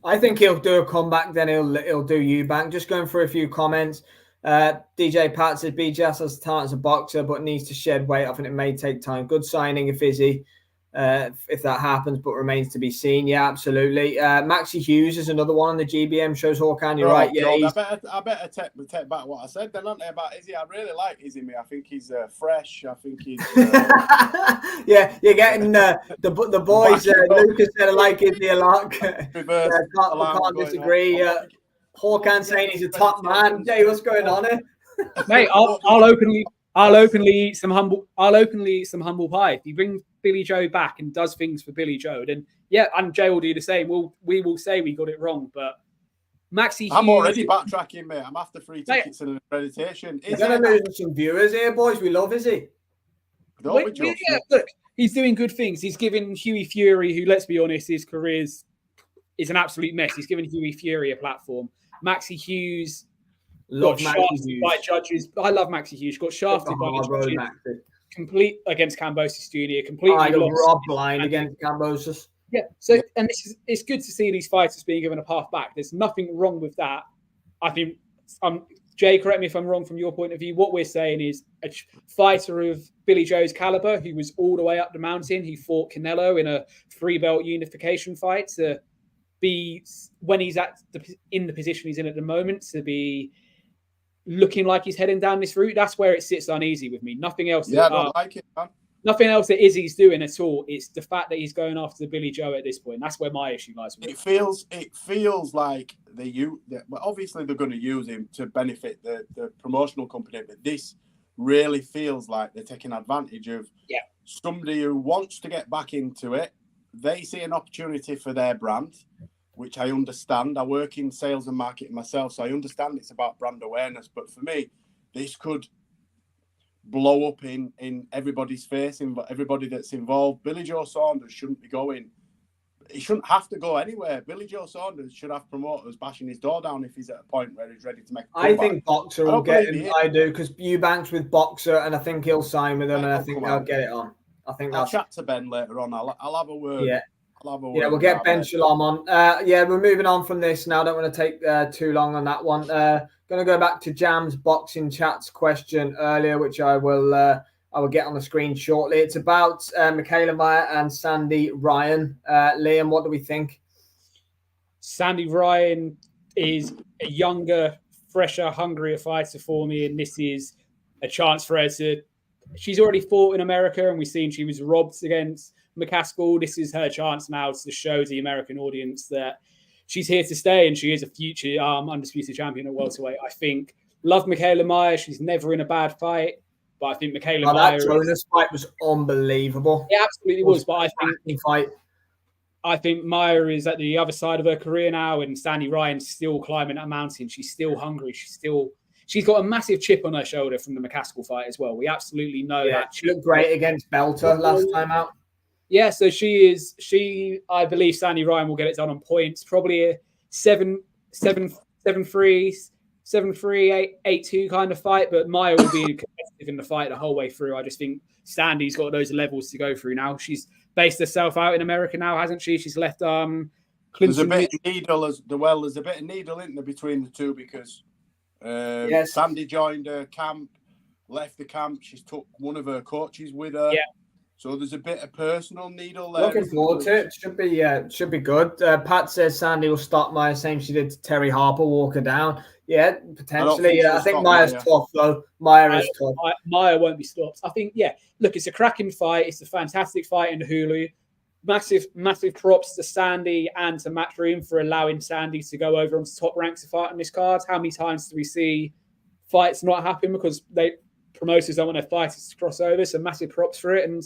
I think he'll do a comeback, then he'll do Eubank. Just going through a few comments. DJ Pat says BJS has talent as a boxer, but needs to shed weight. I think it may take time. Good signing of Izzy. if that happens, but remains to be seen. Yeah, absolutely. Maxie Hughes is another one on the GBM shows. Hawkan, you're right. Yeah, God, I better take back what I said then, aren't I, about Izzy? I really like Izzy, mate. I think he's fresh. I think he's. Yeah, you're getting the boys. Lucas said I like Izzy a lot. Can't disagree. Hawkan saying he's a top man. Jay, what's going on here? Mate, I'll openly eat some humble pie. If you bring Billy Joe back and does things for Billy Joe, then yeah, and Jay will do the same. We will say we got it wrong, but Maxie Hughes, I'm already backtracking, mate. I'm after free tickets and accreditation. He's going to lose some viewers here, boys. We love Izzy. Look, he's doing good things. He's given Hughie Fury, who, let's be honest, his career is an absolute mess. He's given Hughie Fury a platform. Maxie Hughes got shafted by judges. I love Maxie Hughes. Got shafted by judges. Complete against Kambosos Jr. Completely lost. Robbed blind against Kambosos. Yeah. So, and it's good to see these fighters being given a path back. There's nothing wrong with that. I think, Jay, correct me if I'm wrong from your point of view. What we're saying is a fighter of Billy Joe's caliber, who was all the way up the mountain, he fought Canelo in a 3-belt unification fight, to be, when he's in the position he's in at the moment, to be looking like he's heading down this route. That's where it sits uneasy with me. Nothing else. Yeah, I don't like it, man. Nothing else that Izzy's doing at all. It's the fact that he's going after Billy Joe at this point. That's where my issue lies with it. It feels like obviously they're going to use him to benefit the promotional company, but this really feels like they're taking advantage of somebody who wants to get back into it. They see an opportunity for their brand, which I understand. I work in sales and marketing myself, so I understand it's about brand awareness. But for me, this could blow up in everybody's face, in everybody that's involved. Billy Joe Saunders shouldn't be going. He shouldn't have to go anywhere. Billy Joe Saunders should have promoters bashing his door down if he's at a point where he's ready to make a comeback. I think Boxer will get him. I do, because Eubanks with Boxer, and I think he'll sign with them, and I think they'll get it on. I think I'll chat to Ben later on. I'll have a word. Yeah. We'll get Ben Shalom on. We're moving on from this now. I don't want to take too long on that one. Going to go back to Jam's boxing chat's question earlier, which I will get on the screen shortly. It's about Michaela Meyer and Sandy Ryan. Liam, what do we think? Sandy Ryan is a younger, fresher, hungrier fighter for me, and this is a chance for her to. She's already fought in America, and we've seen she was robbed against McCaskill. This is her chance now to show the American audience that she's here to stay, and she is a future undisputed champion at welterweight. I think. Love Michaela Meyer. She's never in a bad fight, but I think Michaela Meyer. That Jonas fight was unbelievable. It absolutely was, but I think Meyer is at the other side of her career now, and Sandy Ryan's still climbing that mountain. She's still hungry. She's got a massive chip on her shoulder from the McCaskill fight as well. We absolutely know that. She looked great against Belter last time out. Yeah, so I believe Sandy Ryan will get it done on points. Probably a 7-3, 8-2 kind of fight, but Meyer will be competitive in the fight the whole way through. I just think Sandy's got those levels to go through now. She's based herself out in America now, hasn't she? She's left Clinton. There's a bit of needle there's a bit of needle in there between the two, because Sandy joined her camp, left the camp. She's took one of her coaches with her. Yeah. So there's a bit of personal needle there. Looking forward to it. Should be good. Pat says Sandy will stop Meyer, same she did to Terry Harper, walk her down. Yeah, potentially. I think Meyer's tough, though. Meyer is tough. Meyer won't be stopped. I think, look, it's a cracking fight. It's a fantastic fight in Hulu. Massive props to Sandy and to Matchroom for allowing Sandy to go over onto top ranks to fight on this card. How many times do we see fights not happen because promoters don't want their fighters to cross over? So massive props for it. And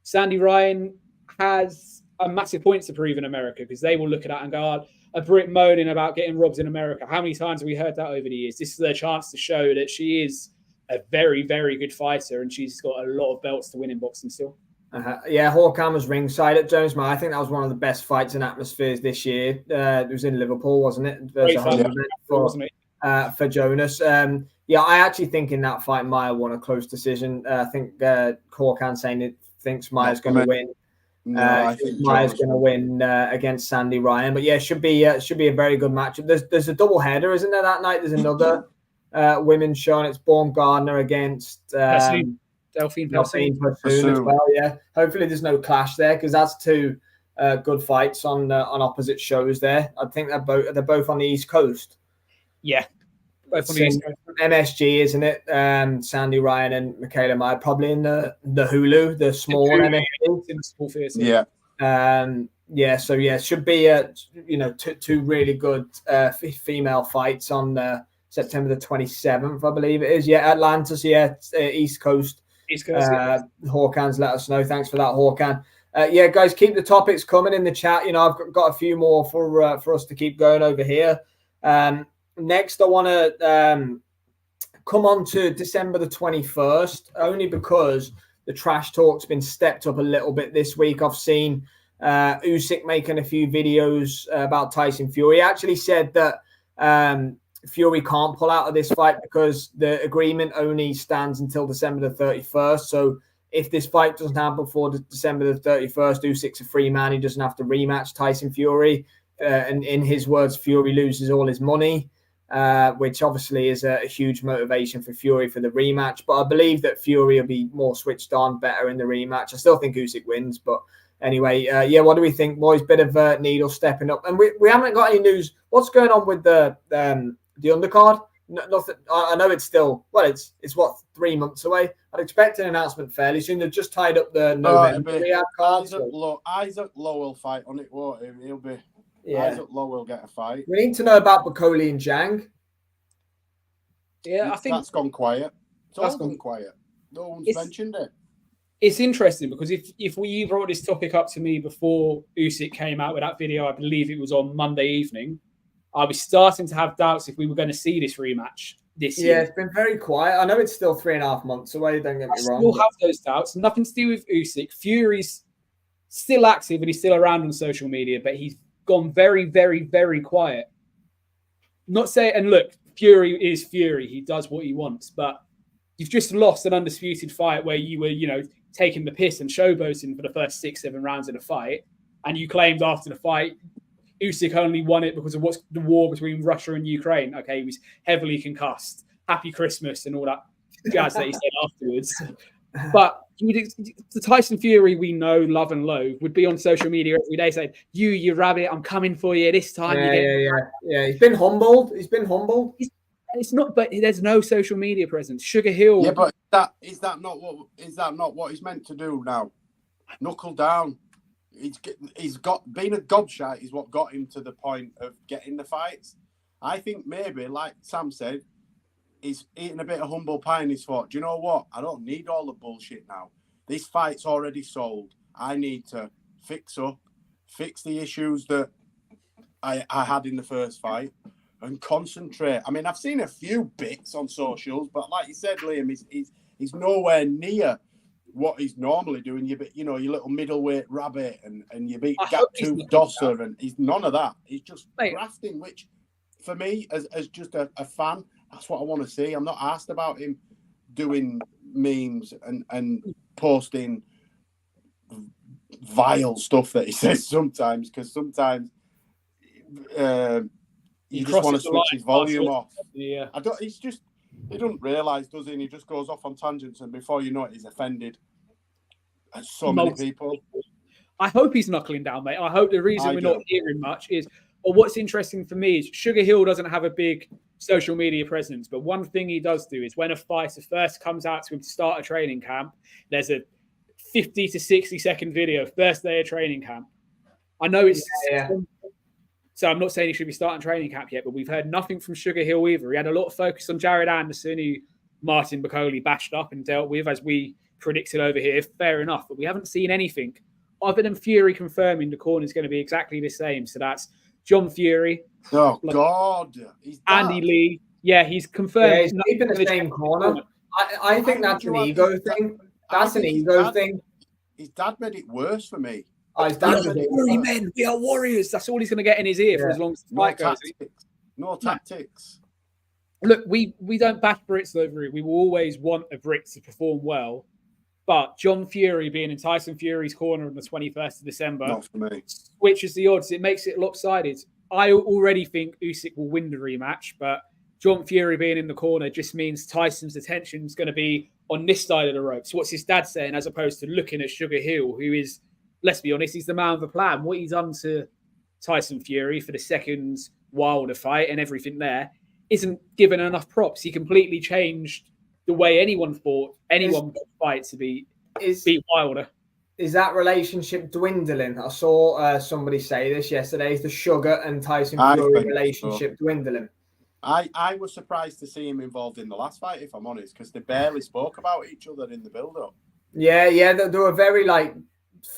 Sandy Ryan has a massive point to prove in America, because they will look at that and go, a Brit moaning about getting robbed in America. How many times have we heard that over the years? This is their chance to show that she is a very, very good fighter, and she's got a lot of belts to win in boxing still. Hawkan was ringside at Jones Meyer. I think that was one of the best fights and atmospheres this year. It was in Liverpool, wasn't it? For Jonas. I actually think in that fight, Meyer won a close decision. I think Hawkan saying it thinks Meyer's going to win. I think Meyer's going to win against Sandy Ryan. But should be a very good matchup. There's a double header, isn't there, that night? There's another women's show, and it's Baumgardner against Delphine Persoon as well. Yeah, hopefully there's no clash there because that's two good fights on opposite shows there. I think they're both on the East Coast. Yeah, both on the East Coast. MSG, isn't it? Sandy Ryan and Michaela Meyer probably in the Hulu, the small MSG. In the small theatre. Yeah. So should be two really good female fights on September the 27th, I believe it is. Yeah, Atlantis. Yeah, East Coast. East Coast. Hawkins, let us know. Thanks for that, Hawkan. Guys, keep the topics coming in the chat. I've got a few more for us to keep going over here. Next, I want to come on to December the 21st, only because the trash talk's been stepped up a little bit this week. I've seen Usyk making a few videos about Tyson Fury. He actually said that Fury can't pull out of this fight because the agreement only stands until December the 31st. So if this fight doesn't happen before December the 31st, Usyk's a free man. He doesn't have to rematch Tyson Fury. And in his words, Fury loses all his money, which obviously is a huge motivation for Fury for the rematch. But I believe that Fury will be more switched on, better in the rematch. I still think Usyk wins, but anyway, what do we think, boys? Bit of Needle stepping up, and we haven't got any news. What's going on with the undercard? Nothing. I know it's still it's 3 months away. I'd expect an announcement fairly soon. They've just tied up the November card. Isaac Lowe will fight on it, won't he? He'll be. Yeah. Isaac Lowe will get a fight. We need to know about Bakoli and Zhang. Yeah, I think that's gone quiet. It's all gone quiet. No one's mentioned it. It's interesting because if you brought this topic up to me before Usyk came out with that video, I believe it was on Monday evening, I was starting to have doubts if we were going to see this rematch this year. Yeah, it's been very quiet. I know it's still 3.5 months away, don't get me wrong. I still have those doubts. Nothing to do with Usyk. Fury's still active and he's still around on social media, but he's gone very, very, very quiet. Not saying, and look, Fury is Fury. He does what he wants, but you've just lost an undisputed fight where you were, taking the piss and showboating for the first 6-7 rounds of the fight. And you claimed after the fight, Usyk only won it because of what's the war between Russia and Ukraine. Okay, he was heavily concussed. Happy Christmas and all that jazz that he said afterwards. But the Tyson Fury we know, love and loathe, would be on social media every day saying, you rabbit, I'm coming for you this time. Yeah. He's been humbled. It's not, but there's no social media presence. Sugar Hill. Yeah, but is that not what he's meant to do now? Knuckle down. He's got being a gobshite is what got him to the point of getting the fights. I think maybe, like Sam said, he's eating a bit of humble pie and he's thought, do you know what? I don't need all the bullshit now. This fight's already sold. I need to fix the issues that I had in the first fight and concentrate. I mean, I've seen a few bits on socials, but like you said, Liam, he's nowhere near what he's normally doing. You your little middleweight rabbit and you beat Gap2 Dosser, and he's none of that. He's just grafting, which for me, as just a fan, that's what I want to see. I'm not asked about him doing memes and posting vile stuff that he says sometimes, because sometimes you just want to switch his volume off. Yeah, he doesn't realise, does he? And he just goes off on tangents, and before you know it, he's offended so many people. I hope he's knuckling down, mate. I hope the reason we're not hearing much is, or what's interesting for me is Sugar Hill doesn't have a big social media presence, but one thing he does do is when a fighter first comes out to him to start a training camp, there's a 50 to 60 second video, first day of training camp. I know it's... So I'm not saying he should be starting training camp yet, but we've heard nothing from Sugar Hill either. He had a lot of focus on Jared Anderson, who Martin Bakoli bashed up and dealt with, as we predicted over here. Fair enough, but we haven't seen anything other than Fury confirming the corner is going to be exactly the same. So that's John Fury. Oh, God. Andy Lee. Yeah, he's confirmed. Yeah, he's keeping the same corner. I think that's an ego thing. That's an ego thing. His dad made it worse for me. Men, we are warriors. That's all he's going to get in his ear for as long as the fight goes. No tactics. Look, we don't bash Brits over it. We will always want a Brit to perform well. But John Fury being in Tyson Fury's corner on the 21st of December not for me. Switches the odds. It makes it lopsided. I already think Usyk will win the rematch, but John Fury being in the corner just means Tyson's attention is going to be on this side of the ropes. What's his dad saying, as opposed to looking at Sugar Hill, who is, let's be honest, he's the man with the plan. What he's done to Tyson Fury for the second Wilder fight and everything there isn't given enough props. He completely changed the way anyone thought anyone could fight to beat Wilder. Is that relationship dwindling? I saw somebody say this yesterday. Is the Sugar and Tyson Fury relationship dwindling? I was surprised to see him involved in the last fight, if I'm honest, because they barely spoke about each other in the build-up. Yeah, they were very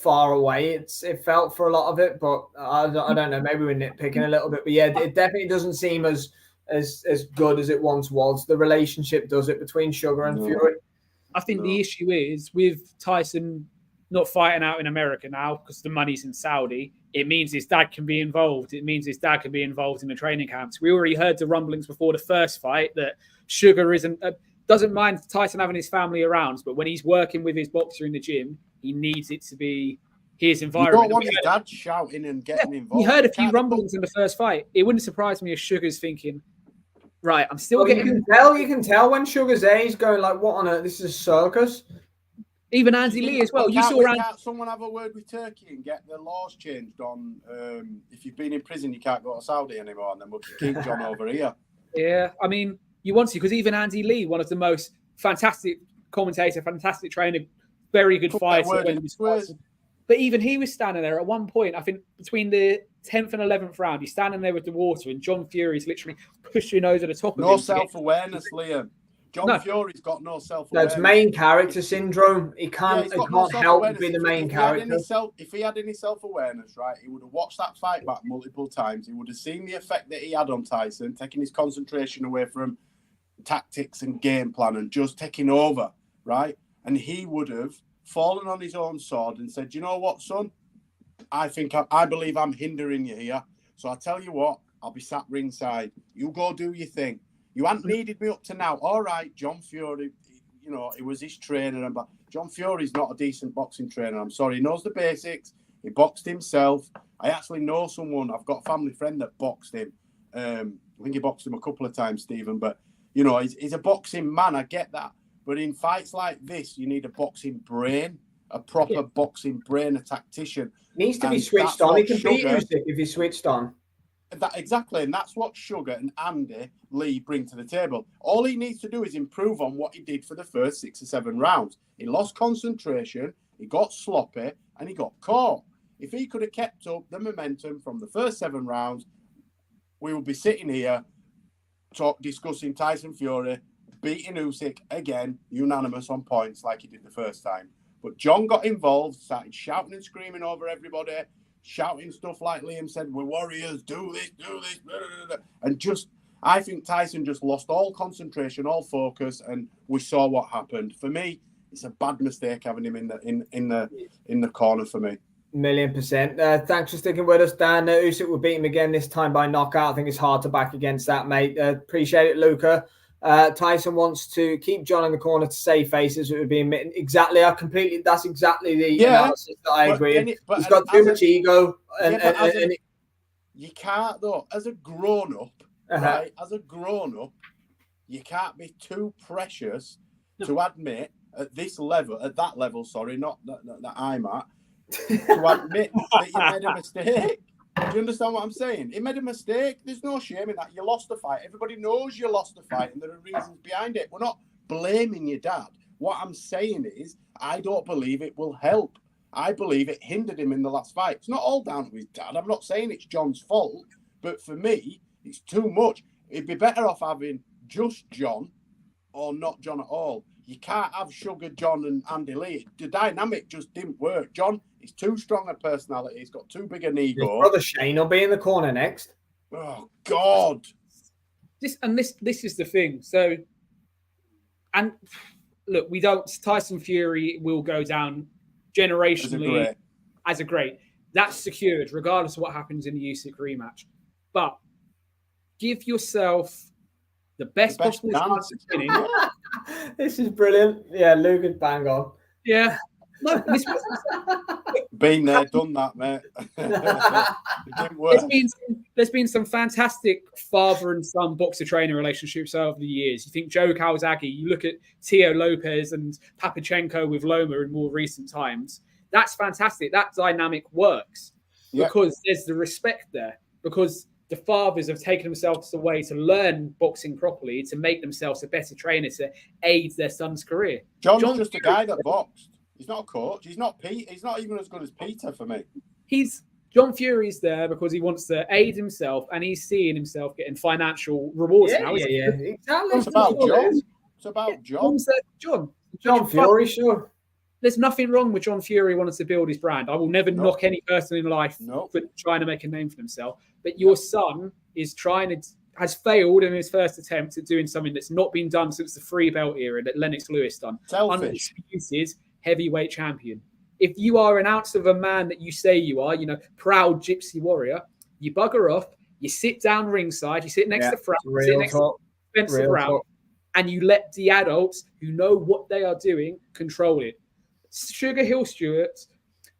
far away. It felt for a lot of it, but I don't know. Maybe we're nitpicking a little bit, but yeah, it definitely doesn't seem as good as it once was. The relationship does it between Sugar and Fury. I think the issue is with Tyson not fighting out in America now because the money's in Saudi. It means his dad can be involved. It means his dad can be involved in the training camps. We already heard the rumblings before the first fight that Sugar doesn't mind Tyson having his family around, but when he's working with his boxer in the gym, he needs it to be his environment. You don't want his dad shouting and getting involved. We heard a few rumblings in the first fight. It wouldn't surprise me if Sugar's thinking, right, I'm still getting... You can tell when Sugar's there, he's going what on earth? This is a circus. Even Andy Lee as well. Can't someone have a word with Turkey and get the laws changed on if you've been in prison, you can't go to Saudi anymore, and then we'll keep John over here. Yeah, I mean, you want to, because even Andy Lee, one of the most fantastic commentator, fantastic trainer, very good fighter. But even he was standing there at one point, I think between the 10th and 11th round, he's standing there with the water, and John Fury's literally pushing over the top of him. No self-awareness, Liam. John Fury's got no self-awareness. That's main character syndrome. He can't help being the main character. If he had any self-awareness, right, he would have watched that fight back multiple times. He would have seen the effect that he had on Tyson, taking his concentration away from tactics and game plan and just taking over, right? And he would have fallen on his own sword and said, you know what, son? I believe I'm hindering you here. So I tell you what, I'll be sat ringside. You go do your thing. You hadn't needed me up to now. All right, John Fury, it was his trainer. But John Fury's not a decent boxing trainer. I'm sorry. He knows the basics. He boxed himself. I actually know someone. I've got a family friend that boxed him. I think he boxed him a couple of times, Stephen. But, he's a boxing man. I get that. But in fights like this, you need a boxing brain, a proper boxing brain, a tactician. Needs to be switched on. He can beat Usyk if he's switched on. Exactly, and that's what Sugar and Andy Lee bring to the table. All he needs to do is improve on what he did for the first 6 or 7 rounds. He lost concentration, he got sloppy, and he got caught. If he could have kept up the momentum from the first 7 rounds, we would be sitting here discussing Tyson Fury beating Usyk again, unanimous on points like he did the first time. But John got involved, started shouting and screaming over everybody, shouting stuff like Liam said, we're warriors, do this, blah, blah, blah. And I think Tyson just lost all concentration, all focus, and we saw what happened. For me, it's a bad mistake having him in the corner for me. 1,000,000%. Thanks for sticking with us, Dan. Usyk will beat him again, this time by knockout. I think it's hard to back against that, mate. Appreciate it, Luca. Tyson wants to keep John in the corner to save faces. It would be exactly. That's exactly the analysis that I agree. He's got too much ego, you can't though. As a grown up, right? As a grown up, you can't be too precious to admit at that level. Sorry, not that I'm at. To admit that you made a mistake. Do you understand what I'm saying? He made a mistake. There's no shame in that. You lost the fight. Everybody knows you lost the fight, and there are reasons behind it. We're not blaming your dad. What I'm saying is, I don't believe it will help. I believe it hindered him in the last fight. It's not all down to his dad. I'm not saying it's John's fault, but for me, it's too much. It'd be better off having just John or not John at all. You can't have Sugar, John, and Andy Lee. The dynamic just didn't work. John is too strong a personality. He's got too big an ego. His brother Shane will be in the corner next. Oh, God. This is the thing. So, and look, Tyson Fury will go down generationally as a great. That's secured, regardless of what happens in the Usyk rematch. But give yourself the best possible chance of winning. This is brilliant. Yeah, Luke is bang on. Yeah. No, Been there, done that, mate. It didn't work. There's been some fantastic father and son boxer trainer relationships over the years. You think Joe Calzaghe, you look at Tio Lopez and Papachenko with Loma in more recent times. That's fantastic. That dynamic works because there's the respect there. Because the fathers have taken themselves away to learn boxing properly, to make themselves a better trainer, to aid their son's career. John's just a guy that boxed. He's not a coach. He's not Pete. He's not even as good as Peter for me. John Fury's there because he wants to aid himself, and he's seeing himself getting financial rewards now. Yeah, exactly. It's about John. It's about John. John Fury, sure. There's nothing wrong with John Fury wanting to build his brand. I will never knock any person in life for trying to make a name for himself. But your son has failed in his first attempt at doing something that's not been done since the free belt era that Lennox Lewis done. Undisputed heavyweight champion. If you are an ounce of a man that you say you are, proud gypsy warrior, you bugger off, you sit down ringside, you sit next to Frank, you sit next to Spencer Brown, and you let the adults who know what they are doing control it. Sugar Hill Stewart,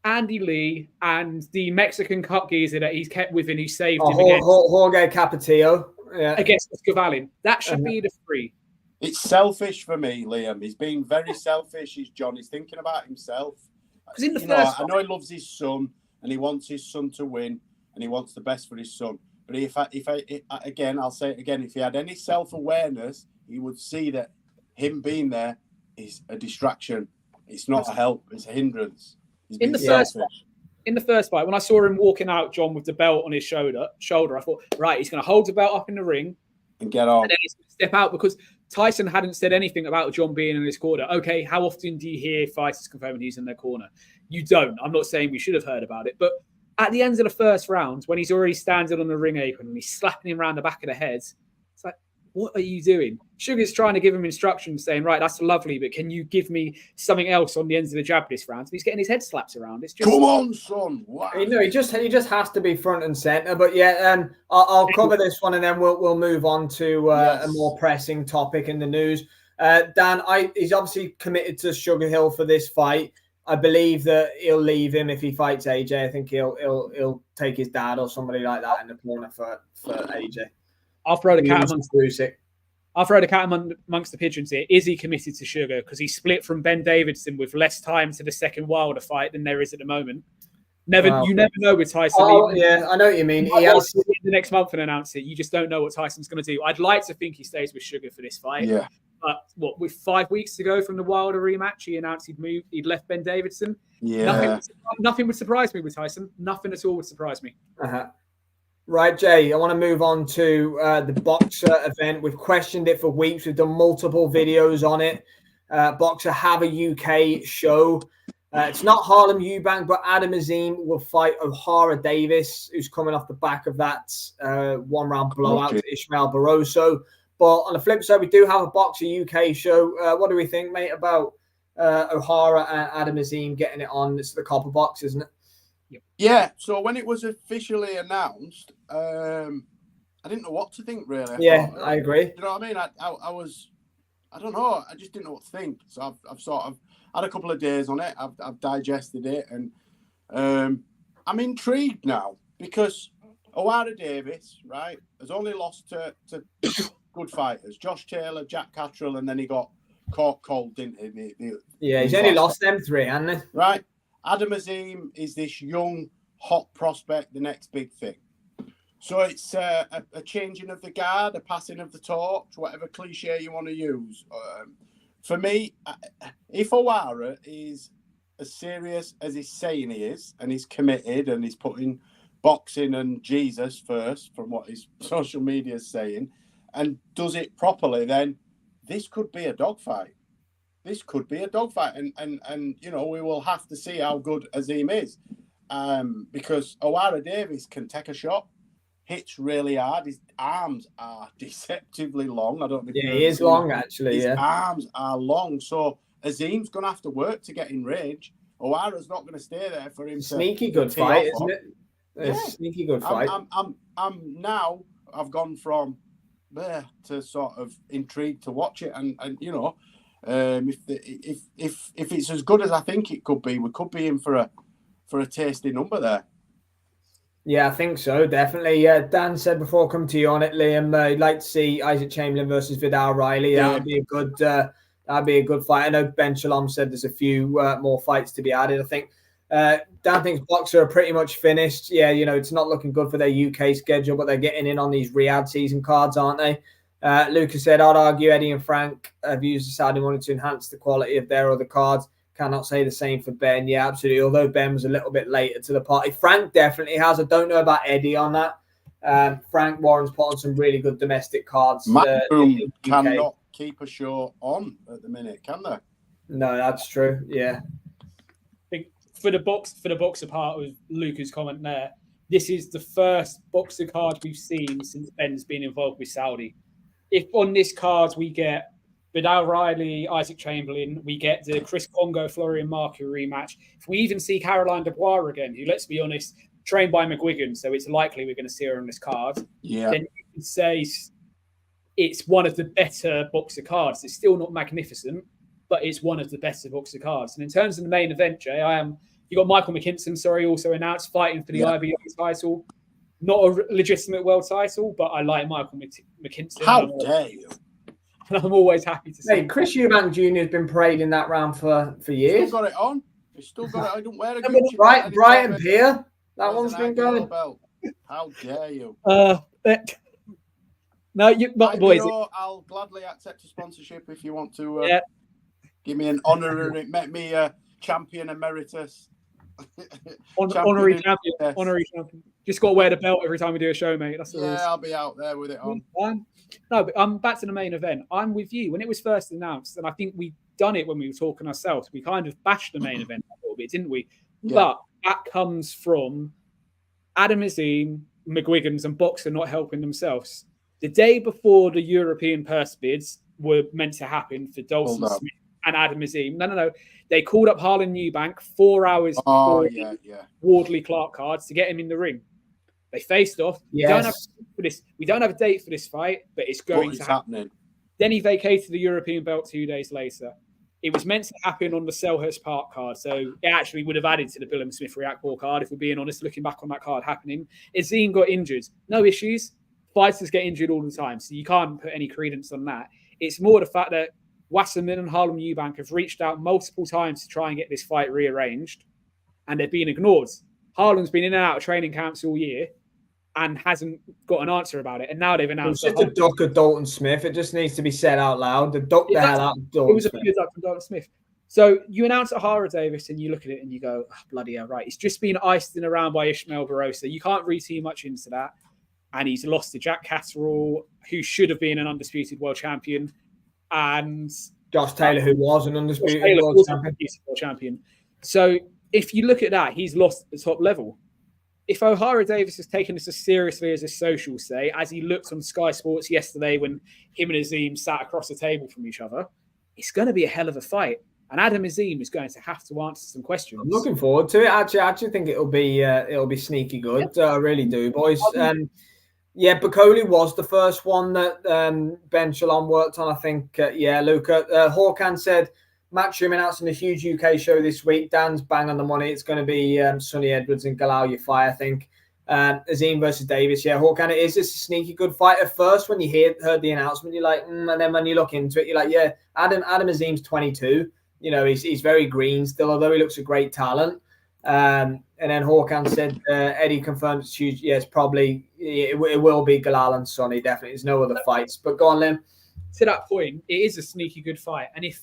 Andy Lee, and the Mexican cut geezer that he's kept with him, who saved him against Jorge Capetillo against Scavalin. That should be the three. It's selfish for me, Liam. He's being very selfish. He's thinking about himself. Because in the first, I know he loves his son and he wants his son to win and he wants the best for his son. But I'll say it again, if he had any self-awareness, he would see that him being there is a distraction. It's not a help. It's a hindrance. In the first fight, when I saw him walking out, John, with the belt on his shoulder, I thought, right, he's going to hold the belt up in the ring and get on. And then he's going to step out because Tyson hadn't said anything about John being in his corner. Okay, how often do you hear fighters confirming he's in their corner? You don't. I'm not saying we should have heard about it. But at the end of the first round, when he's already standing on the ring apron and he's slapping him around the back of the head, it's like, what are you doing? Sugar's trying to give him instructions saying, right, that's lovely, but can you give me something else on the ends of the jab this round? So he's getting his head slapped around. It's just, come on, son. Wow. He just has to be front and center. But I'll cover this one and then we'll move on to a more pressing topic in the news. Dan, he's obviously committed to Sugar Hill for this fight. I believe that he'll leave him if he fights AJ. I think he'll take his dad or somebody like that in the corner for AJ. I'll throw the cat amongst the pigeons here. Is he committed to Sugar? Because he split from Ben Davidson with less time to the second Wilder fight than there is at the moment. You never know with Tyson. I know what you mean. He has the next month and announce it. You just don't know what Tyson's going to do. I'd like to think he stays with Sugar for this fight. Yeah. But with 5 weeks to go from the Wilder rematch, he announced he'd left Ben Davidson. Yeah. Nothing would surprise me with Tyson. Nothing at all would surprise me. Right, Jay, I want to move on to the Boxer event. We've questioned it for weeks. We've done multiple videos on it. Boxer have a UK show. It's not Harlem Eubank, but Adam Azim will fight O'Hara Davis, who's coming off the back of that one-round blowout to Ishmael Barroso. But on the flip side, we do have a Boxer UK show. What do we think, mate, about O'Hara and Adam Azim getting it on? It's the Copper Box, isn't it? Yeah, so when it was officially announced, I didn't know what to think, really. I agree. You know what I mean? I don't know. I just didn't know what to think. So I've sort of had a couple of days on it. I've digested it, and I'm intrigued now because O'Hara Davis, right, has only lost to good fighters. Josh Taylor, Jack Catterall, and then he got caught cold, didn't he? He's only lost them three, hasn't he? Right. Adam Azim is this young, hot prospect, the next big thing. So it's a changing of the guard, a passing of the torch, whatever cliche you want to use. For me, if O'Hara is as serious as he's saying he is, and he's committed, and he's putting boxing and Jesus first, from what his social media is saying, and does it properly, then this could be a dogfight. This could be a dogfight, and we will have to see how good Azim is, because O'Hara Davis can take a shot, hits really hard. His arms are deceptively long. I don't know. Yeah, he is long, actually. His arms are long, so Azim's going to have to work to get in range. O'Hara's not going to stay there for him. Sneaky good fight, isn't it? Yeah. Sneaky good fight. I'm now. I've gone from there to sort of intrigued to watch it, and if it's as good as I think it could be, we could be in for for a tasty number there. Yeah, I think so, definitely. Dan said before coming to you on it, Liam, he'd like to see Isaac Chamberlain versus Vidal Riley. Yeah. That'd be a good fight. I know Ben Shalom said there's a few more fights to be added. I think Dan thinks Boxer are pretty much finished. Yeah, it's not looking good for their UK schedule, but they're getting in on these Riyadh season cards, aren't they? Lucas said, I'd argue Eddie and Frank have used the Saudi money to enhance the quality of their other cards. Cannot say the same for Ben. Yeah, absolutely. Although Ben was a little bit later to the party. Frank definitely has. I don't know about Eddie on that. Frank Warren's put on some really good domestic cards. Matchroom cannot keep a show on at the minute, can they? No, that's true. Yeah. I think for the boxer part of Luca's comment there, this is the first boxer card we've seen since Ben's been involved with Saudi. If on this card we get Vidal Riley, Isaac Chamberlain, we get the Chris Congo, Florian Marco rematch. If we even see Caroline Dubois again, who, let's be honest, trained by McGuigan, so it's likely we're going to see her on this card, then you can say it's one of the better boxer cards. It's still not magnificent, but it's one of the better boxer cards. And in terms of the main event, Jay, you got Michael McKinson, also announced fighting for the IBO title. Not a legitimate world title, but I like Michael McKinson. How dare you? And I'm always happy to see. Hey, Chris Eubank Jr. has been parading that round for years. Still got it on. He's still got it. I don't wear a Gucci belt. Brighton Pier. That one's been going. Belt. How dare you? No, boys. I'll gladly accept a sponsorship if you want to give me an honorary, make me a champion emeritus. Honorary champion. Just got to wear the belt every time we do a show, mate. That's the rules. I'll be out there with it on. No, but I'm back to the main event. I'm with you. When it was first announced, and I think we done it when we were talking ourselves, we kind of bashed the main event a little bit, didn't we? Yeah. But that comes from Adam Azim, McGuigan's, and Boxer not helping themselves. The day before the European purse bids were meant to happen for Dalton Smith and Adam Azim. No. They called up Harlan Eubank 4 hours before Wardley Clark cards to get him in the ring. They faced off. Yes. We don't have a date for this fight, but it's going to happen. Then he vacated the European belt 2 days later. It was meant to happen on the Selhurst Park card, so it actually would have added to the Bill and Smith React card, if we're being honest, looking back on that card happening. Azim got injured. No issues. Fighters get injured all the time, so you can't put any credence on that. It's more the fact that Wasserman and Harlan Eubank have reached out multiple times to try and get this fight rearranged, and they're being ignored. Harlan's been in and out of training camps all year and hasn't got an answer about it. And now they've announced it's just a duck of Dalton Smith. It just needs to be said out loud. The duck the hell out of Dalton Smith. It was a pure duck from Dalton Smith. So you announce Ahara Davis and you look at it and you go, oh, bloody hell, right. It's just been iced in around by Ishmael Barroso. You can't read too much into that. And he's lost to Jack Catterall, who should have been an undisputed world champion. And Josh Taylor, who was an undisputed world champion. So if you look at that, he's lost at the top level. If O'Hara Davis has taken this as seriously as his socials say, as he looked on Sky Sports yesterday when him and Azim sat across the table from each other, it's going to be a hell of a fight. And Adam Azim is going to have to answer some questions. I'm looking forward to it. I actually think it'll be sneaky good. Yeah. I really do, boys. Bacoli was the first one that Ben Shalom worked on, I think. Luca. Hawkan said, Matchroom announcing a huge UK show this week. Dan's bang on the money. It's going to be Sonny Edwards and Galal Yafai, I think. Azim versus Davis. Yeah, Hawkan, it is just a sneaky good fight. At first, when you heard the announcement, you're like, and then when you look into it, you're like, yeah, Adam Azim's 22. You know, he's very green still, although he looks a great talent. And then Hawkan said, Eddie confirmed it's huge. Yes, probably it will be Galal and Sonny, definitely. There's no other fights. But go on, Lim. To that point, it is a sneaky good fight. And if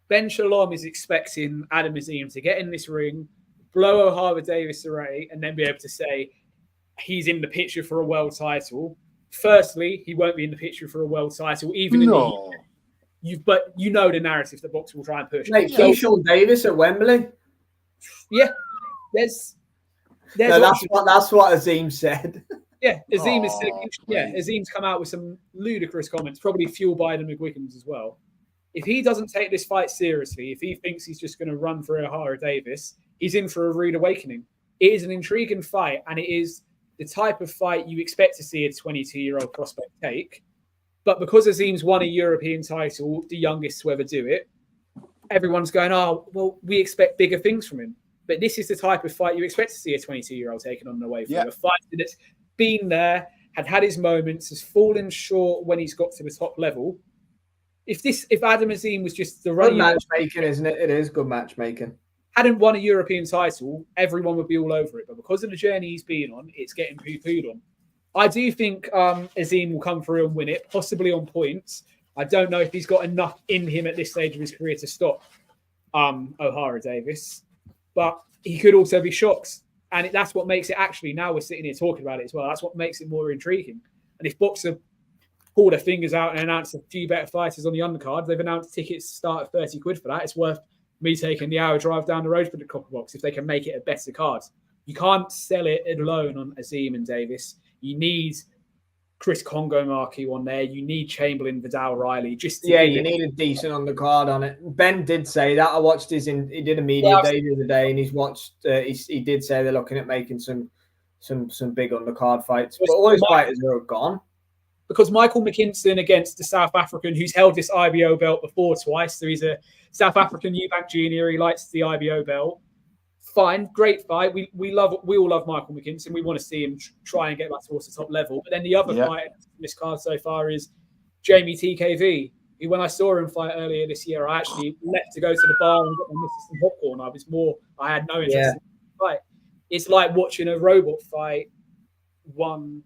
Ben Shalom is expecting Adam Azim to get in this ring, blow O'Hara Davis away, and then be able to say he's in the picture for a world title. Firstly, he won't be in the picture for a world title, even in the but you know the narrative that Boxer will try and push. Mate, Keyshawn Davis at Wembley. Yeah, that's what Azim said. Yeah, Azim is Azim's come out with some ludicrous comments, probably fueled by the McGuigans as well. If he doesn't take this fight seriously, if he thinks he's just going to run for O'Hara Davis, he's in for a rude awakening. It is an intriguing fight, and it is the type of fight you expect to see a 22-year-old prospect take. But because Azim's won a European title, the youngest to ever do it, everyone's going, oh, well, we expect bigger things from him. But this is the type of fight you expect to see a 22-year-old taking on away from. Yeah. A fighter that's been there, had his moments, has fallen short when he's got to the top level. If Adam Azim was just the good matchmaking, isn't it? It is good matchmaking. Hadn't won a European title, everyone would be all over it. But because of the journey he's been on, it's getting poo-pooed on. I do think Azim will come through and win it, possibly on points. I don't know if he's got enough in him at this stage of his career to stop O'Hara Davis. But he could also be shocked. And that's what makes it actually, now we're sitting here talking about it as well, that's what makes it more intriguing. And if Boxer pull their fingers out and announce a few better fighters on the undercard, they've announced tickets start at 30 quid for that. It's worth me taking the hour drive down the road for the Copper Box if they can make it a better card. You can't sell it alone on Azim and Davis. You need Chris Congo Markey on there. You need Chamberlain, Vidal, Riley. You need a decent undercard on it. Ben did say that. I watched he did a media day the other day, and he did say they're looking at making some big undercard fights. But all his fighters are gone. Because Michael McKinson against the South African, who's held this IBO belt before twice. So he's a South African Eubank Junior. He likes the IBO belt. Fine, great fight. We all love Michael McKinson. We want to see him try and get back towards the top level. But then the other fight in this card so far is Jamie TKV, who when I saw him fight earlier this year, I actually left to go to the bar and got some popcorn. I had no interest in the fight. It's like watching a robot fight one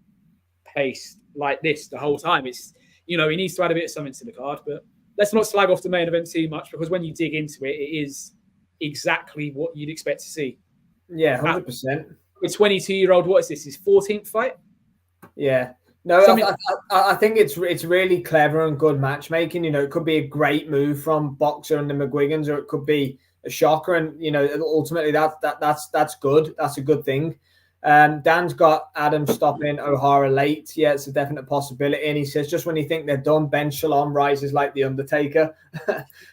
pace like this the whole time. It's, he needs to add a bit of something to the card, but let's not slag off the main event too much, because when you dig into it, it is exactly what you'd expect to see. Yeah, 100%. A 22-year-old, what is this? His 14th fight? Yeah. No, I think it's really clever and good matchmaking. It could be a great move from Boxer and the McGuigans, or it could be a shocker. And ultimately that's good. That's a good thing. Dan's got Adam stopping O'Hara late. Yeah, it's a definite possibility. And he says, just when you think they're done, Ben Shalom rises like the Undertaker.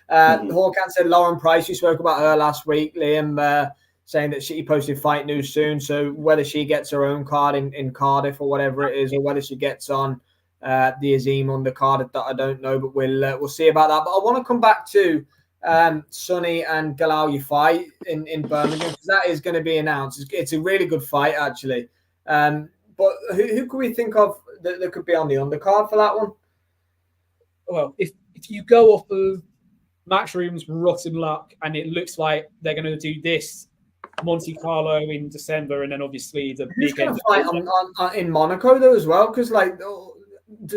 Hawkan said Lauren Price, you spoke about her last week, Liam, saying that she posted fight news soon. So whether she gets her own card in Cardiff or whatever it is, or whether she gets on the Azim undercard, I don't know, but we'll see about that. But I want to come back to Sonny and Galal fight in Birmingham, because that is going to be announced. It's a really good fight, actually. But who could we think of that could be on the undercard for that one? Well, if you go off of Matchroom's rotten luck, and it looks like they're going to do this Monte Carlo in December, and then obviously the big fight in Monaco though as well, because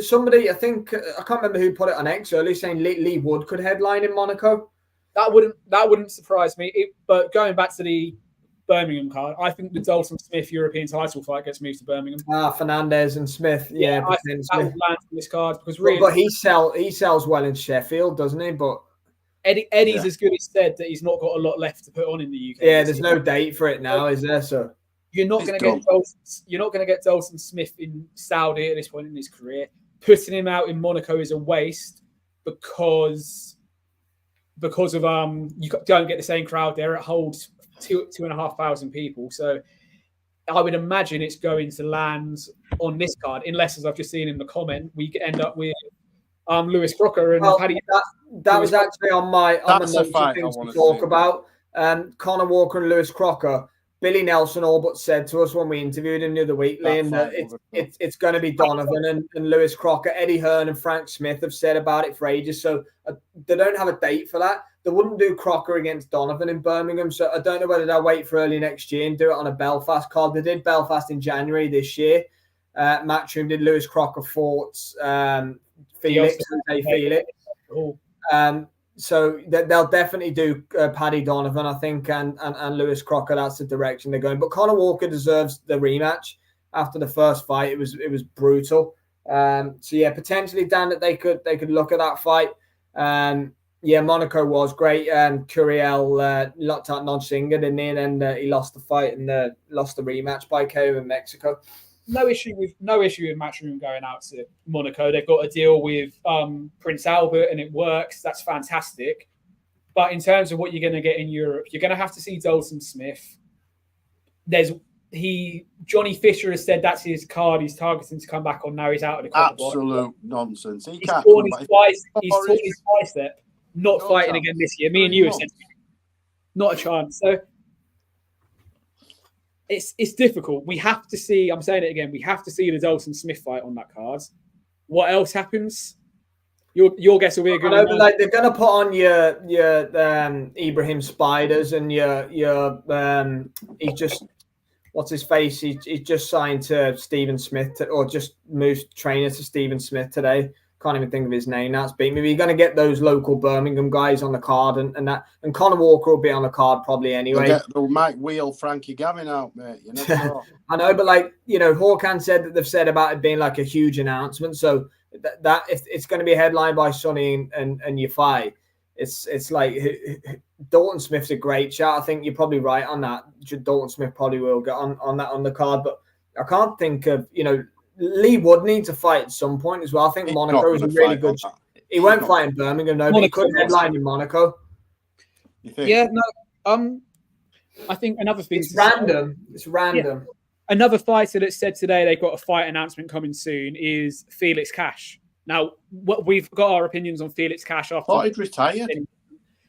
somebody, I think, I can't remember who put it on X earlier, saying Lee Wood could headline in Monaco. That wouldn't surprise me. But going back to the Birmingham card, I think the Dalton Smith European title fight gets moved to Birmingham. Fernandez and Smith, I think that will land on this card, because really, but he sells well in Sheffield, doesn't he? But Eddie's as good as said that he's not got a lot left to put on in the UK. Yeah, there's no date for it now, is there? So you're not going to get Dalton Smith in Saudi at this point in his career. Putting him out in Monaco is a waste because of you don't get the same crowd there. It holds 2,500 people. So I would imagine it's going to land on this card, unless, as I've just seen in the comment, we end up with Lewis Crocker and Paddy. That was actually on the notes of things to talk about. Conor Walker and Lewis Crocker. Billy Nelson all but said to us when we interviewed him the other week, Liam, that it's going to be Donovan and Lewis Crocker. Eddie Hearn and Frank Smith have said about it for ages. So they don't have a date for that. They wouldn't do Crocker against Donovan in Birmingham. So I don't know whether they'll wait for early next year and do it on a Belfast card. They did Belfast in January this year. Matchroom did. Lewis Crocker fought Felix. So they'll definitely do Paddy Donovan, I think, and Lewis Crocker. That's the direction they're going. But Conor Walker deserves the rematch after the first fight. It was brutal. So yeah, potentially, Dan, that they could look at that fight. Yeah, Monaco was great. Curiel locked out Nodsinger, didn't he? And then he lost the fight and lost the rematch by KO in Mexico. No issue with Matchroom going out to Monaco. They've got a deal with Prince Albert, and it works. That's fantastic. But in terms of what you're going to get in Europe, you're going to have to see Dalton Smith. Johnny Fisher has said that's his card. He's targeting to come back on. Now he's out of the club. Absolute nonsense. He's torn his bicep. Not fighting again this year. Me and you have said not a chance. So it's difficult. We have to see. I'm saying it again. We have to see the Dalton Smith fight on that card. What else happens? Your guess will be a good one. Like they're gonna put on your Ibrahim Spiders and your he's just what's his face? He's just signed to Stephen Smith or just moved trainer to Stephen Smith today. Can't even think of his name. That's beat me. You're going to get those local Birmingham guys on the card, and Conor Walker will be on the card probably anyway. They'll might wheel Frankie Gavin out, mate. You never know. I know, but like Hawkan said that they've said about it being like a huge announcement. So that if it's going to be headlined by Sonny and Yafai, it's like Dalton Smith's a great shout. I think you're probably right on that. Dalton Smith probably will get on that on the card, but I can't think of Lee Wood needs to fight at some point as well. I think Monaco is a really good. He won't fight in Birmingham, no, but he could headline in Monaco. Yeah, no. I think another thing. It's random. It's random. Yeah. Another fighter that said today they've got a fight announcement coming soon is Felix Cash. Now, we've got our opinions on Felix Cash after. I thought he'd retired.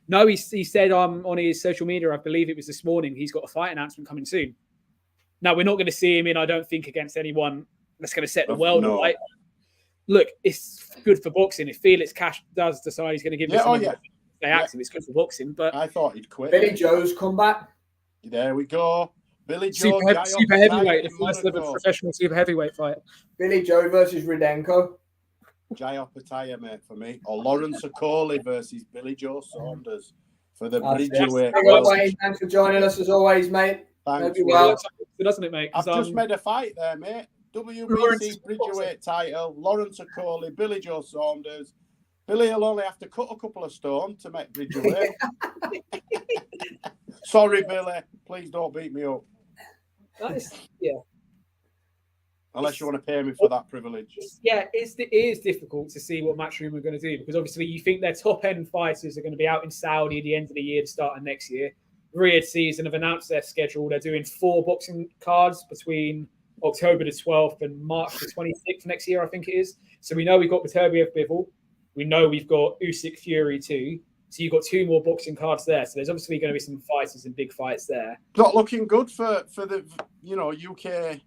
No, he said on his social media, I believe it was this morning, he's got a fight announcement coming soon. Now, we're not going to see him in, I don't think, against anyone that's going to set the world alight. Look, it's good for boxing. If Felix Cash does decide he's going to give this stay active, it's good for boxing. But I thought he'd quit. Billy Joe's comeback. There we go. Billy Joe, super heavyweight, the first ever professional super heavyweight fight. Billy Joe versus Rudenko. Jaya Pataya, mate, for me. Or Lawrence Okoli versus Billy Joe Saunders for the Bridgeweight. Thanks for joining us as always, mate. Thanks. Doesn't it, mate? I've just made a fight there, mate. WBC Bridgeweight title, Lawrence Okoli, Billy Joe Saunders. Billy will only have to cut a couple of stone to make Bridgeweight. Sorry, Billy. Please don't beat me up. Unless you want to pay me for that privilege. Yeah, it is difficult to see what Matchroom are going to do because obviously you think their top-end fighters are going to be out in Saudi at the end of the year to start of next year. Riyadh Season have announced their schedule. They're doing 4 boxing cards between October the 12th and March the 26th next year, I think it is. So we know we've got Beterbiev Bivol. We know we've got Usyk Fury too. So you've got 2 more boxing cards there. So there's obviously going to be some fighters and big fights there. Not looking good for the UK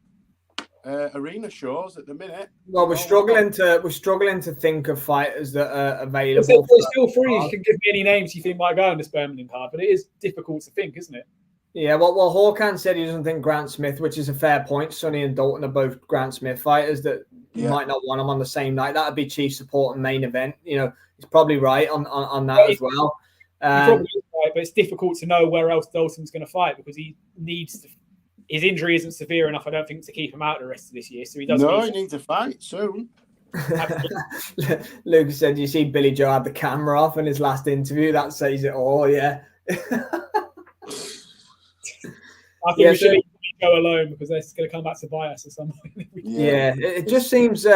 arena shows at the minute. Well, we're struggling to think of fighters that are available. Feel free. You can give me any names you think might go on this Birmingham card, but it is difficult to think, isn't it? Yeah, well, Hawkan said he doesn't think Grant Smith, which is a fair point. Sonny and Dalton are both Grant Smith fighters that you might not want them on the same night. That would be chief support and main event. He's probably right on that as well. Probably right, but it's difficult to know where else Dalton's going to fight because he needs to. His injury isn't severe enough, I don't think, to keep him out the rest of this year. So he does. No, he needs to fight soon. Lucas said, "You see, Billy Joe had the camera off in his last interview. That says it all." Yeah. I think we should leave Billy Joe alone because they're going to come back to buy us at some point. Yeah, it just seems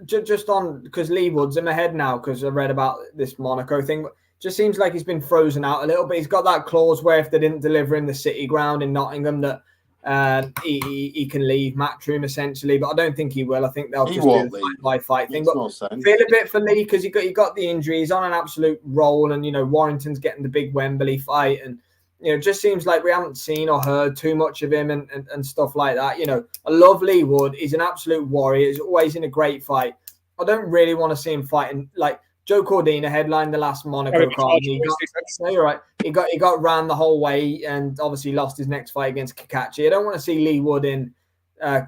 just on because Lee Wood's in my head now because I read about this Monaco thing. Just seems like he's been frozen out a little bit. He's got that clause where if they didn't deliver in the City Ground in Nottingham that. He can leave Matchroom essentially, but I don't think he will. I think they'll just do the fight thing. But feel a bit for Lee because he got the injury. He's on an absolute roll, and Warrington's getting the big Wembley fight, and it just seems like we haven't seen or heard too much of him and stuff like that. I love Lee Wood. He's an absolute warrior. He's always in a great fight. I don't really want to see him fighting like. Joe Cordina headlined the last Monaco card. You're right. He got ran the whole way and obviously lost his next fight against Kakachi. I don't want to see Lee Wood in, a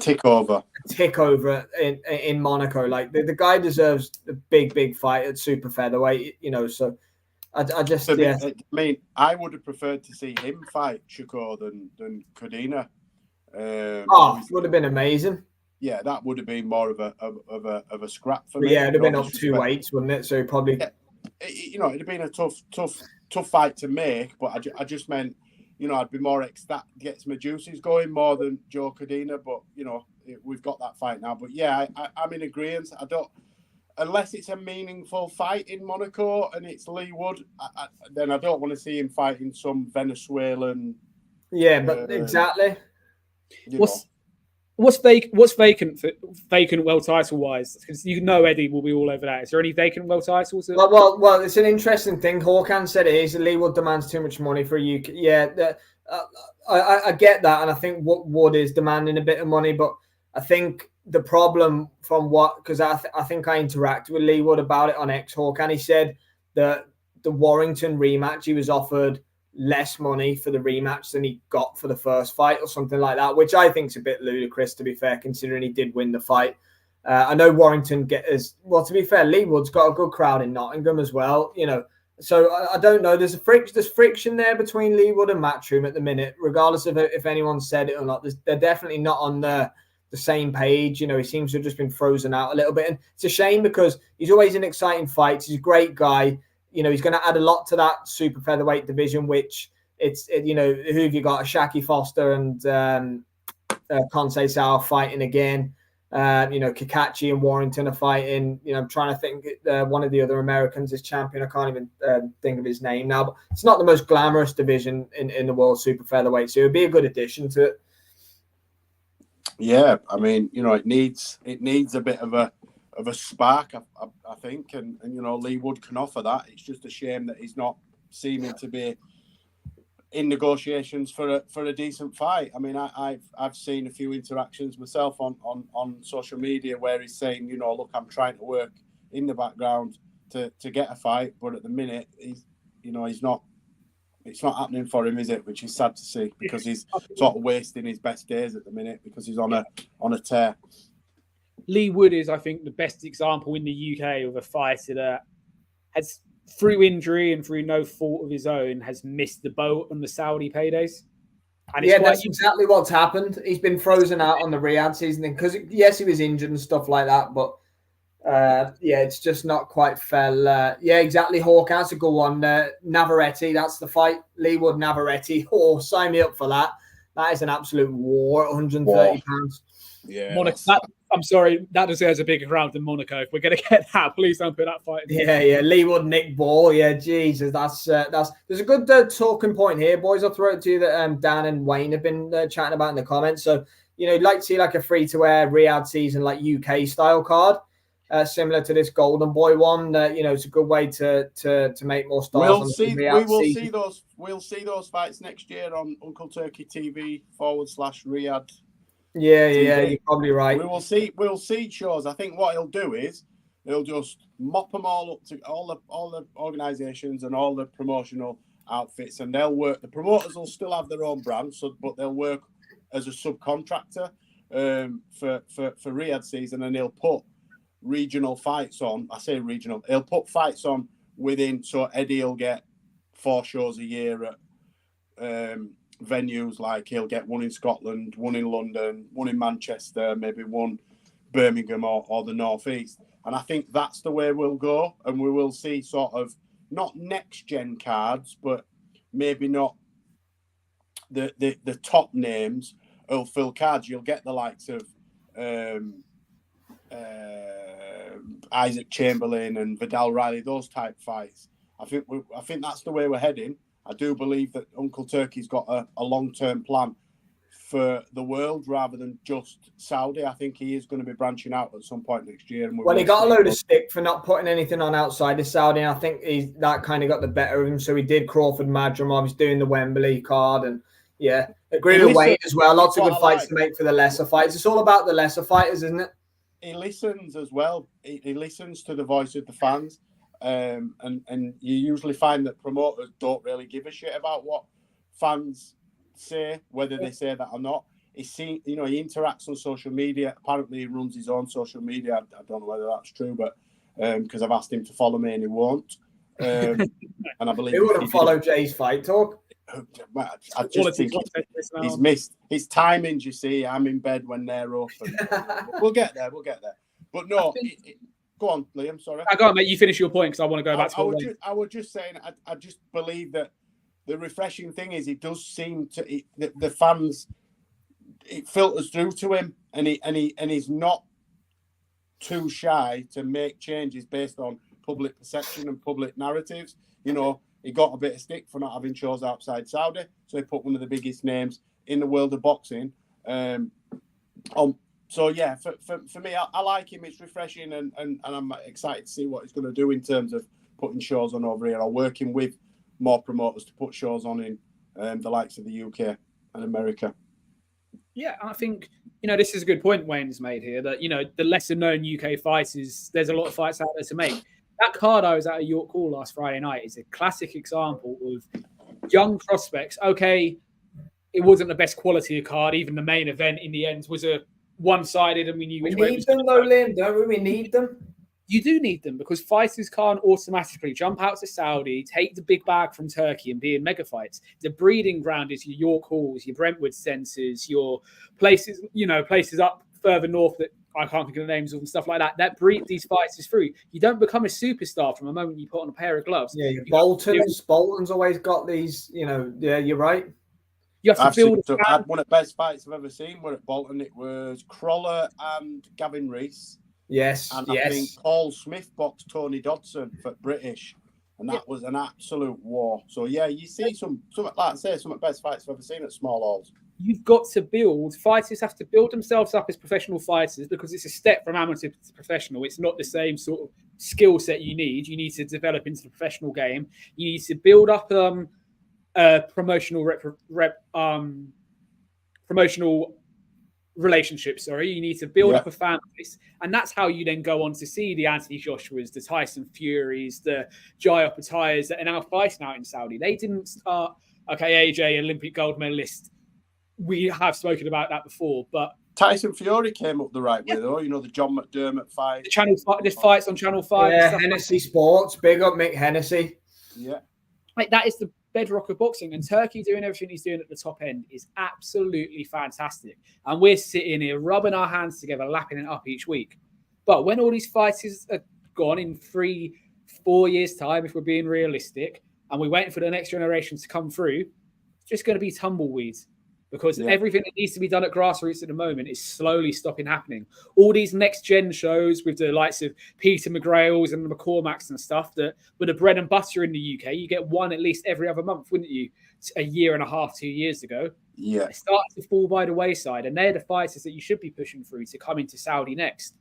tick over in Monaco. Like the guy deserves the big fight at super featherweight. So I just I mean, I would have preferred to see him fight Shakur than Cordina. Would have been amazing. Yeah, that would have been more of a scrap for me. Yeah, it'd have been up 2 weights, wouldn't it? So probably, it'd have been a tough fight to make. But I just meant, I'd be more ecstatic, gets my juices going more than Joe Cordina. But we've got that fight now. But yeah, I'm in agreement. I don't, unless it's a meaningful fight in Monaco and it's Lee Wood, then I don't want to see him fighting some Venezuelan. Yeah, but exactly. What's vacant world title wise? Because Eddie will be all over that. Is there any vacant world titles? Well, it's an interesting thing. Hawkan said it is. Lee Wood demands too much money for a UK. Yeah, I get that, and I think Wood is demanding a bit of money, but I think the problem from because I think I interacted with Lee Wood about it on X-Hawk, and he said that the Warrington rematch, he was offered less money for the rematch than he got for the first fight or something like that, which I think is a bit ludicrous, to be fair, considering he did win the fight. I know Warrington to be fair, Lee Wood's got a good crowd in Nottingham as well, So I don't know. There's friction there between Lee Wood and Matchroom at the minute, regardless of if anyone said it or not. They're definitely not on the same page. He seems to have just been frozen out a little bit. And it's a shame because he's always in exciting fights. He's a great guy. He's going to add a lot to that super featherweight division, which who have you got? Shaki Foster and Konsei Sao fighting again. Kakachi and Warrington are fighting. I'm trying to think. One of the other Americans is champion. I can't even think of his name now. But it's not the most glamorous division in the world super featherweight, so it would be a good addition to it. Yeah, I mean, it needs a bit of a spark, I think, and Lee Wood can offer that. It's just a shame that he's not seeming to be in negotiations for a decent fight. I mean, I've seen a few interactions myself on social media where he's saying, look, I'm trying to work in the background to get a fight, but at the minute he's not. It's not happening for him, is it? Which is sad to see because he's sort of wasting his best days at the minute because he's on a tear. Lee Wood is, I think, the best example in the UK of a fighter that has, through injury and through no fault of his own, has missed the boat on the Saudi paydays. And that's exactly what's happened. He's been frozen out on the Riyadh season because, yes, he was injured and stuff like that, but it's just not quite fell. Exactly, Hawk. That's a good one. Navarrete, that's the fight. Lee Wood, Navarrete. Oh, sign me up for that. That is an absolute war at 130 pounds. Yeah. Monaco, I'm sorry, that deserves a bigger crowd than Monaco. If we're going to get that, please don't put that fight. Yeah. Lee Wood, Nick Ball. Yeah, Jesus, that's. There's a good talking point here, boys. I'll throw it to you that Dan and Wayne have been chatting about in the comments. So, you'd like to see like a free-to-air Riyadh season, like UK style card. Similar to this Golden Boy one, it's a good way to make more stars. We'll see those fights next year on Uncle Turkey TV /Riyadh. Yeah, you're probably right. We'll see shows. I think what he'll do is he'll just mop them all up to all the organisations and all the promotional outfits, and they'll work. The promoters will still have their own brand, but they'll work as a subcontractor for Riyadh season, and he'll put regional fights on. I say regional. He'll put fights on within. So Eddie will get 4 shows a year at venues, like he'll get one in Scotland, one in London, one in Manchester, maybe one Birmingham or the North East. And I think that's the way we'll go, and we will see sort of not next gen cards, but maybe not the top names will fill cards. You'll get the likes of Isaac Chamberlain and Vidal Riley, those type fights. I think that's the way we're heading. I do believe that Uncle Turkey's got a long-term plan for the world rather than just Saudi. I think he is going to be branching out at some point next year. And he got a load of stick for not putting anything on outside of Saudi, and I think that kind of got the better of him. So he did Crawford Madrimov, he's doing the Wembley card, and agree with Wade as well. Lots of good fights to make for the lesser fights. It's all about the lesser fighters, isn't it? He listens as well. He listens to the voice of the fans. And you usually find that promoters don't really give a shit about what fans say, whether they say that or not. He interacts on social media. Apparently, he runs his own social media. I don't know whether that's true, but because I've asked him to follow me and he won't. And I believe he wouldn't follow Jay's Fight Talk. I just think he's missed his timings. You see, I'm in bed when they're open. We'll get there. But no. Go on, Liam. Sorry. I got, mate. You finish your point because I want to go back to. I was just saying. I just believe that the refreshing thing is it does seem to the fans. It filters through to him, and he's not too shy to make changes based on public perception and public narratives. He got a bit of stick for not having shows outside Saudi, so he put one of the biggest names in the world of boxing on. So, yeah, for me, I like him. It's refreshing, and I'm excited to see what he's going to do in terms of putting shows on over here or working with more promoters to put shows on the likes of the UK and America. Yeah, I think, this is a good point Wayne's made here, that, the lesser known UK fighters, there's a lot of fights out there to make. That card I was at York Hall last Friday night is a classic example of young prospects. Okay, it wasn't the best quality of card. Even the main event in the end was a one-sided, and we knew which way it was. We need them though, Liam, don't we? We need them. You do need them because fighters can't automatically jump out to Saudi, take the big bag from Turkey and be in mega fights. The breeding ground is your York Halls, your Brentwood centres, your places, places up further north that I can't think of the names of and stuff like that. That breed these fighters through. You don't become a superstar from the moment you put on a pair of gloves. Yeah, Bolton's always got these, yeah, you're right. You have to build. Had one of the best fights I've ever seen. We're at Bolton. It was Crawler and Gavin Rees. Yes, and I think Paul Smith boxed Tony Dodson for British, and that was an absolute war. So yeah, you see some like I say, some of the best fights I've ever seen at small halls. You've got to build. Fighters have to build themselves up as professional fighters because it's a step from amateur to professional. It's not the same sort of skill set you need. You need to develop into the professional game. You need to build up promotional relationships. You need to build up a fan base, and that's how you then go on to see the Anthony Joshuas, the Tyson Furies, the Jai Opetaias that are now fighting out in Saudi. They didn't start. Okay, AJ, Olympic gold medalist. We have spoken about that before, but Tyson Fury came up the right way, though. The John McDermott fight. The fights on Channel 5. Yeah, Hennessy Sports. Big up Mick Hennessy. Yeah. That is the bedrock of boxing, and Turkey doing everything he's doing at the top end is absolutely fantastic. And we're sitting here rubbing our hands together, lapping it up each week. But when all these fighters are gone in 3-4 years' time, if we're being realistic, and we're waiting for the next generation to come through, it's just going to be tumbleweeds. Because everything that needs to be done at grassroots at the moment is slowly stopping happening. All these next-gen shows with the likes of Peter McGrails and the McCormacks and stuff that were the bread and butter in the UK, you get one at least every other month, wouldn't you? A year and a half, 2 years ago. Yeah. They started to fall by the wayside, and they're the fighters that you should be pushing through to come into Saudi next.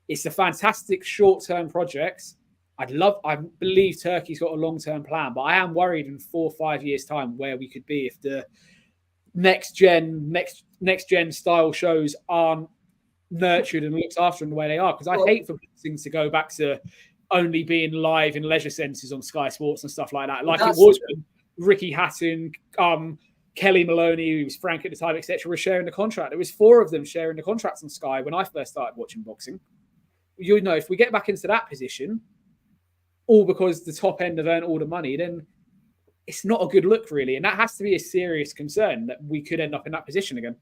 It's a fantastic short-term project. I believe Turkey's got a long-term plan, but I am worried in 4 or 5 years' time where we could be if the next gen style shows aren't nurtured and looked after in the way they are. Because I hate for things to go back to only being live in leisure centres on Sky Sports and stuff like that. Like it was when Ricky Hatton, Kelly Maloney, who was Frank at the time, etc., were sharing the contract. There was 4 of them sharing the contracts on Sky when I first started watching boxing. If we get back into that position, all because the top end have earned all the money, then it's not a good look, really. And that has to be a serious concern that we could end up in that position again.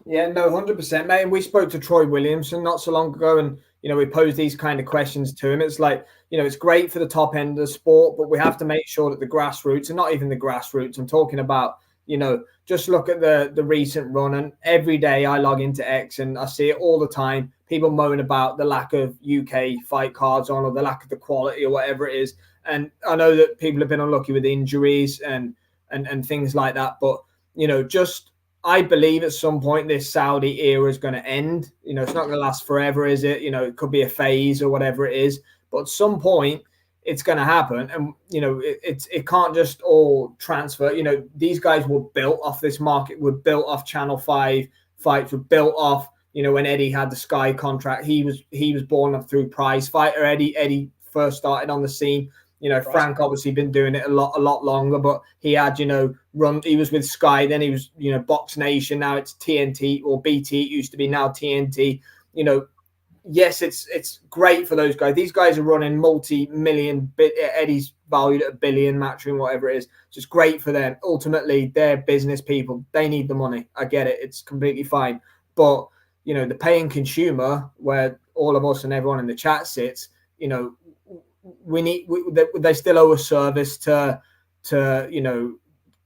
Yeah, no, 100%, mate. And we spoke to Troy Williamson not so long ago, and, we posed these kind of questions to him. It's like, it's great for the top end of the sport, but we have to make sure that the grassroots, and not even the grassroots, I'm talking about, just look at the recent run. And every day I log into X and I see it all the time. People moan about the lack of UK fight cards on, or the lack of the quality, or whatever it is. And I know that people have been unlucky with injuries and things like that. But, I believe at some point this Saudi era is going to end. It's not going to last forever, is it? It could be a phase or whatever it is. But at some point, it's going to happen. And, it can't just all transfer. These guys were built off this market, were built off Channel 5 fights, were built off, when Eddie had the Sky contract. He was born up through prize fighter. Eddie first started on the scene. Frank obviously been doing it a lot longer, but he had, he was with Sky, then he was, Box Nation, now it's TNT or BT, it used to be, now TNT. Yes, it's great for those guys. These guys are running multi-million, Eddie's valued at $1 billion, Matchroom, whatever it is. It's just great for them. Ultimately, they're business people. They need the money. I get it. It's completely fine. But, the paying consumer, where all of us and everyone in the chat sits, they still owe a service to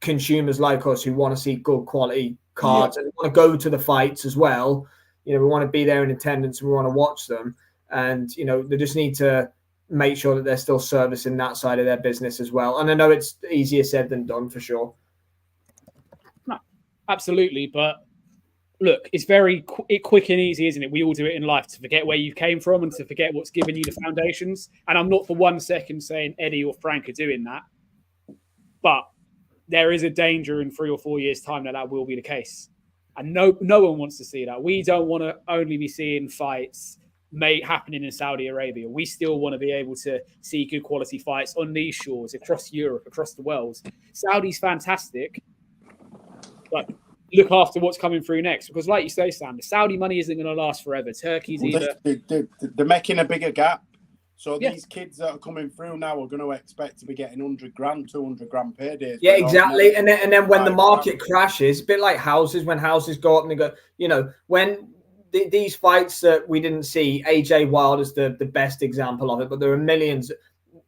consumers like us who want to see good quality cards and want to go to the fights as well. We want to be there in attendance and we want to watch them. And, they just need to make sure that they're still servicing that side of their business as well. And I know it's easier said than done, for sure. No, absolutely. But look, it's very quick and easy, isn't it? We all do it in life, to forget where you came from and to forget what's given you the foundations. And I'm not for 1 second saying Eddie or Frank are doing that. But there is a danger in 3 or 4 years' time that will be the case. And no one wants to see that. We don't want to only be seeing fights happening in Saudi Arabia. We still want to be able to see good quality fights on these shores, across Europe, across the world. Saudi's fantastic, but look after what's coming through next. Because like you say, Sam, the Saudi money isn't going to last forever. Turkey's they're making a bigger gap. So these kids that are coming through now are going to expect to be getting 100 grand, 200 grand paydays. Yeah, exactly. And then when the market crashes, a bit like houses, when houses go up and they go, you know, when these fights that we didn't see, AJ Wilder's the best example of it, but there are millions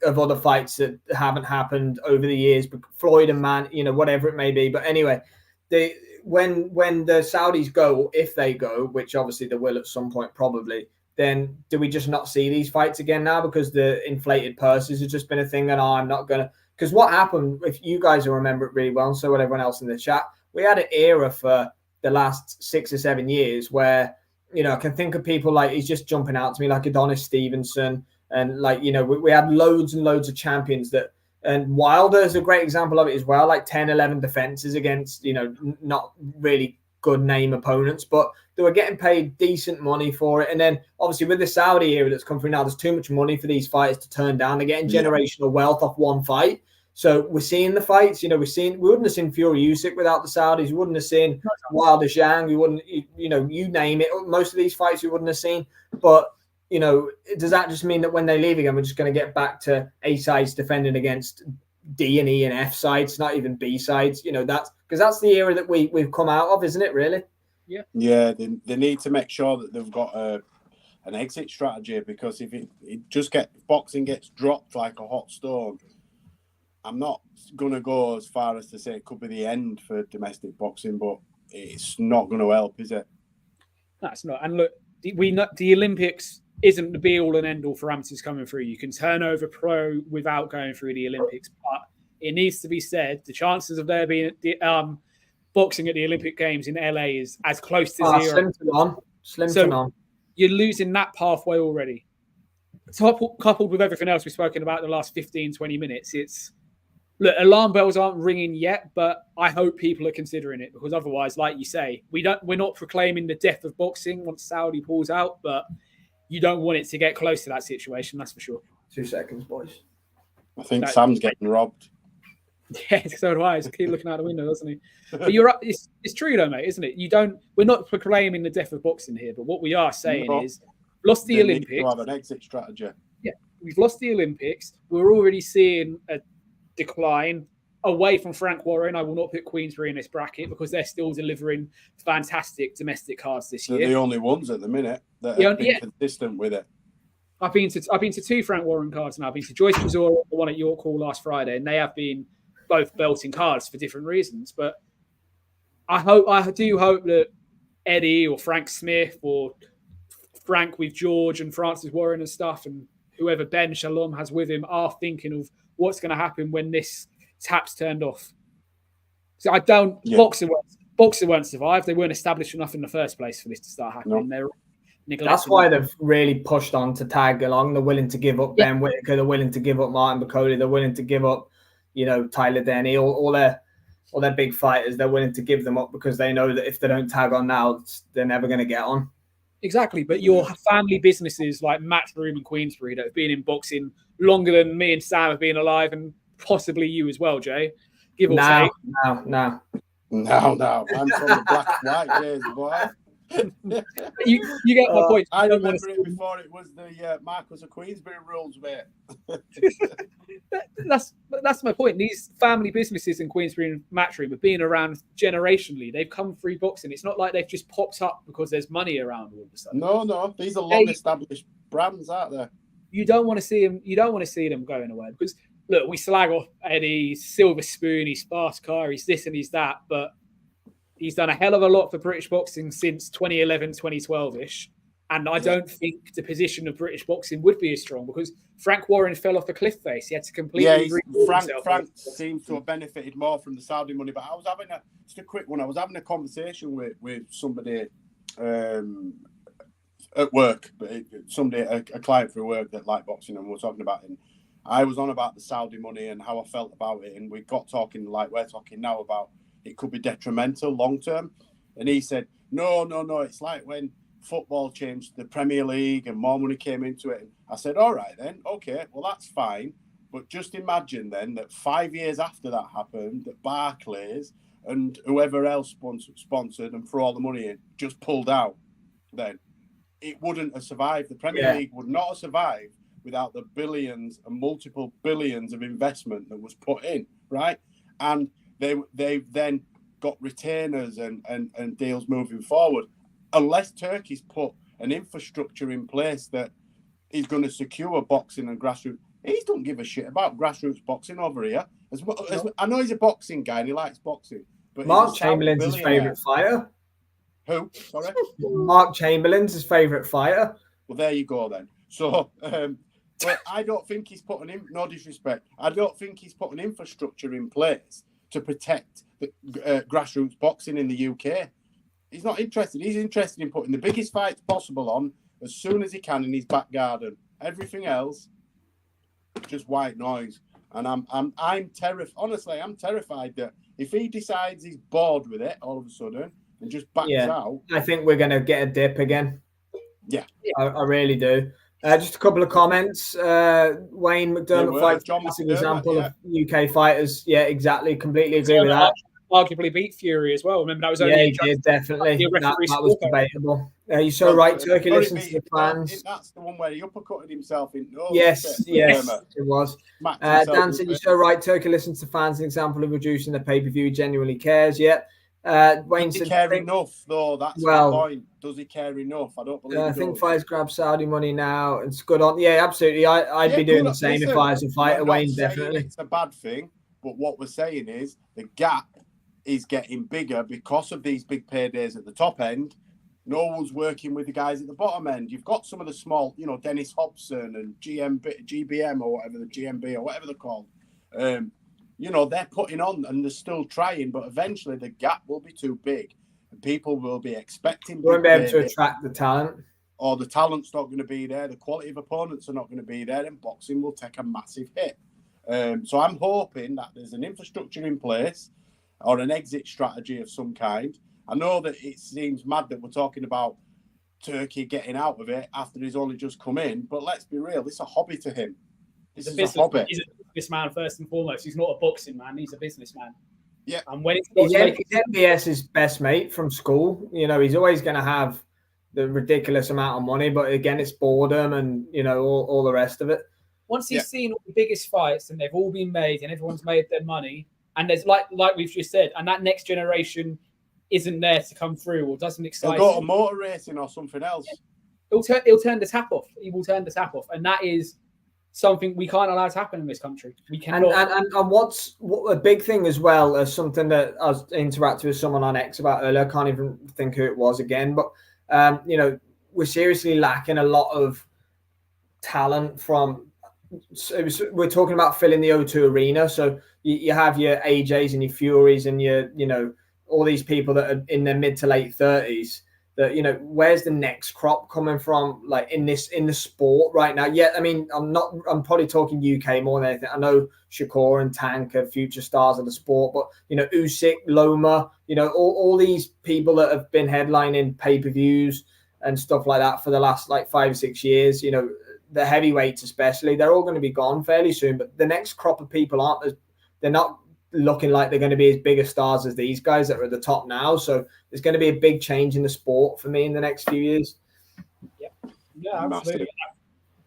of other fights that haven't happened over the years, but Floyd and Man, you know, whatever it may be. But anyway, when the Saudis go, if they go, which obviously they will at some point probably, then do we just not see these fights again now because the inflated purses has just been a thing that I'm not going to... Because what happened, if you guys will remember it really well, and so will everyone else in the chat, we had an era for the last 6 or 7 years where, you know, I can think of people like, he's just jumping out to me, like Adonis Stevenson, and like, you know, we had loads and loads of champions that... And Wilder is a great example of it as well, like 10, 11 defenses against, you know, not really good name opponents, but they were getting paid decent money for it. And then obviously with the Saudi era that's come through now, there's too much money for these fighters to turn down. They're getting generational wealth off one fight. So we're seeing the fights, you know, we wouldn't have seen Fury Usyk without the Saudis. We wouldn't have seen Wilder Zhang. We wouldn't, you know, you name it. Most of these fights we wouldn't have seen. But, you know, does that just mean that when they leave again, we're just going to get back to A sides defending against D and E and F sides, not even B sides? You know, that's because that's the era that we've come out of, isn't it, really? Yeah, they need to make sure that they've got an exit strategy, because if boxing gets dropped like a hot stone, I'm not going to go as far as to say it could be the end for domestic boxing, but it's not going to help, is it? That's not. And look, the Olympics isn't the be all and end all for amateurs coming through. You can turn over pro without going through the Olympics, but it needs to be said, the chances of there being boxing at the Olympic Games in LA is as close to zero. Slim to none. You're losing that pathway already. Coupled with everything else we've spoken about the last 15, 20 minutes, look, alarm bells aren't ringing yet, but I hope people are considering it, because otherwise, like you say, we're not proclaiming the death of boxing once Saudi pulls out, but you don't want it to get close to that situation, that's for sure. 2 seconds, boys. I think Sam's getting robbed. Yeah, so do I. He's keep looking out the window, doesn't he? But you're right. It's true though, mate, isn't it? We're not proclaiming the death of boxing here, but what we are saying is lost the Olympics. Need to have an exit strategy. Yeah, we've lost the Olympics. We're already seeing a decline away from Frank Warren. I will not put Queensberry in this bracket because they're still delivering fantastic domestic cards this year. They're the only ones at the minute that have been consistent with it. I've been to 2 Frank Warren cards now. I've been to Joyce Mazur, the one at York Hall last Friday, and they have been both belting cards for different reasons. But I do hope that Eddie or Frank Smith or Frank with George and Francis Warren and stuff, and whoever Ben Shalom has with him, are thinking of what's going to happen when this tap's turned off. So I don't. Yeah. Boxing won't survive. They weren't established enough in the first place for this to start happening. No. That's why they've really pushed on to tag along. They're willing to give up Ben Whitaker. They're willing to give up Martin Bakoli. They're willing to give up, you know, Tyler Denny. All their big fighters. They're willing to give them up because they know that if they don't tag on now, they're never going to get on. Exactly. But your family businesses like Matchroom and Queensberry that have been in boxing longer than me and Sam have been alive, and possibly you as well, Jay. Give or take. No. I'm from the black and white days, boy. you get my point. I remember it before it was the Marcus of Queensberry rules, mate. That's my point. These family businesses in Queensberry and Matchroom have been around generationally. They've come through boxing. It's not like they've just popped up because there's money around all of a sudden. No. These are long-established brands out there. You don't want to see them. You don't want to see them going away because look, we slag off Eddie, Silver Spoon, he's fast car, he's this and he's that, but he's done a hell of a lot for British boxing since 2011, 2012-ish. And I don't think the position of British boxing would be as strong because Frank Warren fell off a cliff face. He had to completely Frank seems to have benefited more from the Saudi money. But I was having just a quick one. I was having a conversation with somebody at work, but somebody, a client for work that liked boxing, and we were talking about it. I was on about the Saudi money and how I felt about it, and we got talking like we're talking now about it could be detrimental long term. And he said, no, it's like when football changed the Premier League and more money came into it. And I said, all right then, okay, well that's fine. But just imagine then that 5 years after that happened, that Barclays and whoever else sponsored and threw all the money in just pulled out. Then it wouldn't have survived. The Premier League would not have survived without the billions and multiple billions of investment that was put in, right? And they've then got retainers and deals moving forward. Unless Turkey's put an infrastructure in place that is going to secure boxing and grassroots, he don't give a shit about grassroots boxing over here. I know he's a boxing guy and he likes boxing, but Mark Chamberlain's his favourite fighter. Who? Sorry? Mark Chamberlain's his favourite fighter. Well, there you go then. So, but I don't think he's put no disrespect, I don't think he's put an infrastructure in place to protect the grassroots boxing in the UK. He's not interested. He's interested in putting the biggest fights possible on as soon as he can in his back garden. Everything else, just white noise. And I'm terrified. Honestly, I'm terrified that if he decides he's bored with it all of a sudden and just backs out, I think we're going to get a dip again. Yeah, I really do. Just a couple of comments. Wayne McDermott fights as an example of UK fighters. Yeah, exactly. Completely agree with that. Arguably beat Fury as well. Remember that was only he did definitely. That was debatable. You're so right. Turkey listens to the fans. That's the one where he uppercutted himself in. Yes, it was. Dan said you're so right. Turkey listens to fans. An example of reducing the pay-per-view. He genuinely cares. Yeah. Wayne said, care enough though? That's the point. Does he care enough? I don't believe. I think fighters grab Saudi money now. It's good on. Yeah, absolutely. I'd be doing the same if I was a fighter. Wayne, definitely. It's a bad thing, but what we're saying is the gap is getting bigger because of these big paydays at the top end. No one's working with the guys at the bottom end. You've got some of the small, Dennis Hobson and GBM or whatever, the GMB or whatever they're called. They're putting on and they're still trying, but eventually the gap will be too big and people will be expecting. Won't be able to attract the talent. Or the talent's not going to be there. The quality of opponents are not going to be there, and boxing will take a massive hit. So I'm hoping that there's an infrastructure in place or an exit strategy of some kind. I know that it seems mad that we're talking about Turkey getting out of it after he's only just come in, but let's be real, it's a hobby to him. He's a hobby. He's a businessman first and foremost. He's not a boxing man, he's a businessman. Yeah. And when it's he's MBS's best mate from school, he's always going to have the ridiculous amount of money, but again, it's boredom and, all the rest of it. Once he's seen all the biggest fights and they've all been made and everyone's made their money, and there's like we've just said, and that next generation isn't there to come through or doesn't excite. He'll go to motor racing or something else. Yeah. He'll turn the tap off. He will turn the tap off, and that is something we can't allow to happen in this country. We cannot. And what a big thing as well as something that I was interacting with someone on X about earlier. I can't even think who it was again, but we're seriously lacking a lot of talent from. We're talking about filling the O2 arena, so you have your AJs and your Furies and your all these people that are in their mid to late 30s. That where's the next crop coming from? Like in the sport right now? Yeah, I mean, I'm probably talking UK more than anything. I know Shakur and Tank are future stars of the sport, but Usyk, Loma, all these people that have been headlining pay-per-views and stuff like that for the last 5 or 6 years. The heavyweights especially, they're all going to be gone fairly soon. But the next crop of people they're not looking like they're going to be as big a stars as these guys that are at the top now. So there's going to be a big change in the sport for me in the next few years. Yeah, absolutely.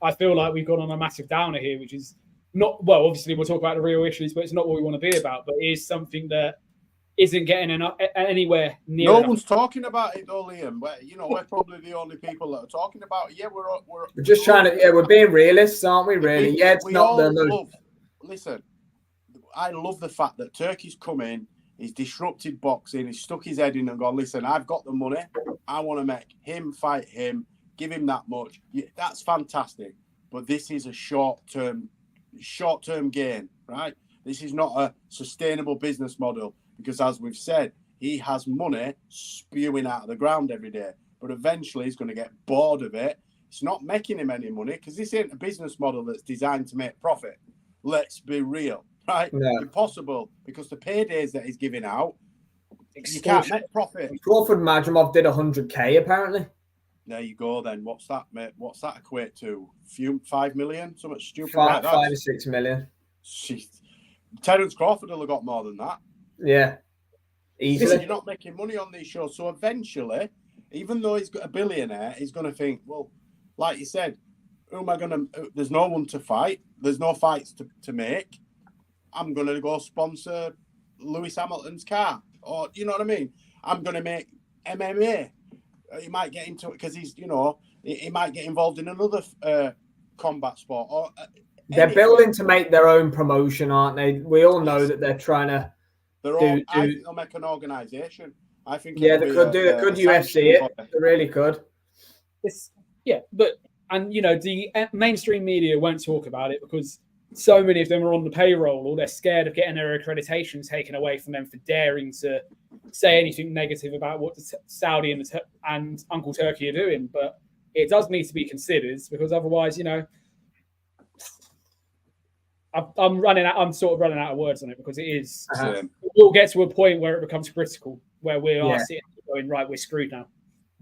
I feel like we've gone on a massive downer here, which is not, well, obviously we'll talk about the real issues, but it's not what we want to be about, but it is something that isn't getting anywhere near No enough. one's talking about it though, Liam. We're probably the only people that are talking about it. Yeah, we're just trying to, we're being realists, aren't we, really? It's not the... Listen, I love the fact that Turkey's come in, he's disrupted boxing, he's stuck his head in and gone, listen, I've got the money, I want to make him fight him, give him that much. Yeah, that's fantastic. But this is a short-term gain, right? This is not a sustainable business model because, as we've said, he has money spewing out of the ground every day. But eventually he's going to get bored of it. It's not making him any money because this ain't a business model that's designed to make profit. Let's be real, right? No. Impossible, because the paydays that he's giving out, you Extortion. can't make profit. Crawford Madrimov did 100K apparently. There you go. Then what's that, mate? What's that equate to? 5 million? Something stupid Five, like that. 5 or 6 million. Jeez. Terence Crawford will have got more than that. Yeah, easily. Listen, you're not making money on these shows, so eventually, even though he's got a billionaire, he's going to think, well, like you said, who am I going to? There's no one to fight. There's no fights to make. I'm going to go sponsor Lewis Hamilton's car, or you know what I mean. I'm going to make MMA. He might get into it because he's, he might get involved in another combat sport. Or they're building to make their own promotion, aren't they? We all know that they're trying to. I think they'll make an organisation. I think. Yeah, they could do. They could UFC it. They really could. The mainstream media won't talk about it because so many of them are on the payroll, or they're scared of getting their accreditation taken away from them for daring to say anything negative about what the Saudi and Uncle Turkey are doing. But it does need to be considered, because otherwise, I'm sort of running out of words on it, because it is. We'll get to a point where it becomes critical, where we are sitting going, right, we're screwed now.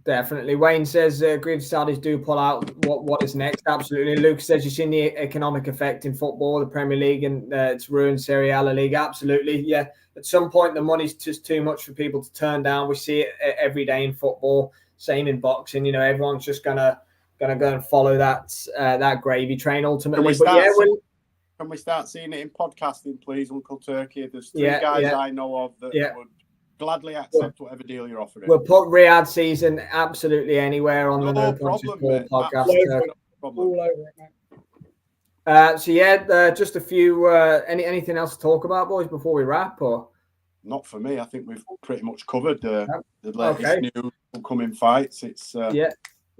Definitely. Wayne says, agree if Saudis do pull out, what is next? Absolutely. Luke says, you've seen the economic effect in football, the Premier League, and it's ruined Serie A, La Liga. Absolutely. Yeah. At some point, the money's just too much for people to turn down. We see it every day in football. Same in boxing. Everyone's just gonna go and follow that gravy train ultimately. Can we start seeing it in podcasting, please, Uncle Turkey? There's three guys I know of that would gladly accept whatever deal you're offering. We'll put Riyadh season absolutely anywhere on the No Punches Paul podcast. All over it, mate. Just a few. Anything else to talk about, boys, before we wrap? Or not for me. I think we've pretty much covered the latest new upcoming fights. It's good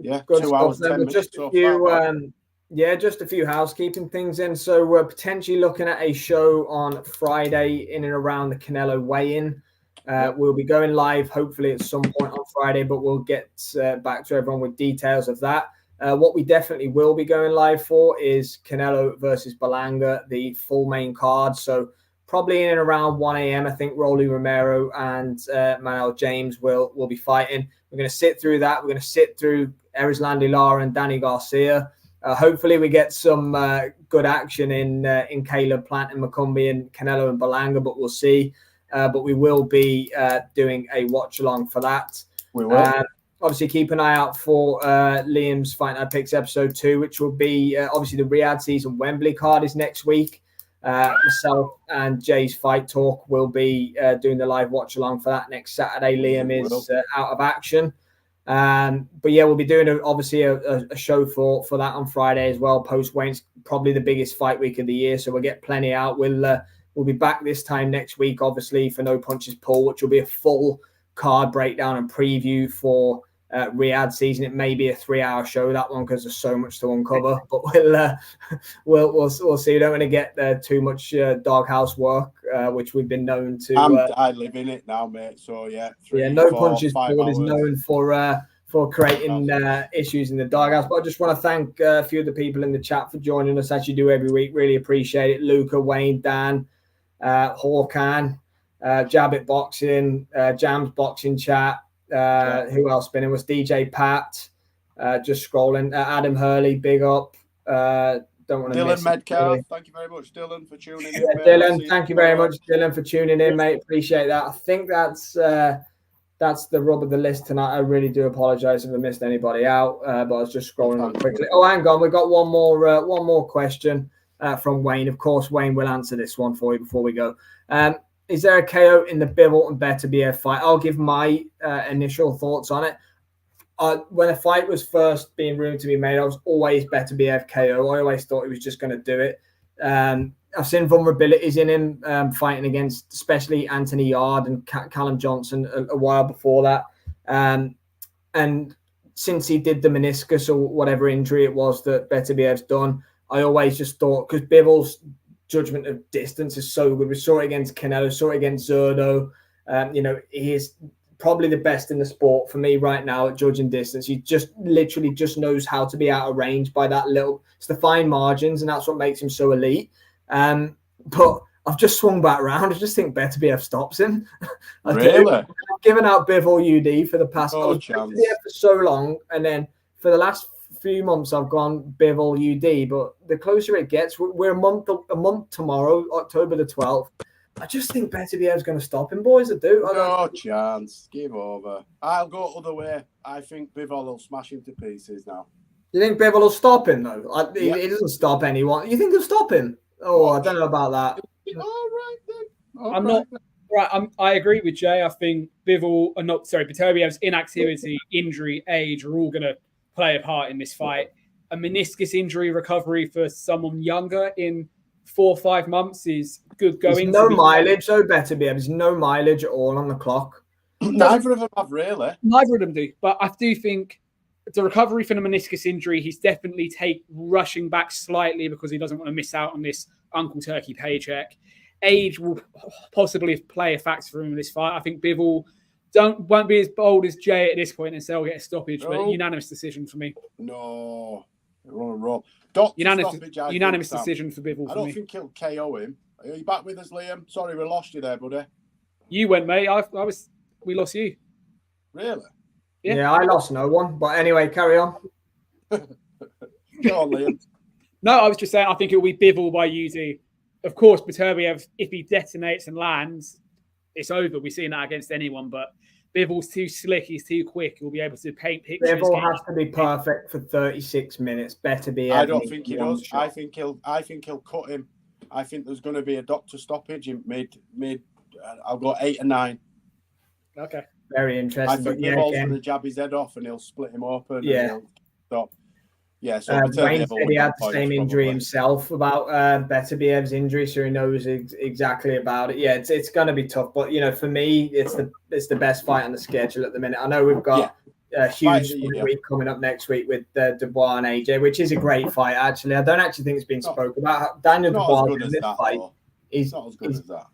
2 hours, 10 minutes. Just a few. Just a few housekeeping things in. So we're potentially looking at a show on Friday in and around the Canelo weigh-in. We'll be going live hopefully at some point on Friday, but we'll get back to everyone with details of that. What we definitely will be going live for is Canelo versus Berlanga, the full main card. So probably in and around 1 a.m. I think Rolly Romero and Manuel James will be fighting. We're going to sit through that. We're going to sit through Erislandy Lara and Danny Garcia. Hopefully we get some good action in Caleb Plant and Macumbi and Canelo and Berlanga, but we'll see. But we will be doing a watch along for that. We will. Obviously, keep an eye out for Liam's Fight Night Picks episode 2, which will be obviously the Riyadh season Wembley card is next week. Myself and Jay's Fight Talk will be doing the live watch along for that next Saturday. Liam is out of action. But we'll be doing a show for that on Friday as well. Post Wayne's probably the biggest fight week of the year, so we'll get plenty out. We'll be back this time next week, obviously, for No Punches Pull, which will be a full card breakdown and preview for Riyadh season. It may be a 3-hour show, that one, because there's so much to uncover. But we'll see. We don't want to get too much doghouse work, which we've been known to. I live in it now, mate. So No Punches Pull is known for creating issues in the doghouse. But I just want to thank a few of the people in the chat for joining us, as you do every week. Really appreciate it. Luca, Wayne, Dan, Hawkan, Jabbit Boxing, Jams Boxing Chat. Who else been in? Was DJ Pat. Just scrolling. Adam Hurley, big up. Don't want to miss Dylan Metcalf. Thank you very much, Dylan, for tuning in. Dylan, thank you very much, Dylan, for tuning in, mate. Appreciate that. I think that's the rub of the list tonight. I really do apologise if I missed anybody out, but I was just scrolling on quickly. Oh, hang on, we've got one more question from Wayne. Of course, Wayne will answer this one for you before we go. Is there a KO in the Bivol and Beterbiev fight? I'll give my initial thoughts on it. When a fight was first being rumored to be made, I was always Beterbiev KO. I always thought he was just going to do it. I've seen vulnerabilities in him fighting against especially Anthony Yard and Callum Johnson a while before that. And since he did the meniscus or whatever injury it was that Beterbiev's done, I always just thought, because Bivol's judgment of distance is so good. We saw it against Canelo, saw it against Zurdo. He is probably the best in the sport for me right now at judging distance. He just literally just knows how to be out of range by that little. It's the fine margins, and that's what makes him so elite. But I've just swung back around. I just think Beterbiev stops him. Really? I've given out Bivol UD for the past chance. for so long, and then for the last few months I've gone Bivol UD. But the closer it gets, we're a month tomorrow, October the 12th. I just think Beterbiev's going to stop him, boys. I do. No chance. Give over. I'll go other way. I think Bivol will smash him to pieces now. You think Bivol will stop him though? He doesn't stop anyone. You think he'll stop him? Oh, I don't know about that. All right then. I'm not right. I agree with Jay. I think Beterbiev's inactivity, injury, age are all going to play a part in this fight. A meniscus injury recovery for someone younger in 4 or 5 months is good going. There's no mileage though. Beterbiev. There's no mileage at all on the clock. Neither of them have really. Neither of them do. But I do think the recovery from a meniscus injury, he's definitely rushing back slightly because he doesn't want to miss out on this Uncle Turkey paycheck. Age will possibly play a factor for him in this fight. I think Bivol won't be as bold as Jay at this point and say I'll get a stoppage, but unanimous decision for me. No, we're on a roll. Unanimous decision for Bivol. I don't think he'll KO him. Are you back with us, Liam? Sorry, we lost you there, buddy. You went, mate. We lost you. Really? Yeah, I lost no one. But anyway, carry on. Go on, Liam. No, I was just saying I think it will be Bivol by UD. Of course, Beterbiev, if he detonates and lands, it's over. We've seen that against anyone, but Bivol's too slick. He's too quick. He'll be able to paint pictures. Bivol has to be perfect for 36 minutes. Beterbiev. I don't think he does. I think he'll cut him. I think there's going to be a doctor stoppage in mid. I'll go 8 or 9. Okay. Very interesting. I think Bivol's going to jab his head off and he'll split him open. Yeah. And he'll stop. Yeah, so Wayne said he had the same injury himself about Beterbiev's injury, so he knows exactly about it. Yeah, it's going to be tough, but for me, it's the best fight on the schedule at the minute. I know we've got a huge week coming up next week with Dubois and AJ, which is a great fight. Actually, I don't actually think it's been spoken about. Daniel Dubois in this fight, he's not as good as that.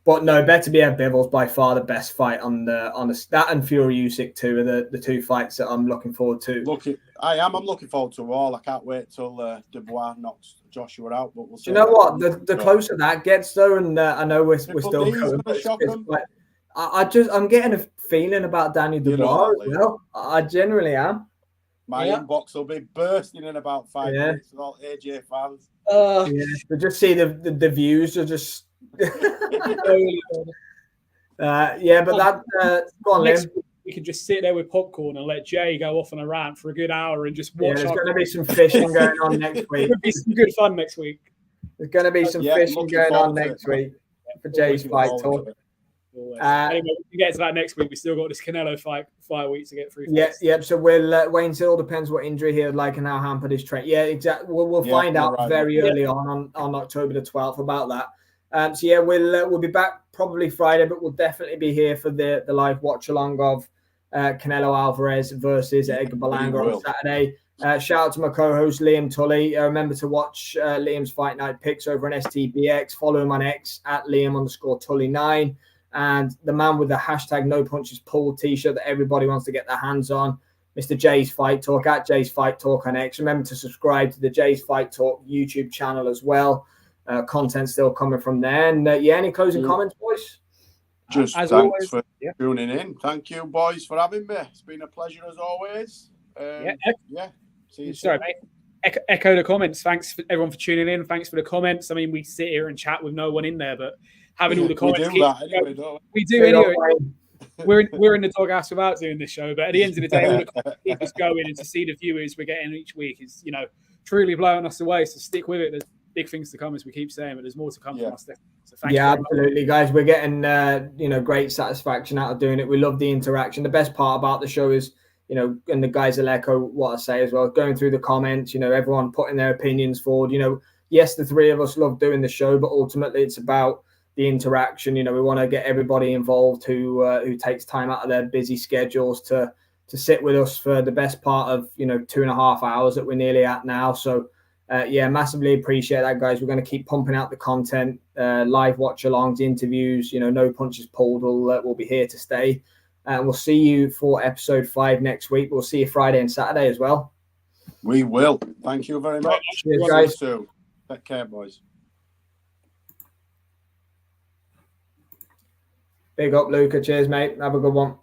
But no, Beterbiev Bivol's by far the best fight on the that and Fury Usyk too are the 2 fights that I'm looking forward to. I'm looking forward to all. I can't wait till Dubois knocks Joshua out. But we'll see. Do you know what? The closer that gets though, and I know we're still going, but I'm getting a feeling about Daniel Dubois as well. I generally am. My inbox will be bursting in about 5 minutes with all AJ fans. To just see the views are just. But that go on, Liam. We could just sit there with popcorn and let Jay go off on a rant for a good hour and just watch. There's going to be some fishing going on next week. There'll be some good fun next week. There's going to be some fishing going on next week for Jay's Fight Talk. Anyway, we can get to that next week. We still got this Canelo fight week to get through. So Wayne said it all depends what injury he had like and how hampered his train. Yeah, exactly. We'll find out very early on October the 12th about that. We'll be back probably Friday, but we'll definitely be here for the live watch along of Canelo Alvarez versus Edgar Berlanga on Saturday. Shout out to my co-host Liam Tully. Remember to watch Liam's Fight Night picks over on STBX. Follow him on X at Liam_Tully9. And the man with the hashtag No Punches Pulled t-shirt that everybody wants to get their hands on, Mr. Jay's Fight Talk at Jay's Fight Talk on X. Remember to subscribe to the Jay's Fight Talk YouTube channel as well. Content still coming from there. And any closing comments, boys? Just as thanks always, for tuning in. Thank you, boys, for having me. It's been a pleasure as always. See you soon. Sorry, mate. Echo the comments. Thanks for everyone for tuning in. Thanks for the comments. I mean, we sit here and chat with no one in there, but having all the comments. We do anyway. We're in the doghouse without doing this show, but at the end of the day, all the comments keep us going, and to see the viewers we're getting each week is, truly blowing us away. So stick with it. There's big things to come, as we keep saying, but there's more to come from us. So thank you. Absolutely, guys. We're getting great satisfaction out of doing it. We love the interaction. The best part about the show is, and the guys will echo what I say as well, going through the comments, everyone putting their opinions forward. Yes, the 3 of us love doing the show, but ultimately it's about the interaction. We want to get everybody involved who takes time out of their busy schedules to sit with us for the best part of 2.5 hours that we're nearly at now. So massively appreciate that, guys. We're going to keep pumping out the content, live watch alongs, interviews. No punches pulled will be here to stay. And we'll see you for episode 5 next week. We'll see you Friday and Saturday as well. We will. Thank you very much. Cheers, guys. Take care, boys. Big up, Luca. Cheers, mate. Have a good one.